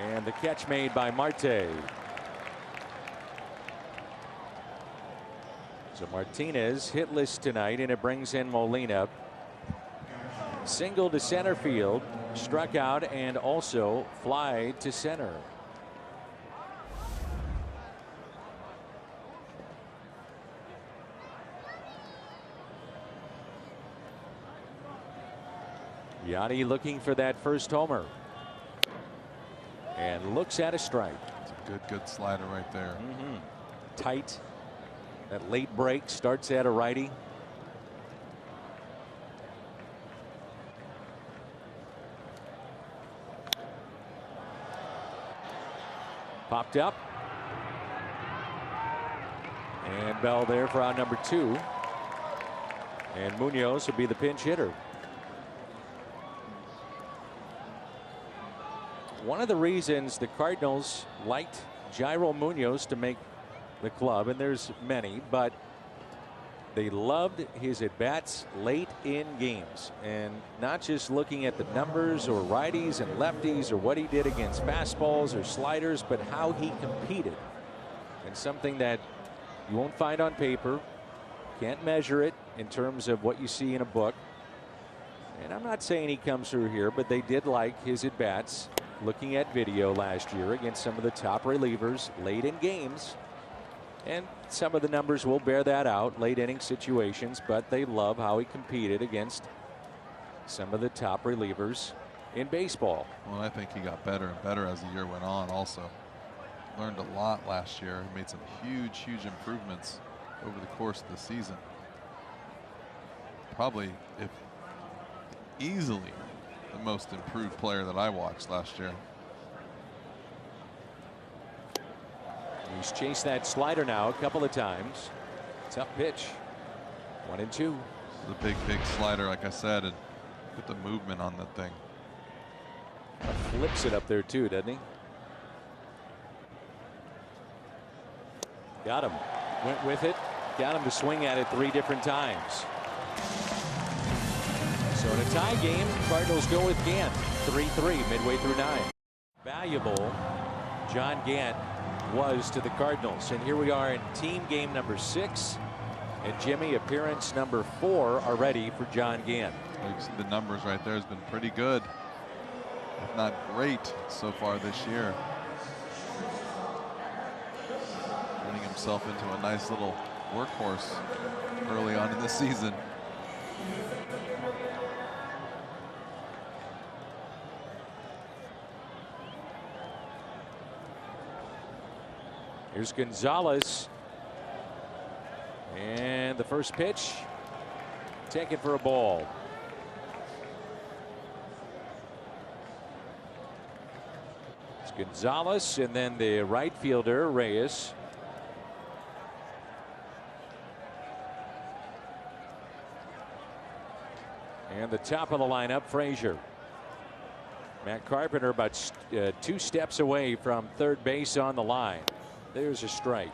And the catch made by Marte. So Martinez hitless tonight, and it brings in Molina. Single to center field, struck out, and also fly to center. Yadi looking for that first homer. And looks at a strike. It's a good slider right there. Tight. That late break starts at a righty. Popped up. And Bell there for out number 2. And Munoz will be the pinch hitter. One of the reasons the Cardinals liked Jairo Munoz to make the club, and there's many, but they loved his at-bats late in games, and not just looking at the numbers or righties and lefties or what he did against fastballs or sliders, but how he competed. And something that you won't find on paper, can't measure it in terms of what you see in a book. And I'm not saying he comes through here, but they did like his at-bats. Looking at video last year against some of the top relievers late in games, and some of the numbers will bear that out, late inning situations, but they love how he competed against some of the top relievers in baseball. Well, I think he got better and better as the year went on. Also learned a lot last year. He made some huge improvements over the course of the season. Probably, if easily, the most improved player that I watched last year. He's chased that slider now a couple of times. Tough pitch. 1-2. The big slider, like I said, and get the movement on the thing. Flips it up there too, doesn't he? Got him. Went with it. Got him to swing at it 3 different times. So in a tie game, Cardinals go with Gant. 3-3 midway through 9. Valuable John Gant was to the Cardinals. And here we are in team game number 6. And Jimmy, appearance number 4 already for John Gant. You see the numbers right there has been pretty good, if not great, so far this year. Turning himself into a nice little workhorse early on in the season. Here's Gonzalez. And the first pitch taken for a ball. It's Gonzalez and then the right fielder Reyes. And the top of the lineup, Frazier. Matt Carpenter about 2 steps away from third base on the line. There's a strike.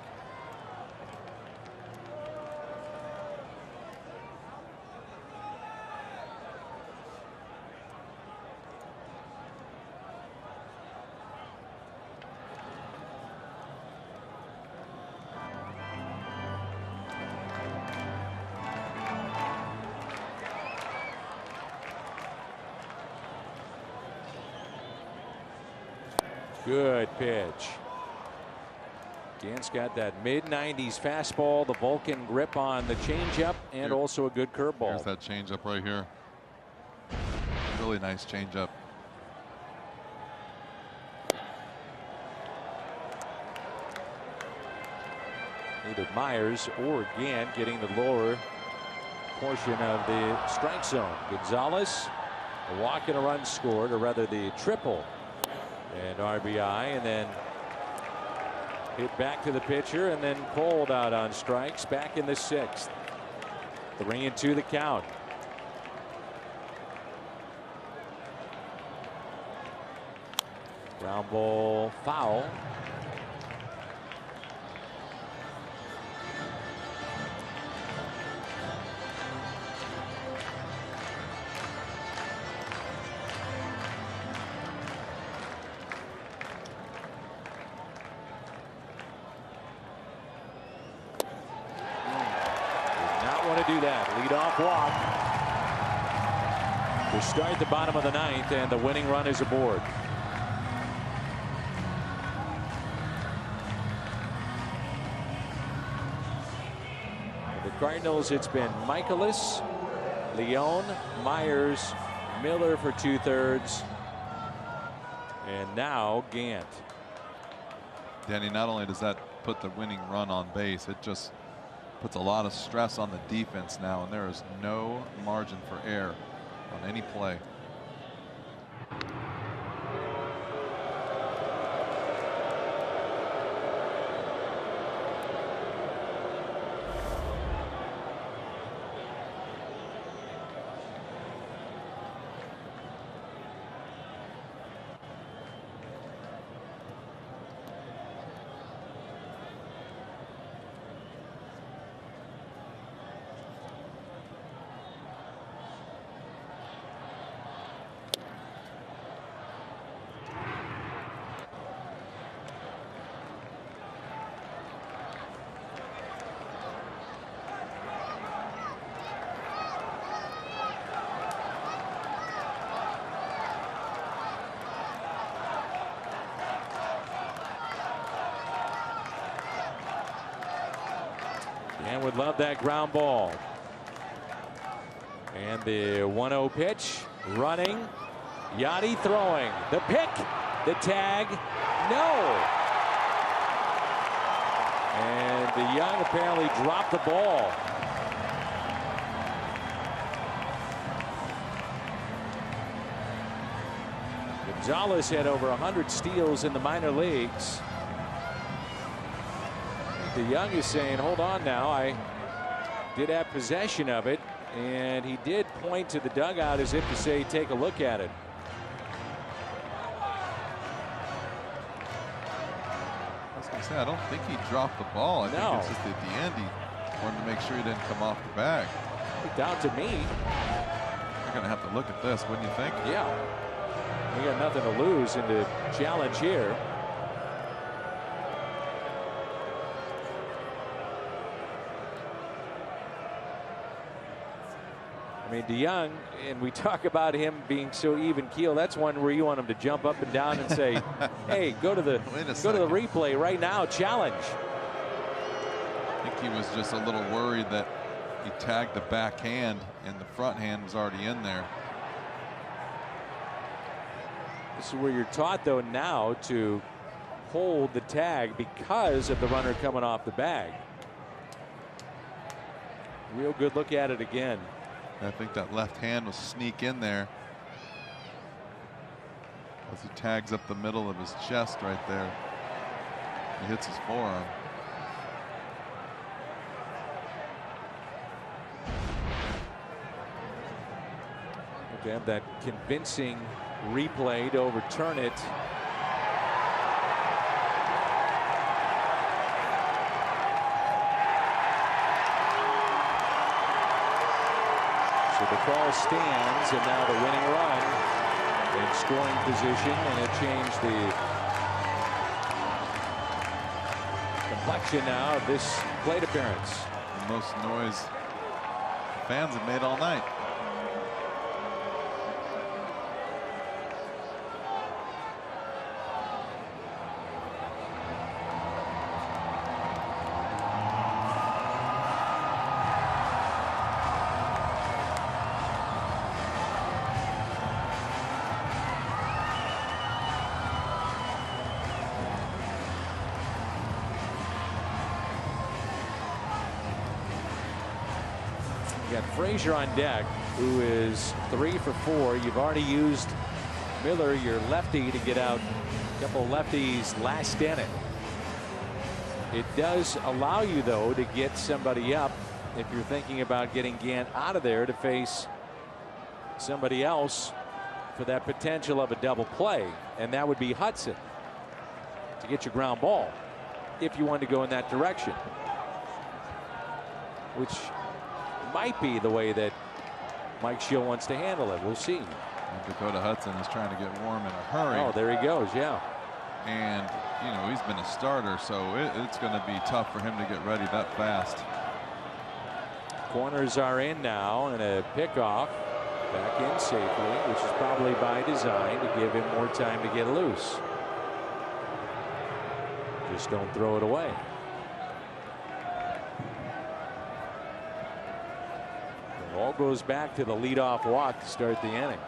Good pitch. Gant's got that mid-90s fastball, the Vulcan grip on the changeup, and also a good curveball. Here's that changeup right here. Really nice changeup. Either Myers or Gant getting the lower portion of the strike zone. Gonzalez, a walk and a run scored, or rather the triple and RBI, and then hit back to the pitcher and then pulled out on strikes back in the 6th. 3-2 the count. Ground ball foul. Do that leadoff walk to start the bottom of the 9th, and the winning run is aboard. For the Cardinals, it's been Michaelis, Leone, Myers, Miller for 2/3, and now Gant. Danny, not only does that put the winning run on base, it just puts a lot of stress on the defense now, and there is no margin for error on any play. And would love that ground ball. And the 1-0 pitch, running, Yachty throwing, the pick, the tag, no. And DeJong apparently dropped the ball. Gonzalez had over 100 steals in the minor leagues. DeJong is saying, hold on now, I did have possession of it, and he did point to the dugout as if to say, take a look at it. I was going to say, I don't think he dropped the ball. I No. think it's just at the end he wanted to make sure he didn't come off the bag. Down to me. You're going to have to look at this, wouldn't you think? Yeah. We got nothing to lose in the challenge here. I mean, DeJong, and we talk about him being so even keel. That's one where you want him to jump up and down and say, "Hey, go to the replay right now, challenge." I think he was just a little worried that he tagged the backhand and the front hand was already in there. This is where you're taught, though, now to hold the tag because of the runner coming off the bag. Real good look at it again. I think that left hand will sneak in there as he tags up the middle of his chest right there. He hits his forearm. To have that convincing replay to overturn it. So the call stands, and now the winning run in scoring position, and it changed the complexion now of this plate appearance. The most noise fans have made all night. Got Frazier on deck, who is 3 for 4. You've already used Miller, your lefty, to get out a couple lefties last inning. It does allow you, though, to get somebody up if you're thinking about getting Gant out of there to face somebody else for that potential of a double play, and that would be Hudson to get your ground ball if you wanted to go in that direction, which might be the way that Mike Shield wants to handle it. We'll see. And Dakota Hudson is trying to get warm in a hurry. Oh, there he goes. Yeah. And, you know, he's been a starter, so it's going to be tough for him to get ready that fast. Corners are in now, and a pickoff back in safely, which is probably by design to give him more time to get loose. Just don't throw it away. It all goes back to the leadoff walk to start the inning.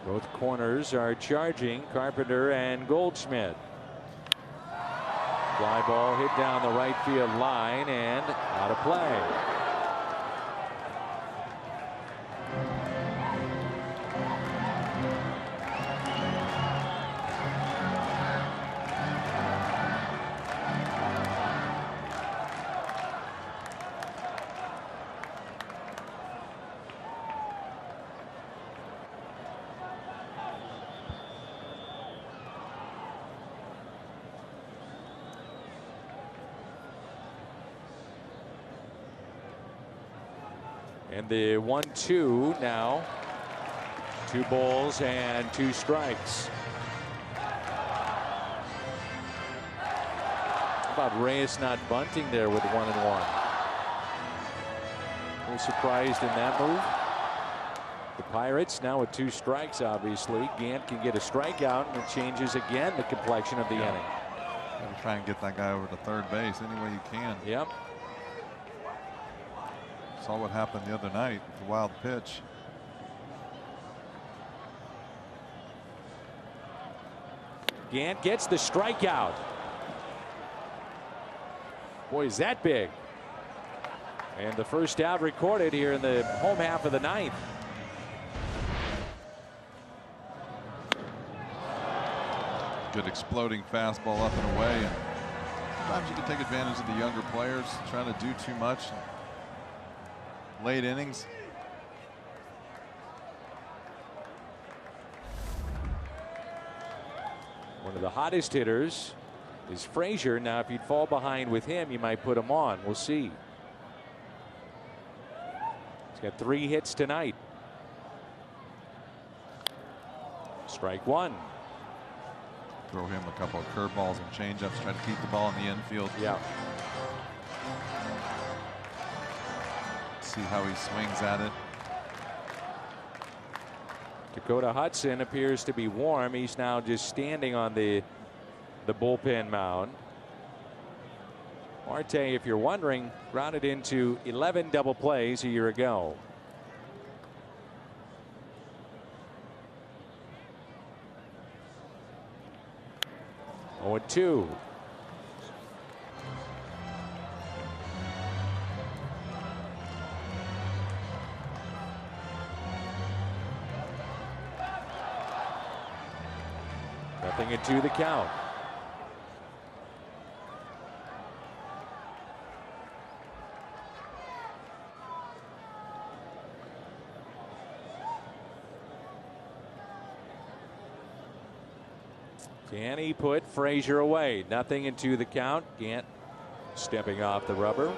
Both corners are charging, Carpenter and Goldschmidt. Fly ball hit down the right field line and out of play. And the 1-2 now. 2 balls and 2 strikes. How about Reyes not bunting there with 1-1? A little surprised in that move. The Pirates now with 2 strikes, obviously. Gant can get a strikeout, and it changes again the complexion of the inning. Gotta try and get that guy over to third base any way you can. Yep. Saw what happened the other night, the wild pitch. Gant gets the strikeout. Boy, is that big. And the first out recorded here in the home half of the ninth. Good exploding fastball up and away. And sometimes you can take advantage of the younger players trying to do too much. Late innings. One of the hottest hitters is Frazier. Now, if you'd fall behind with him, you might put him on. We'll see. He's got 3 hits tonight. Strike one. Throw him a couple of curveballs and changeups, try to keep the ball in the infield. Yeah. See how he swings at it. Dakota Hudson appears to be warm. He's now just standing on the bullpen mound. Marte, if you're wondering, grounded into 11 double plays a year ago. Oh, 2. Nothing into the count. Can he put Frazier away? Nothing into the count. Gant stepping off the rubber.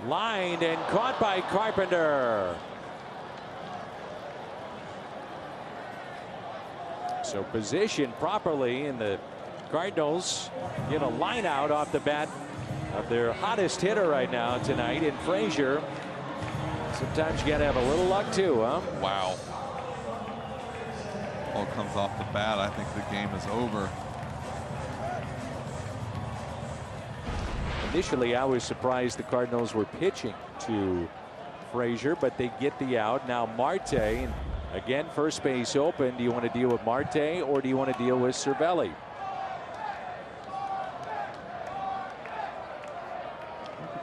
Lined and caught by Carpenter. So positioned properly, and the Cardinals get a line out off the bat of their hottest hitter right now tonight in Frazier. Sometimes you got to have a little luck too, huh? Wow. Ball comes off the bat. I think the game is over. Initially, I was surprised the Cardinals were pitching to Frazier, but they get the out. Now Marte, and again, first base open. Do you want to deal with Marte or do you want to deal with Cervelli?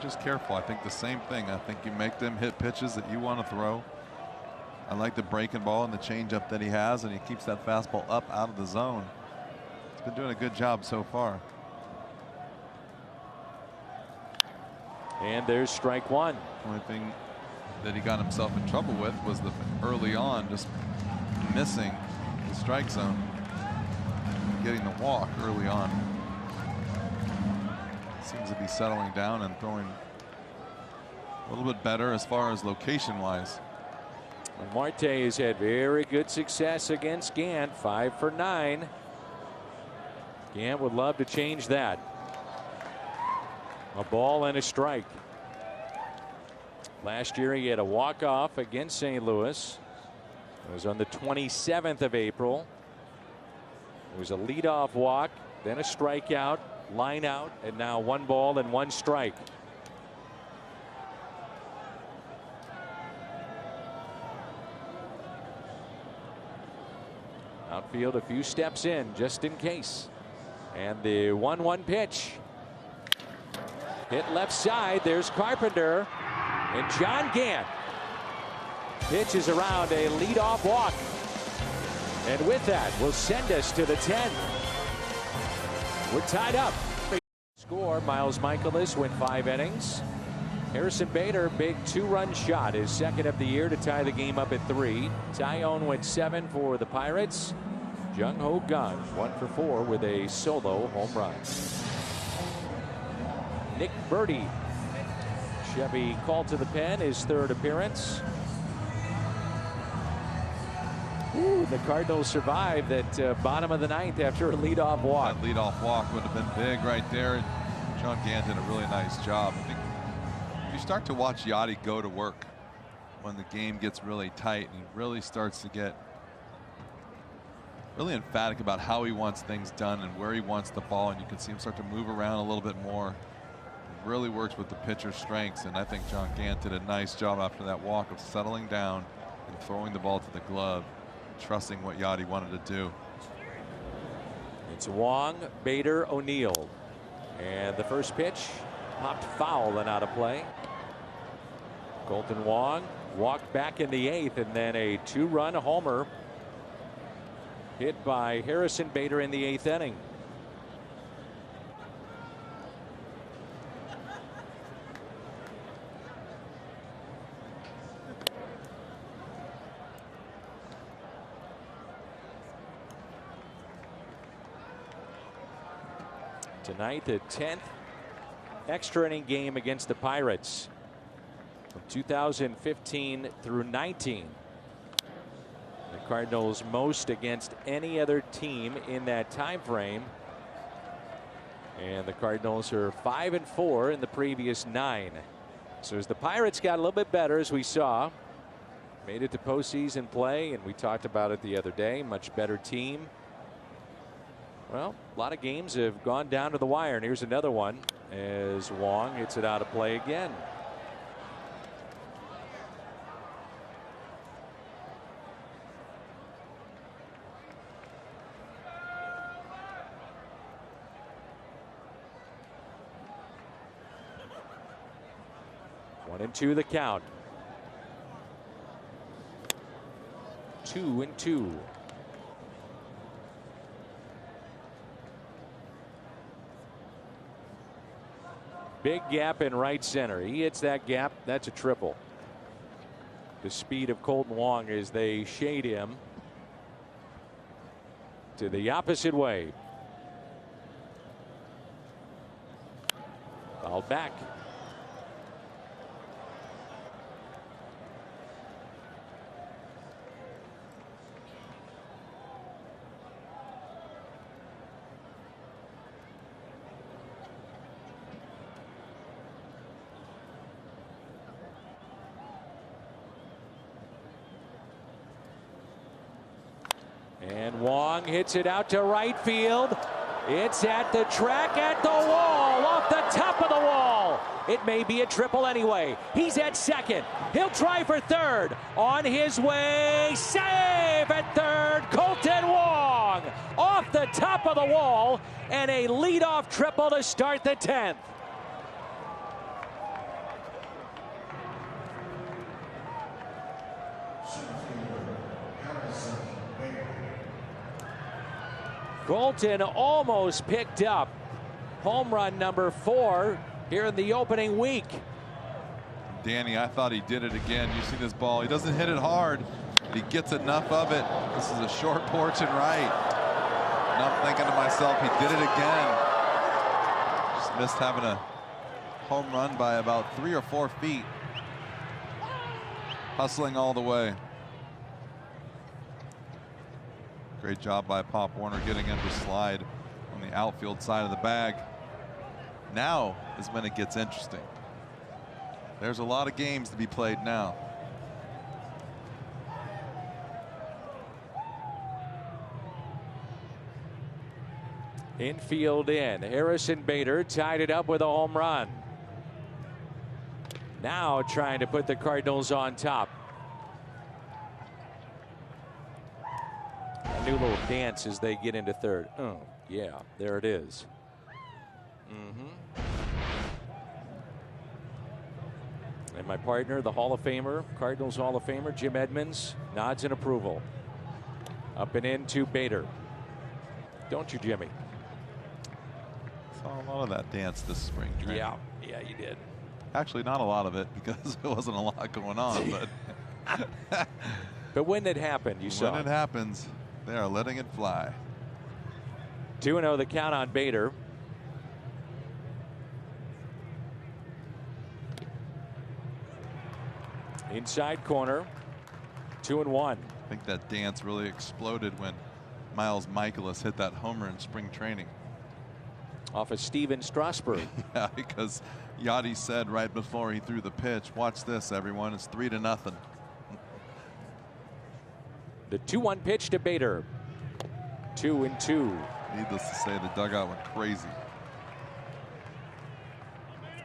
Just careful. I think the same thing. I think you make them hit pitches that you want to throw. I like the breaking ball and the changeup that he has, and he keeps that fastball up out of the zone. He's been doing a good job so far. And there's strike one. The only thing that he got himself in trouble with was the early on just missing the strike zone, getting the walk early on. Seems to be settling down and throwing a little bit better as far as location wise. And Marte has had very good success against Gant, 5 for 9. Gant would love to change that. A ball and a strike. Last year he had a walk-off against St. Louis. It was on the 27th of April. It was a leadoff walk, then a strikeout, line out, and now 1 ball and 1 strike. Outfield a few steps in just in case. And the 1-1 pitch. Hit left side. There's Carpenter. And John Gant pitches around a leadoff walk. And with that, will send us to the 10. We're tied up. Score, Miles Michaelis went 5 innings. Harrison Bader, big 2-run shot, his second of the year to tie the game up at 3. Tyone went 7 for the Pirates. Jung Ho Gun 1 for 4 with a solo home run. Nick Birdie, Chevy called to the pen, his 3rd appearance. Ooh, the Cardinals survived that bottom of the 9th after a leadoff walk. That leadoff walk would have been big right there. John Gant did a really nice job. I think if you you start to watch Yachty go to work when the game gets really tight and he really starts to get really emphatic about how he wants things done and where he wants the ball, and you can see him start to move around a little bit more. It really works with the pitcher's strengths, and I think John Gant did a nice job after that walk of settling down and throwing the ball to the glove, trusting what Yachty wanted to do. It's Wong, Bader, O'Neill, and the first pitch popped foul and out of play. Colton Wong walked back in the 8th, and then a 2-run homer hit by Harrison Bader in the 8th inning. Tonight, the 10th extra inning game against the Pirates from 2015 through 19. The Cardinals most against any other team in that time frame, and the Cardinals are 5-4 in the previous 9. So as the Pirates got a little bit better, as we saw, made it to postseason play, and we talked about it the other day, much better team. Well, a lot of games have gone down to the wire, and here's another one as Wong hits it out of play again. One and two the count. 2-2. Big gap in right center. He hits that gap. That's a triple. The speed of Colton Wong as they shade him to the opposite way. Fouled back. And Wong hits it out to right field. It's at the track, at the wall, off the top of the wall. It may be a triple anyway. He's at second. He'll try for third. On his way, save at third. Colton Wong off the top of the wall, and a leadoff triple to start the 10th. Colton almost picked up home run number 4 here in the opening week. Danny, I thought he did it again. You see this ball. He doesn't hit it hard, but he gets enough of it. This is a short porch and right. And I'm thinking to myself, he did it again. Just missed having a home run by about 3 or 4 feet. Hustling all the way. Great job by Pop Warner getting him to slide on the outfield side of the bag. Now is when it gets interesting. There's a lot of games to be played now. Infield in. Harrison Bader tied it up with a home run. Now trying to put the Cardinals on top. A new little dance as they get into third. Oh, yeah, there it is. And my partner, the Hall of Famer, Cardinals Hall of Famer, Jim Edmonds, nods in approval. Up and in to Bader. Don't you, Jimmy? Saw a lot of that dance this spring training. Yeah, you did. Actually, not a lot of it because there wasn't a lot going on. But but when it happened, you saw. When it happens, they are letting it fly. 2-0 the count on Bader. Inside corner, 2-1. I think that dance really exploded when Miles Michaelis hit that homer in spring training. off of Steven Strasburg. Yeah, because Yachty said right before he threw the pitch, watch this, everyone, it's 3-0. The 2-1 pitch to Bader. 2-2. Needless to say, the dugout went crazy.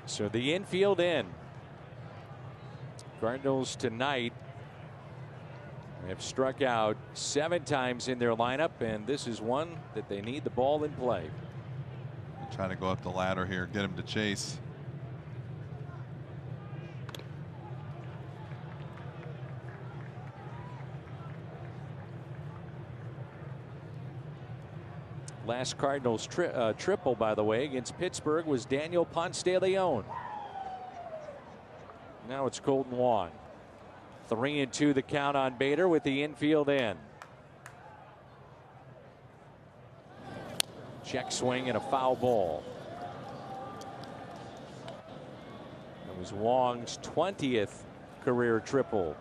So the infield in. Cardinals tonight have struck out 7 times in their lineup, and this is one that they need the ball in play. Trying to go up the ladder here, get him to chase. Last Cardinals triple, by the way, against Pittsburgh was Daniel Ponce de Leon. Now it's Colton Wong. 3-2 the count on Bader with the infield in. Check swing and a foul ball. It was Wong's 20th career triple.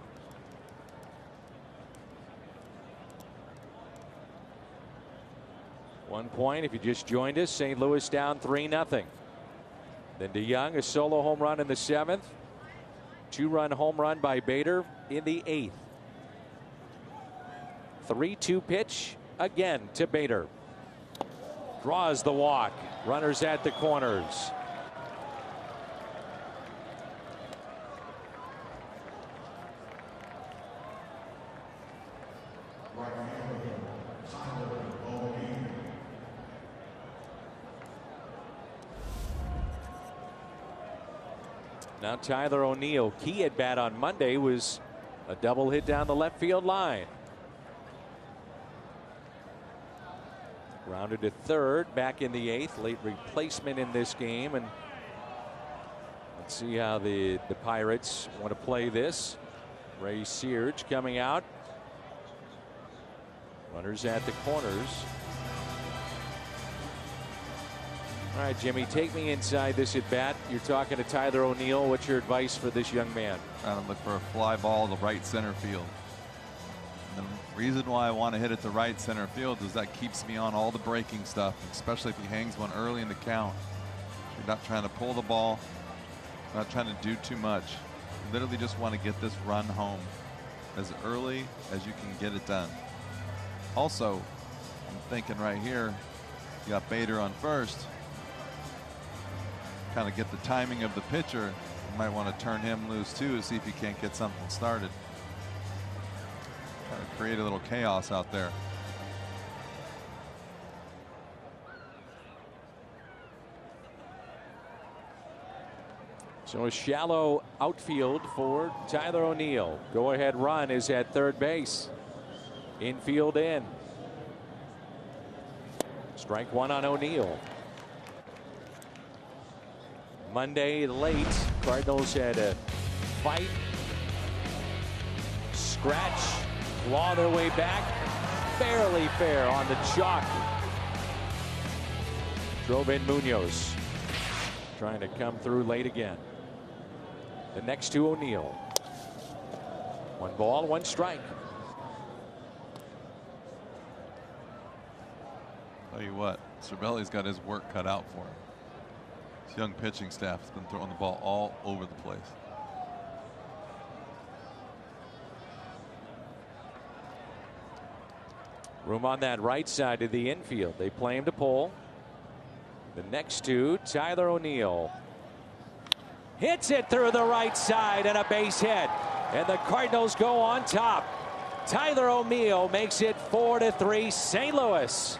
One point if you just joined us. St. Louis down 3-0. Then DeJong, a solo home run in the 7th. 2-run home run by Bader in the 8th. 3-2 pitch again to Bader. Draws the walk. Runners at the corners. Now Tyler O'Neill, key at bat on Monday was a double hit down the left field line. Grounded to third, back in the 8th, late replacement in this game, and let's see how the Pirates want to play this. Ray Search coming out. Runners at the corners. All right, Jimmy, take me inside this at bat. You're talking to Tyler O'Neill. What's your advice for this young man? Trying to look for a fly ball to right center field. And the reason why I want to hit it to right center field is that keeps me on all the breaking stuff, especially if he hangs one early in the count. You're not trying to pull the ball, not trying to do too much. You literally just want to get this run home as early as you can get it done. Also, I'm thinking right here, you got Bader on first. Kind of get the timing of the pitcher. You might want to turn him loose too to see if you can't get something started. Kind of create a little chaos out there. So a shallow outfield for Tyler O'Neill. Go ahead run is at third base. Infield in. Strike one on O'Neill. Monday late, Cardinals had a fight, scratch, claw their way back, fairly fair on the chalk. Drove in Munoz, trying to come through late again. The next to O'Neill. 1 ball, 1 strike. Tell you what, Cervelli's got his work cut out for him. His young pitching staff has been throwing the ball all over the place. Room on that right side of the infield. They play him to pull. The next to Tyler O'Neill. Hits it through the right side and a base hit. And the Cardinals go on top. Tyler O'Neill makes it 4-3 St. Louis.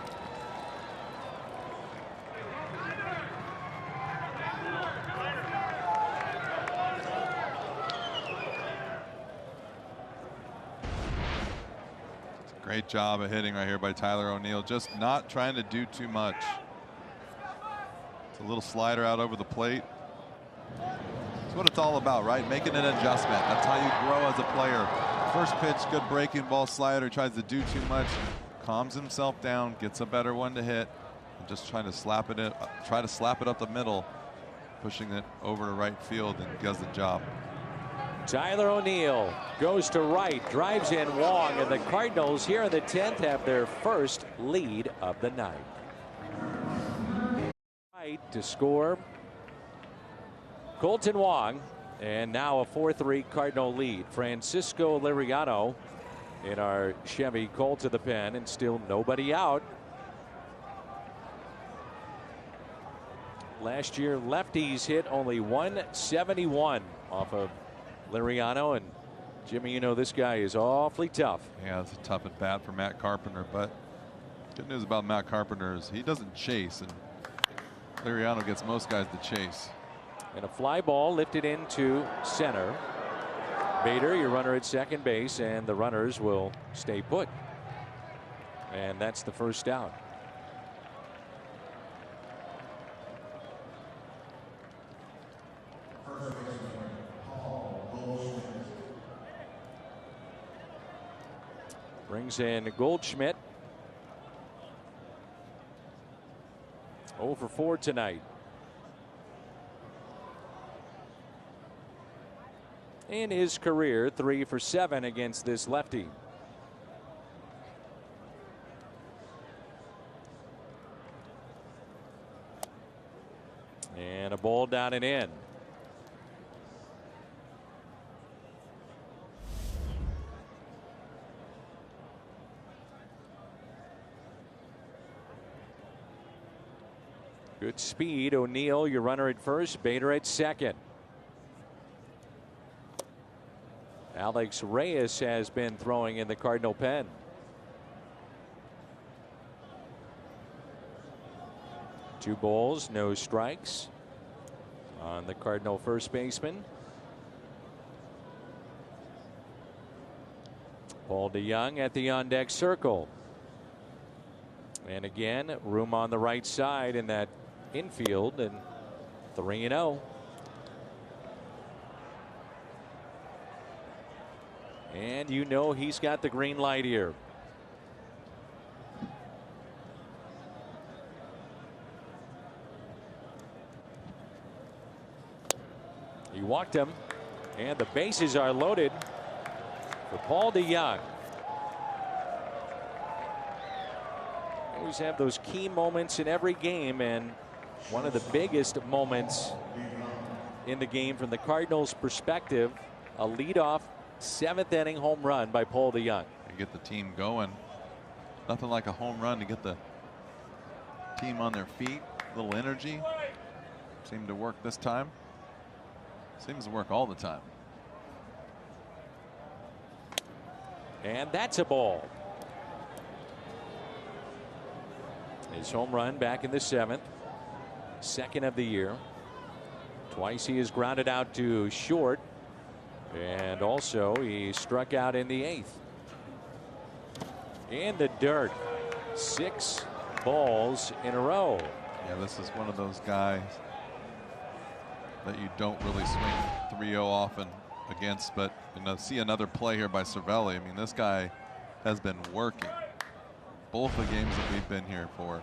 Great job of hitting right here by Tyler O'Neill. Just not trying to do too much. It's a little slider out over the plate. That's what it's all about, right? Making an adjustment. That's how you grow as a player. First pitch, good breaking ball slider. Tries to do too much. Calms himself down. Gets a better one to hit. And just trying to slap it in. Try to slap it up the middle. Pushing it over to right field and does the job. Tyler O'Neill goes to right, drives in Wong, and the Cardinals here in the 10th have their first lead of the night. to score. Colton Wong, and now a 4-3 Cardinal lead. Francisco Liriano in our Chevy Colt to the pen, and still nobody out. Last year, lefties hit only 171 off of Liriano, and Jimmy, you know this guy is awfully tough. Yeah, it's a tough at bat for Matt Carpenter, but good news about Matt Carpenter is he doesn't chase, and Liriano gets most guys to chase. And a fly ball lifted into center. Bader, your runner at second base, and the runners will stay put. And that's the first out. Brings in Goldschmidt. 0 for 4 tonight. In his career, 3 for 7 against this lefty. And a ball down and in. Good speed. O'Neill, your runner at first. Bader at second. Alex Reyes has been throwing in the Cardinal pen. Two balls, no strikes on the Cardinal first baseman. Paul DeJong at the on deck circle. And again, room on the right side in that infield, and 3-0. And you know he's got the green light here. He walked him, and the bases are loaded for Paul DeJong. Always have those key moments in every game, and one of the biggest moments in the game from the Cardinals' perspective, a leadoff 7th inning home run by Paul DeJong. You get the team going. Nothing like a home run to get the team on their feet. A little energy. Seemed to work this time. Seems to work all the time. And that's a ball. His home run back in the 7th. Second of the year. Twice he has grounded out to short. And also he struck out in the 8th. In the dirt. 6 balls in a row. Yeah, this is one of those guys that you don't really swing 3-0 often against, but see another play here by Cervelli. I mean, this guy has been working both the games that we've been here for.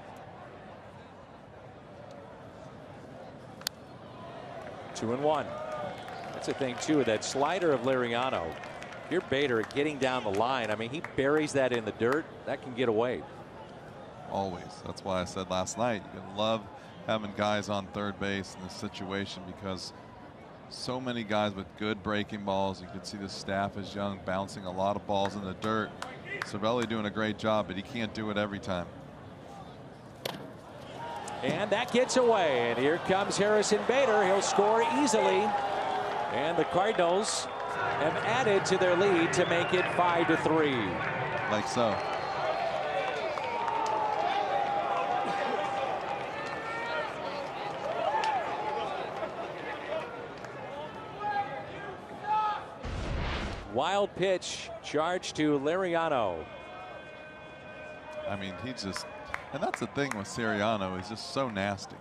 2-1. That's the thing too, that slider of Liriano. Here Bader getting down the line. I mean, he buries that in the dirt. That can get away. Always. That's why I said last night, you love having guys on third base in this situation, because so many guys with good breaking balls. You can see the staff is young, bouncing a lot of balls in the dirt. Cervelli doing a great job, but he can't do it every time. And that gets away, and here comes Harrison Bader. He'll score easily, and the Cardinals have added to their lead to make it 5-3. Like so. Wild pitch charged to Liriano. I mean, he just, and that's the thing with Siriano, he's just so nasty,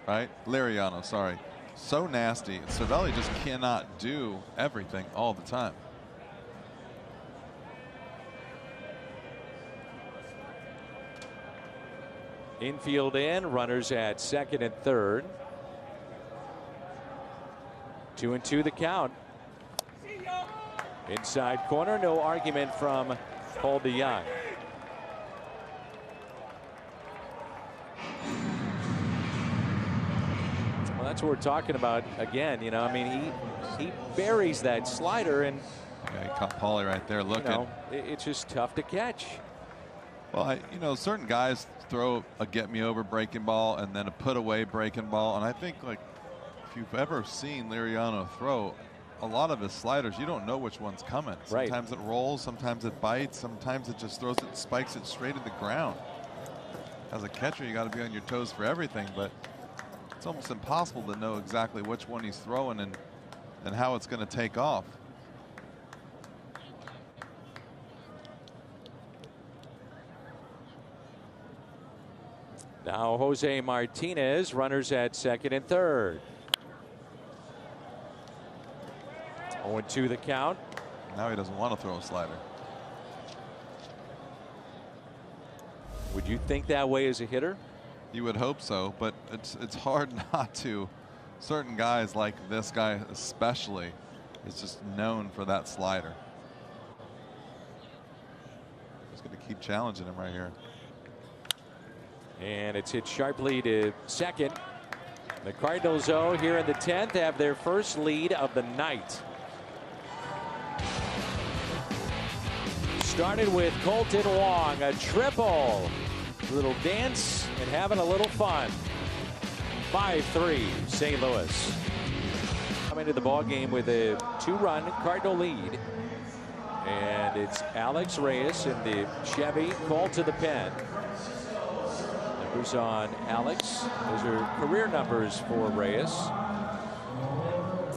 right? Liriano, sorry. So nasty. Cervelli just cannot do everything all the time. Infield in, runners at second and third. 2-2 the count. Inside corner, no argument from Paul DeJong. that's what we're talking about again. You know, I mean, he buries that slider, and yeah, he caught Paulie right there looking. You know, it's just tough to catch. Well, you know, certain guys throw a get-me-over breaking ball and then a put-away breaking ball, and I think, like, if you've ever seen Liriano throw, a lot of his sliders, you don't know which one's coming. Sometimes it rolls, sometimes it bites, sometimes it just throws it, spikes it straight at the ground. As a catcher, you got to be on your toes for everything, but it's almost impossible to know exactly which one he's throwing and how it's going to take off. Now Jose Martinez, runners at second and third. 0-2 the count. Now he doesn't want to throw a slider. Would you think that way as a hitter? You would hope so, but it's hard not to. Certain guys, like this guy especially, is just known for that slider. He's going to keep challenging him right here. And it's hit sharply to second. The Cardinals, though, here in the 10th, have their first lead of the night. Started with Colton Wong, a triple. A little dance and having a little fun. 5-3 St. Louis. Coming to the ball game with a 2-run Cardinal lead. And it's Alex Reyes in the Chevy called to the pen. Numbers on Alex. Those are career numbers for Reyes.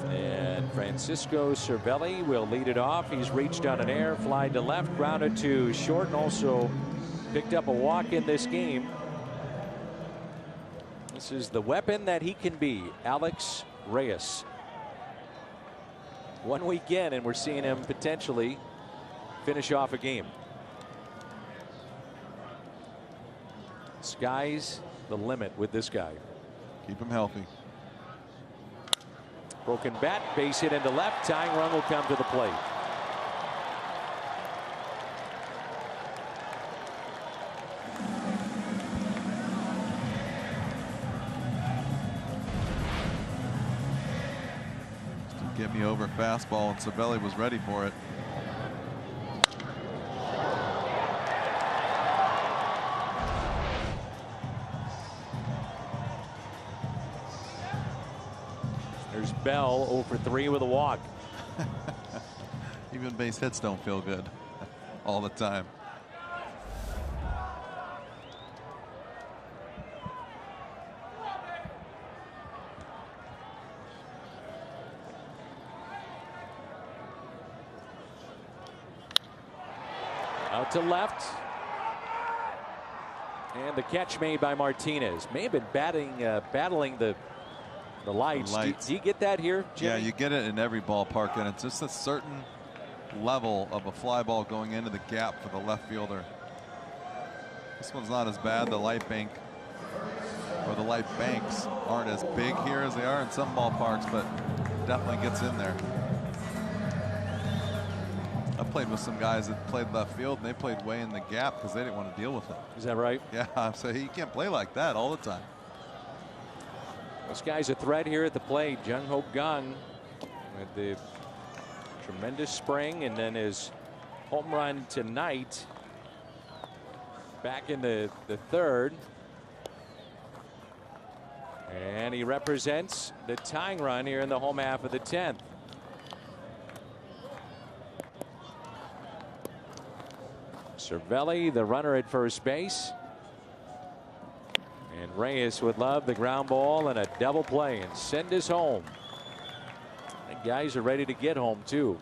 And Francisco Cervelli will lead it off. He's reached on an air, fly to left, grounded to short, and also picked up a walk in this game. This is the weapon that he can be, Alex Reyes. 1 week in, and we're seeing him potentially finish off a game. Sky's the limit with this guy. Keep him healthy. Broken bat, base hit into left. Tying run will come to the plate. Get me over fastball, and Cervelli was ready for it. There's Bell 0 for 3 with a walk. Even base hits don't feel good all the time. Out to left. And the catch made by Martinez. May have been battling the lights. Do you get that here, Jimmy? Yeah, you get it in every ballpark, and it's just a certain level of a fly ball going into the gap for the left fielder. This one's not as bad. The light bank or the light banks aren't as big here as they are in some ballparks, but definitely gets in there. I played with some guys that played left field, and they played way in the gap because they didn't want to deal with it. Is that right? Yeah, so you can't play like that all the time. This guy's a threat here at the plate. Jung Ho Kang with the tremendous spring, and then his home run tonight back in the third. And he represents the tying run here in the home half of the 10th. Cervelli, the runner at first base. And Reyes would love the ground ball and a double play and send us home. And guys are ready to get home too.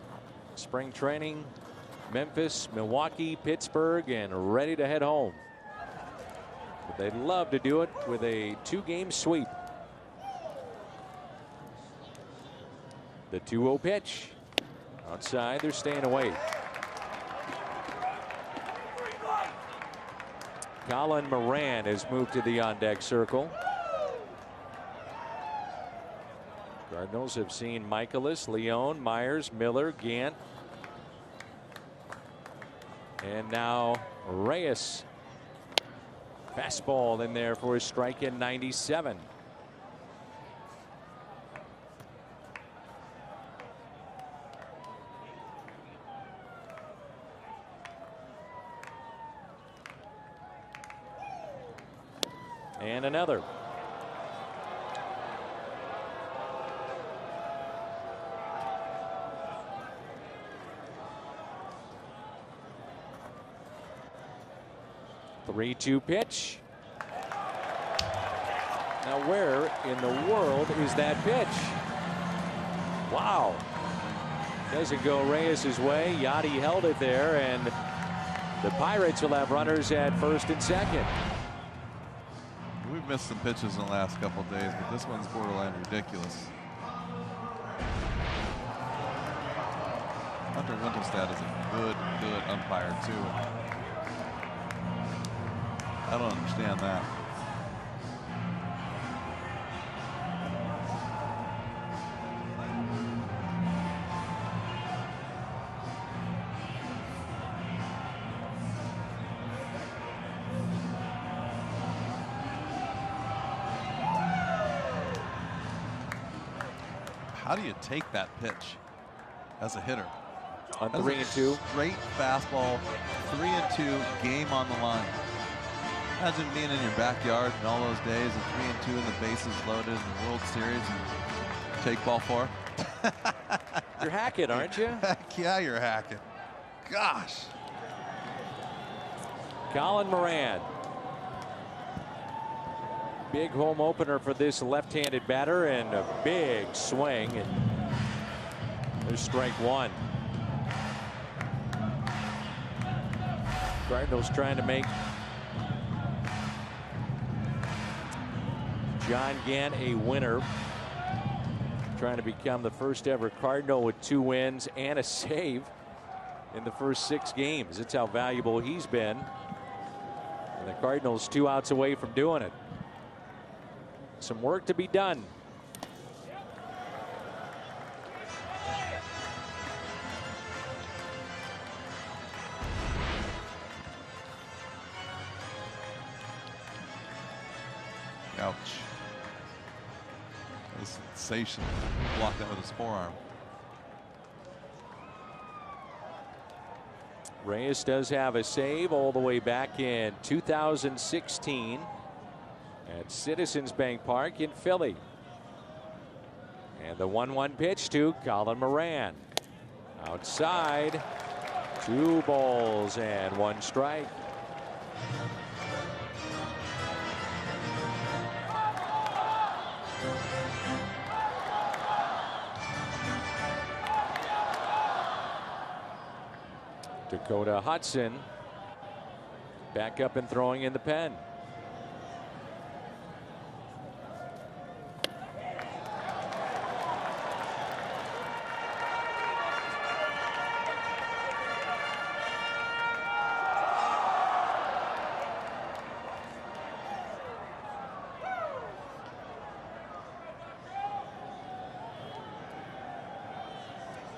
Spring training, Memphis, Milwaukee, Pittsburgh, and ready to head home. But they'd love to do it with a 2-game sweep. The 2-0 pitch. Outside, they're staying away. Colin Moran has moved to the on-deck circle. Cardinals have seen Michaelis, Leone, Myers, Miller, Gant. And now Reyes. Fastball in there for a strike in 97. And another. Three-two pitch. Now where in the world is that pitch? Wow. Doesn't go Reyes' way. Yachty held it there, and the Pirates will have runners at first and second. We've missed some pitches in the last couple of days, but this one's borderline ridiculous. Hunter Winkelstad is a good umpire, too. I don't understand that. How do you take that pitch as a hitter? On 3-2. Straight fastball, 3-2, game on the line. Imagine being in your backyard and all those days and 3-2 and the bases loaded in the World Series and take ball 4. You're hacking, aren't you? Heck yeah, you're hacking. Gosh. Colin Moran. Big home opener for this left-handed batter, and a big swing. And there's strike one. Cardinals trying to make John Gant a winner. Trying to become the first ever Cardinal with 2 wins and a save in the first 6 games. That's how valuable he's been. And the Cardinals 2 outs away from doing it. Some work to be done. Ouch. That was sensational. Blocked that with his forearm. Reyes does have a save all the way back in 2016 at Citizens Bank Park in Philly. And the 1-1 pitch to Colin Moran. Outside. 2 balls and 1 strike. Dakota Hudson back up and throwing in the pen.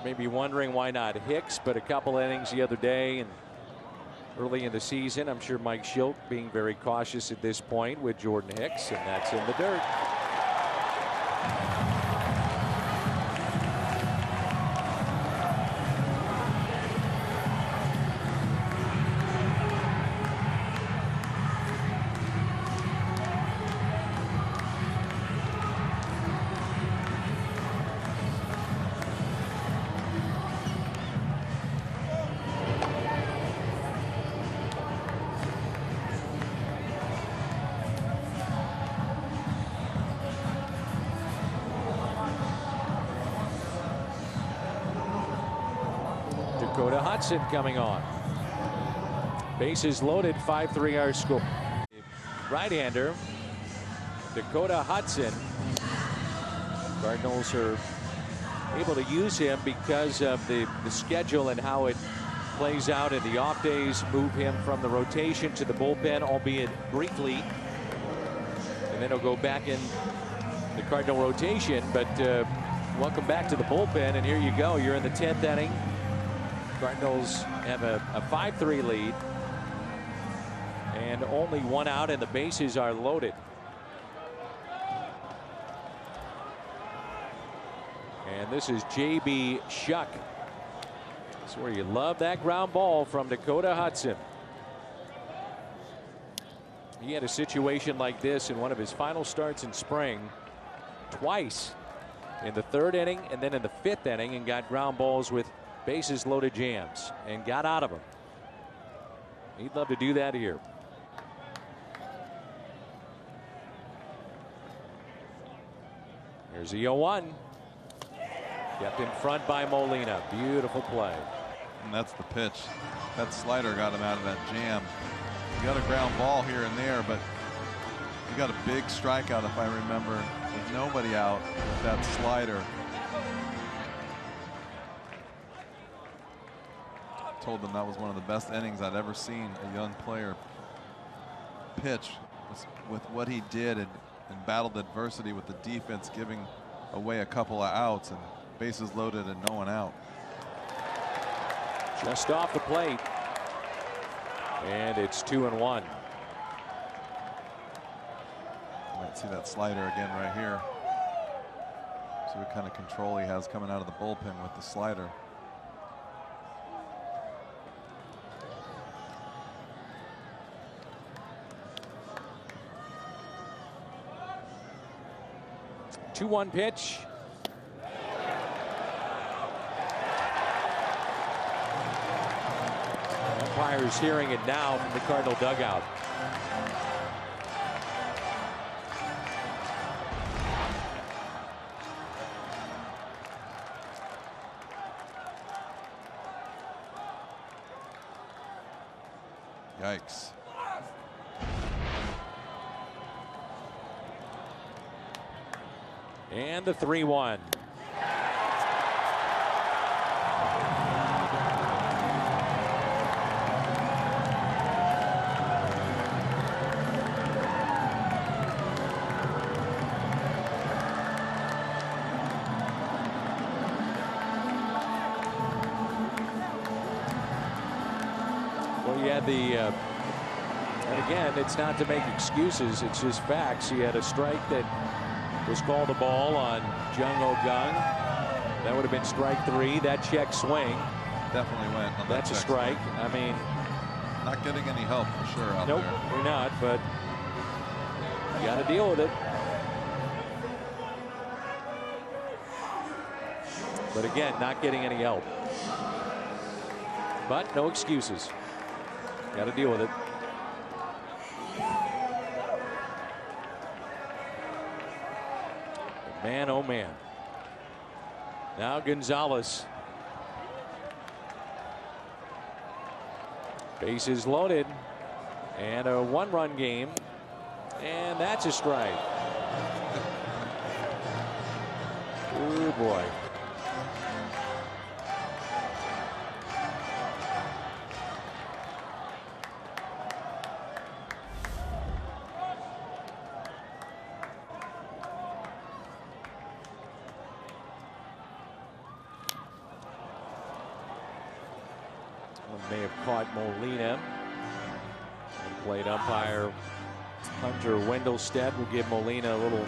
Maybe wondering why not Hicks, but a couple innings the other day and early in the season. I'm sure Mike Shildt being very cautious at this point with Jordan Hicks, and that's in the dirt. Dakota Hudson coming on. Bases loaded, 5-3 our score. Right-hander Dakota Hudson. Cardinals are able to use him because of the schedule and how it plays out in the off days. Move him from the rotation to the bullpen, albeit briefly, and then he'll go back in the Cardinal rotation. But welcome back to the bullpen, and here you go. You're in the 10th inning. Cardinals have a 5-3 lead and only 1 out, and the bases are loaded. And this is J.B. Shuck. That's where you love that ground ball from Dakota Hudson. He had a situation like this in one of his final starts in spring, twice in the 3rd inning and then in the 5th inning, and got ground balls with bases loaded jams and got out of them. He'd love to do that here. Here's the 0-1. Kept in front by Molina. Beautiful play. And that's the pitch. That slider got him out of that jam. You got a ground ball here and there, but you got a big strikeout, if I remember, with nobody out with that slider. Told them that was one of the best innings I'd ever seen a young player pitch with what he did and battled adversity with the defense, giving away a couple of outs and bases loaded and no one out. Just off the plate. And it's 2-1. Might see that slider again right here. See what kind of control he has coming out of the bullpen with the slider. The 2-1 pitch. Umpires hearing it now from the Cardinal dugout. Yikes. And the 3-1. Well, you had the and again, it's not to make excuses, it's just facts. He had a strike that was called a ball on DeJong. That would have been strike 3. That check swing Definitely went on that. That's a strike. I mean, not getting any help for sure out nope, there. we're not, but you got to deal with it. But again, not getting any help. But no excuses. Got to deal with it. Man, oh man. Now Gonzalez. Bases loaded. And a 1-run game. And that's a strike. Oh boy. May have caught Molina. And plate umpire Hunter Wendelstedt will give Molina a little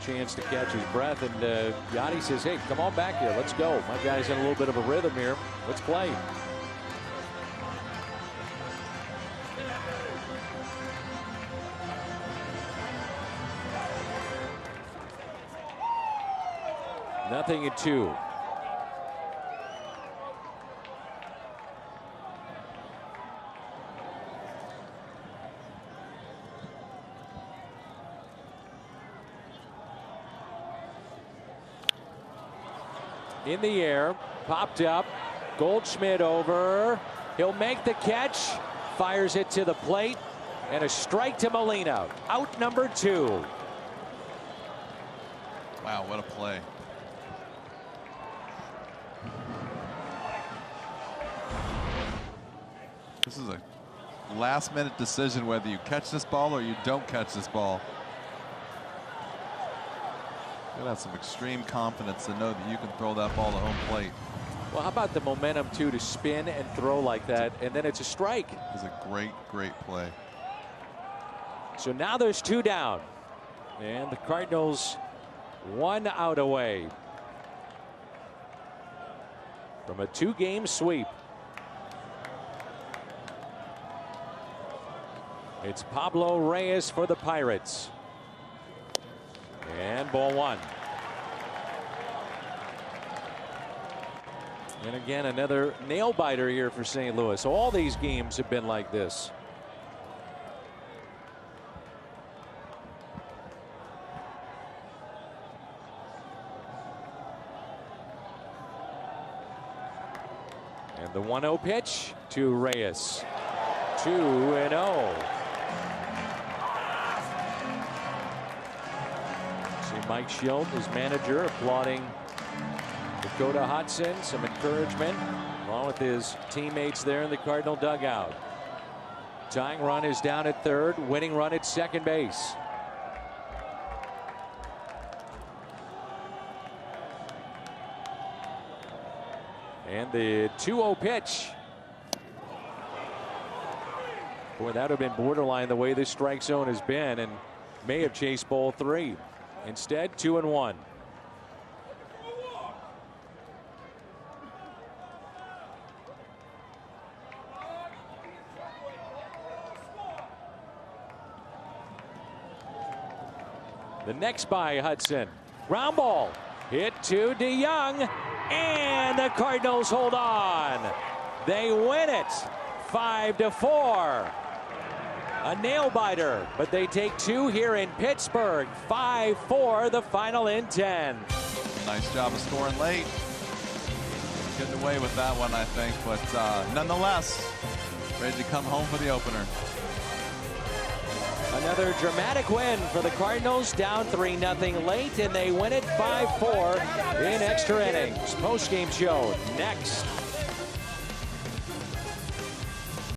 chance to catch his breath. And Yachty says, hey, come on back here. Let's go. My guy's in a little bit of a rhythm here. Let's play. Nothing at 2. In the air, popped up, Goldschmidt over, he'll make the catch, fires it to the plate, and a strike to Molina. Out number 2. Wow, what a play. This is a last-minute decision whether you catch this ball or you don't catch this ball. You have some extreme confidence to know that you can throw that ball to home plate. Well, how about the momentum, too, to spin and throw like that, and then it's a strike. It's a great, great play. So now there's 2 down. And the Cardinals 1 out away from a 2-game sweep. It's Pablo Reyes for the Pirates. And ball one. And again, another nail biter here for St. Louis. All these games have been like this. And the 1-0 pitch to Reyes. 2-0. See Mike Schilt, his manager, applauding Dakota Hudson. Some encouragement along with his teammates there in the Cardinal dugout. Tying run is down at third. Winning run at second base. And the 2-0 pitch. Boy, that would have been borderline the way this strike zone has been and may have chased ball three. Instead, 2-1. The next by Hudson. Ground ball. Hit to DeJong. And the Cardinals hold on. They win it 5-4. A nail biter, but they take two here in Pittsburgh. 5-4, the final in 10. Nice job of scoring late. Getting away with that one, I think, but nonetheless, ready to come home for the opener. Another dramatic win for the Cardinals, down 3-0 late, and they win it 5-4 in extra innings. Post-game show next.